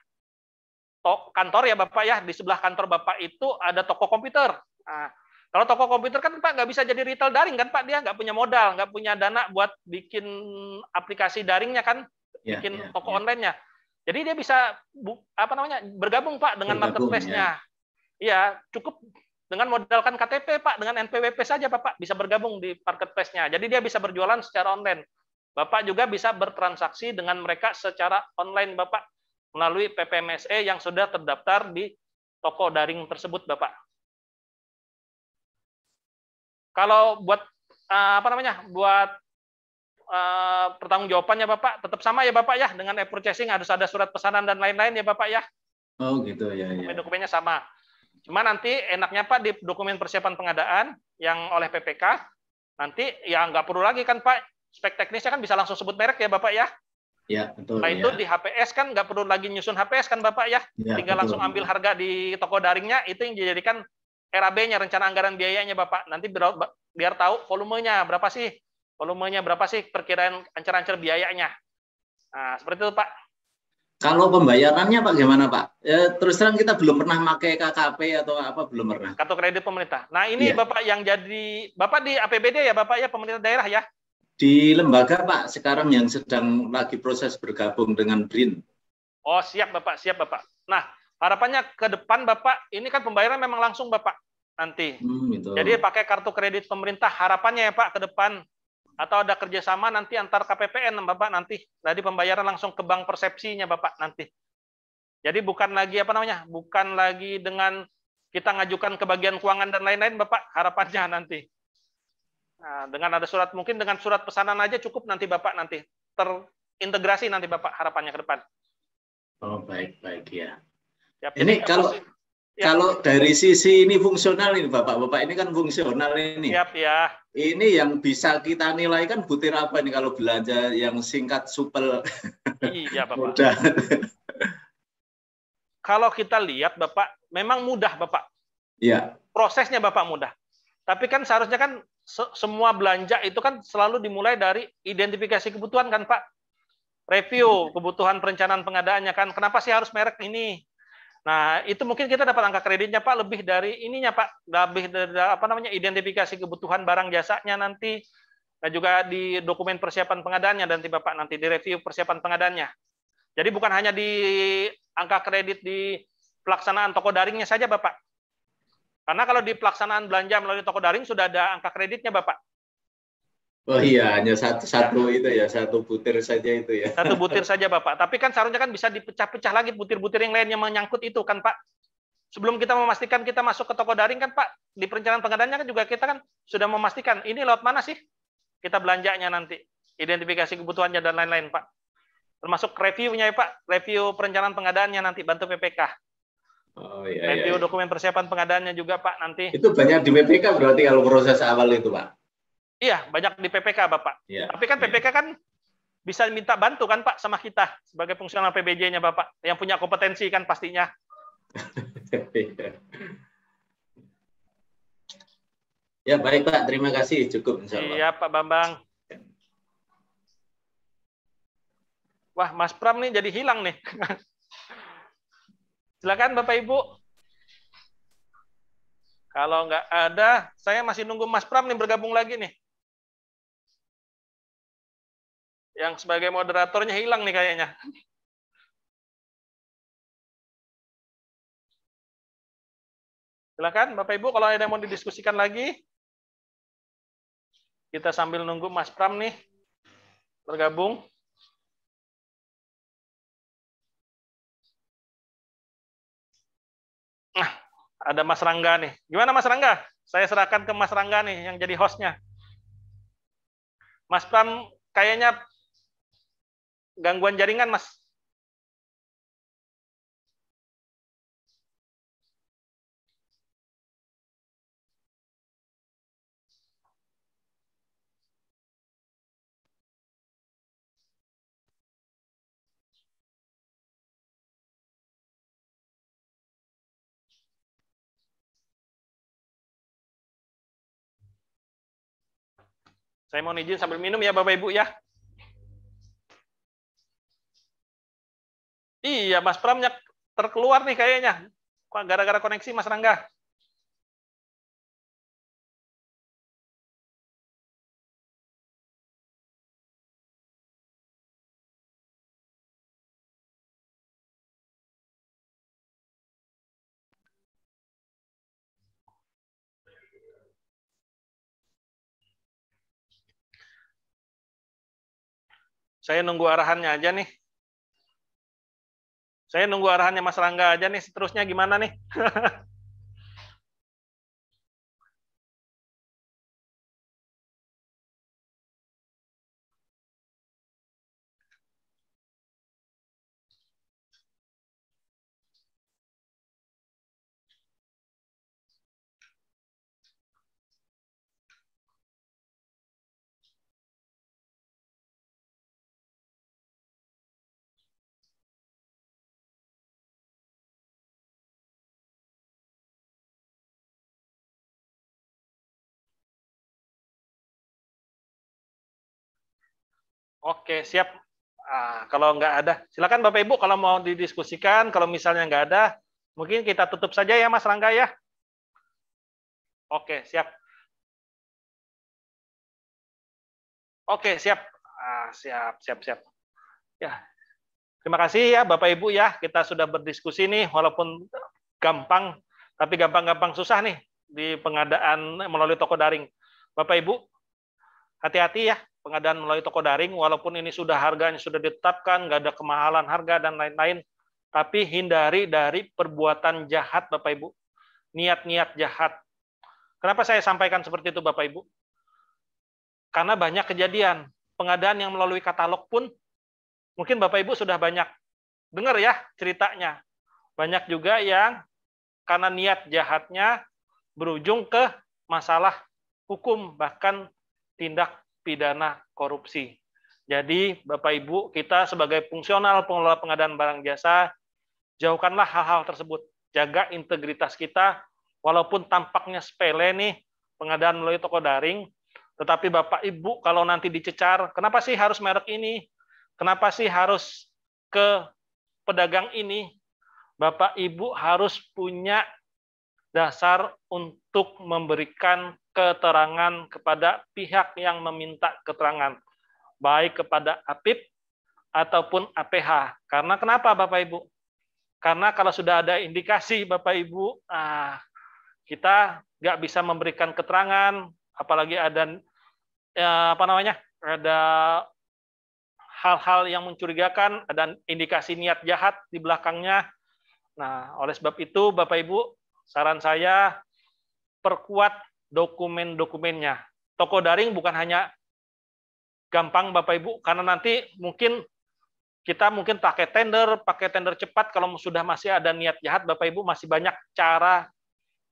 kantor ya Bapak ya, di sebelah kantor Bapak itu ada toko komputer. Nah, kalau toko komputer kan Pak nggak bisa jadi retail daring kan Pak, dia nggak punya modal, nggak punya dana buat bikin aplikasi daringnya kan, bikin toko online-nya. Jadi dia bisa bergabung Pak dengan marketplace-nya. Iya, cukup dengan modalkan KTP Pak, dengan NPWP saja Bapak bisa bergabung di marketplace-nya. Jadi dia bisa berjualan secara online. Bapak juga bisa bertransaksi dengan mereka secara online Bapak melalui PPMSE yang sudah terdaftar di toko daring tersebut Bapak. Kalau buat buat pertanggungjawabannya Bapak tetap sama ya Bapak ya, dengan e-purchasing harus ada surat pesanan dan lain-lain ya Bapak ya. Oh gitu ya. Dokumen-dokumennya sama. Cuma nanti enaknya Pak di dokumen persiapan pengadaan yang oleh PPK nanti ya nggak perlu lagi kan Pak, spek teknisnya kan bisa langsung sebut merek ya Bapak ya. Ya betul. Nah itu di HPS kan nggak perlu lagi nyusun HPS kan Bapak ya, tinggal langsung ambil harga di toko daringnya, itu yang dijadikan RAB-nya, rencana anggaran biayanya Bapak. Nanti biar tahu volumenya berapa sih, perkiraan ancar-ancar biayanya. Nah seperti itu Pak. Kalau pembayarannya Pak gimana Pak? Terus terang kita belum pernah pakai KKP atau apa, belum pernah. Kartu kredit pemerintah. Nah ini Bapak yang jadi, Bapak di APBD ya Bapak ya, pemerintah daerah ya? Di lembaga Pak, sekarang yang sedang lagi proses bergabung dengan BRIN. Oh siap Bapak, siap Bapak. Nah harapannya ke depan Bapak, ini kan pembayaran memang langsung Bapak nanti. Gitu. Jadi pakai kartu kredit pemerintah, harapannya ya Pak ke depan. Atau ada kerjasama nanti antar KPPN Bapak nanti, jadi pembayaran langsung ke bank persepsinya Bapak nanti. Jadi bukan lagi bukan lagi dengan kita ngajukan ke bagian keuangan dan lain-lain Bapak, harapannya nanti. Nah, dengan ada surat, mungkin dengan surat pesanan aja cukup nanti Bapak nanti terintegrasi nanti Bapak harapannya ke depan. Oh baik ya. Ini kalau dari sisi ini fungsional ini Bapak ini kan fungsional ini. Siap ya. Ini yang bisa kita nilai kan butir apa ini kalau belanja yang singkat, supel. Iya Bapak. Mudah. Kalau kita lihat Bapak, memang mudah Bapak. Iya. Prosesnya Bapak mudah. Tapi kan seharusnya kan semua belanja itu kan selalu dimulai dari identifikasi kebutuhan kan Pak. Review kebutuhan perencanaan pengadaannya kan. Kenapa sih harus merek ini? Nah, itu mungkin kita dapat angka kreditnya Pak lebih dari ininya Pak, lebih dari identifikasi kebutuhan barang jasanya nanti, dan juga di dokumen persiapan pengadaannya nanti Bapak nanti di review persiapan pengadaannya. Jadi bukan hanya di angka kredit di pelaksanaan toko daringnya saja Bapak. Karena kalau di pelaksanaan belanja melalui toko daring sudah ada angka kreditnya, Bapak. Oh iya, hanya satu itu ya, satu butir saja itu ya. Satu butir saja, Bapak. Tapi kan seharusnya kan bisa dipecah-pecah lagi butir-butir yang lainnya menyangkut itu kan, Pak. Sebelum kita memastikan kita masuk ke toko daring kan, Pak, di perencanaan pengadaannya kan juga kita kan sudah memastikan ini lewat mana sih kita belanjanya nanti, identifikasi kebutuhannya dan lain-lain, Pak. Termasuk reviewnya ya, Pak, review perencanaan pengadaannya nanti bantu PPK. Oh iya. Review dokumen persiapan pengadaannya juga, Pak, nanti. Itu banyak di PPK berarti kalau proses awal itu, Pak. Iya, banyak di PPK, Bapak. Ya, tapi kan PPK kan bisa minta bantu kan, Pak, sama kita sebagai fungsional PBJ-nya, Bapak, yang punya kompetensi kan pastinya. Ya, baik, Pak. Terima kasih. Cukup, insya Allah. Iya, Pak Bambang. Wah, Mas Pram nih jadi hilang nih. Silakan, Bapak Ibu. Kalau nggak ada, saya masih nunggu Mas Pram nih bergabung lagi nih. Yang sebagai moderatornya hilang nih kayaknya. Silakan Bapak Ibu kalau ada yang mau didiskusikan lagi. Kita sambil nunggu Mas Pram nih bergabung. Nah, ada Mas Rangga nih. Gimana Mas Rangga? Saya serahkan ke Mas Rangga nih yang jadi hostnya. Mas Pram kayaknya gangguan jaringan, Mas. Saya mau izin sambil minum ya Bapak Ibu ya. Iya, Mas Pramnya terkeluar nih kayaknya. Gara-gara koneksi Mas Rangga. Saya nunggu arahannya aja nih. Saya nunggu arahannya Mas Rangga aja nih. Seterusnya gimana nih? Oke, siap. Kalau nggak ada, silakan Bapak Ibu kalau mau didiskusikan. Kalau misalnya nggak ada, mungkin kita tutup saja ya Mas Rangga ya. Oke, siap. Oke, siap. Siap. Ya, terima kasih ya Bapak Ibu ya. Kita sudah berdiskusi nih, walaupun gampang, tapi gampang-gampang susah nih di pengadaan melalui toko daring. Bapak Ibu, hati-hati ya pengadaan melalui toko daring, walaupun ini sudah harganya sudah ditetapkan, nggak ada kemahalan harga dan lain-lain, tapi hindari dari perbuatan jahat Bapak Ibu, niat-niat jahat. Kenapa saya sampaikan seperti itu Bapak Ibu? Karena banyak kejadian pengadaan yang melalui katalog pun, mungkin Bapak Ibu sudah banyak dengar ya ceritanya. Banyak juga yang karena niat jahatnya berujung ke masalah hukum, bahkan tindak pidana korupsi. Jadi Bapak Ibu, kita sebagai fungsional pengelola pengadaan barang jasa, jauhkanlah hal-hal tersebut. Jaga integritas kita, walaupun tampaknya sepele nih pengadaan melalui toko daring, tetapi Bapak Ibu kalau nanti dicecar, kenapa sih harus merek ini? Kenapa sih harus ke pedagang ini? Bapak Ibu harus punya dasar untuk memberikan keterangan kepada pihak yang meminta keterangan, baik kepada APIP ataupun APH. Karena kenapa Bapak Ibu? Karena kalau sudah ada indikasi Bapak Ibu, kita nggak bisa memberikan keterangan, apalagi ada ada hal-hal yang mencurigakan, ada indikasi niat jahat di belakangnya. Nah, oleh sebab itu, Bapak Ibu, saran saya perkuat dokumen-dokumennya. Toko daring bukan hanya gampang, Bapak Ibu, karena nanti kita mungkin pakai tender cepat. Kalau sudah masih ada niat jahat, Bapak Ibu, masih banyak cara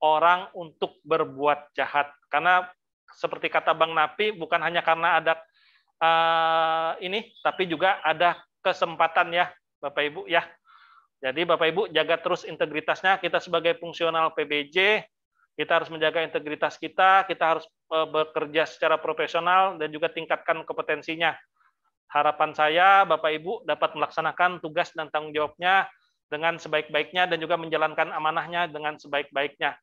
orang untuk berbuat jahat. Karena seperti kata Bang Napi, bukan hanya karena ada tapi juga ada kesempatan ya, Bapak Ibu ya. Jadi Bapak Ibu jaga terus integritasnya. Kita sebagai fungsional PBJ, kita harus menjaga integritas kita harus bekerja secara profesional dan juga tingkatkan kompetensinya. Harapan saya Bapak Ibu dapat melaksanakan tugas dan tanggung jawabnya dengan sebaik-baiknya dan juga menjalankan amanahnya dengan sebaik-baiknya.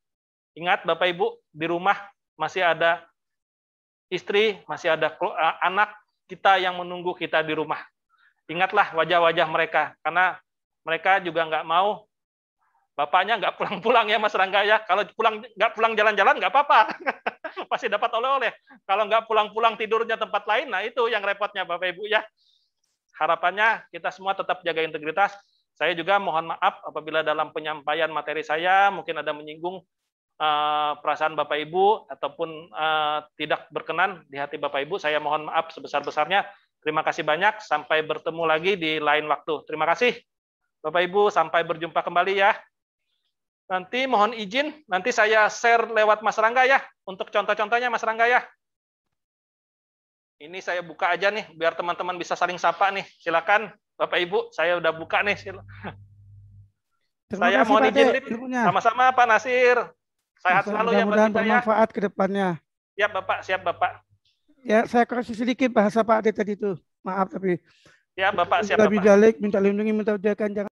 Ingat Bapak Ibu, di rumah masih ada istri, masih ada anak kita yang menunggu kita di rumah. Ingatlah wajah-wajah mereka, karena mereka juga nggak mau bapaknya nggak pulang-pulang ya Mas Rangga ya. Kalau nggak pulang jalan-jalan nggak apa-apa, pasti dapat oleh-oleh. Kalau nggak pulang-pulang tidurnya tempat lain, nah itu yang repotnya Bapak Ibu ya. Harapannya kita semua tetap jaga integritas. Saya juga mohon maaf apabila dalam penyampaian materi saya mungkin ada menyinggung perasaan Bapak Ibu ataupun tidak berkenan di hati Bapak Ibu. Saya mohon maaf sebesar-besarnya. Terima kasih banyak. Sampai bertemu lagi di lain waktu. Terima kasih Bapak Ibu. Sampai berjumpa kembali ya. Nanti mohon izin, nanti saya share lewat Mas Rangga ya. Untuk contoh-contohnya Mas Rangga ya. Ini saya buka aja nih, biar teman-teman bisa saling sapa nih. Silakan Bapak Ibu, saya udah buka nih. Saya mohon izin, sama-sama Pak Nasir. Sehat selalu ya Pak. Mudah-mudahan bermanfaat ke depannya. Siap Bapak, siap Bapak. Ya, saya koreksi sedikit bahasa Pak Ade tadi itu. Maaf tapi. Ya Bapak, siap Bapak. Lebih jalik, minta lindungi, minta ujakan, jangan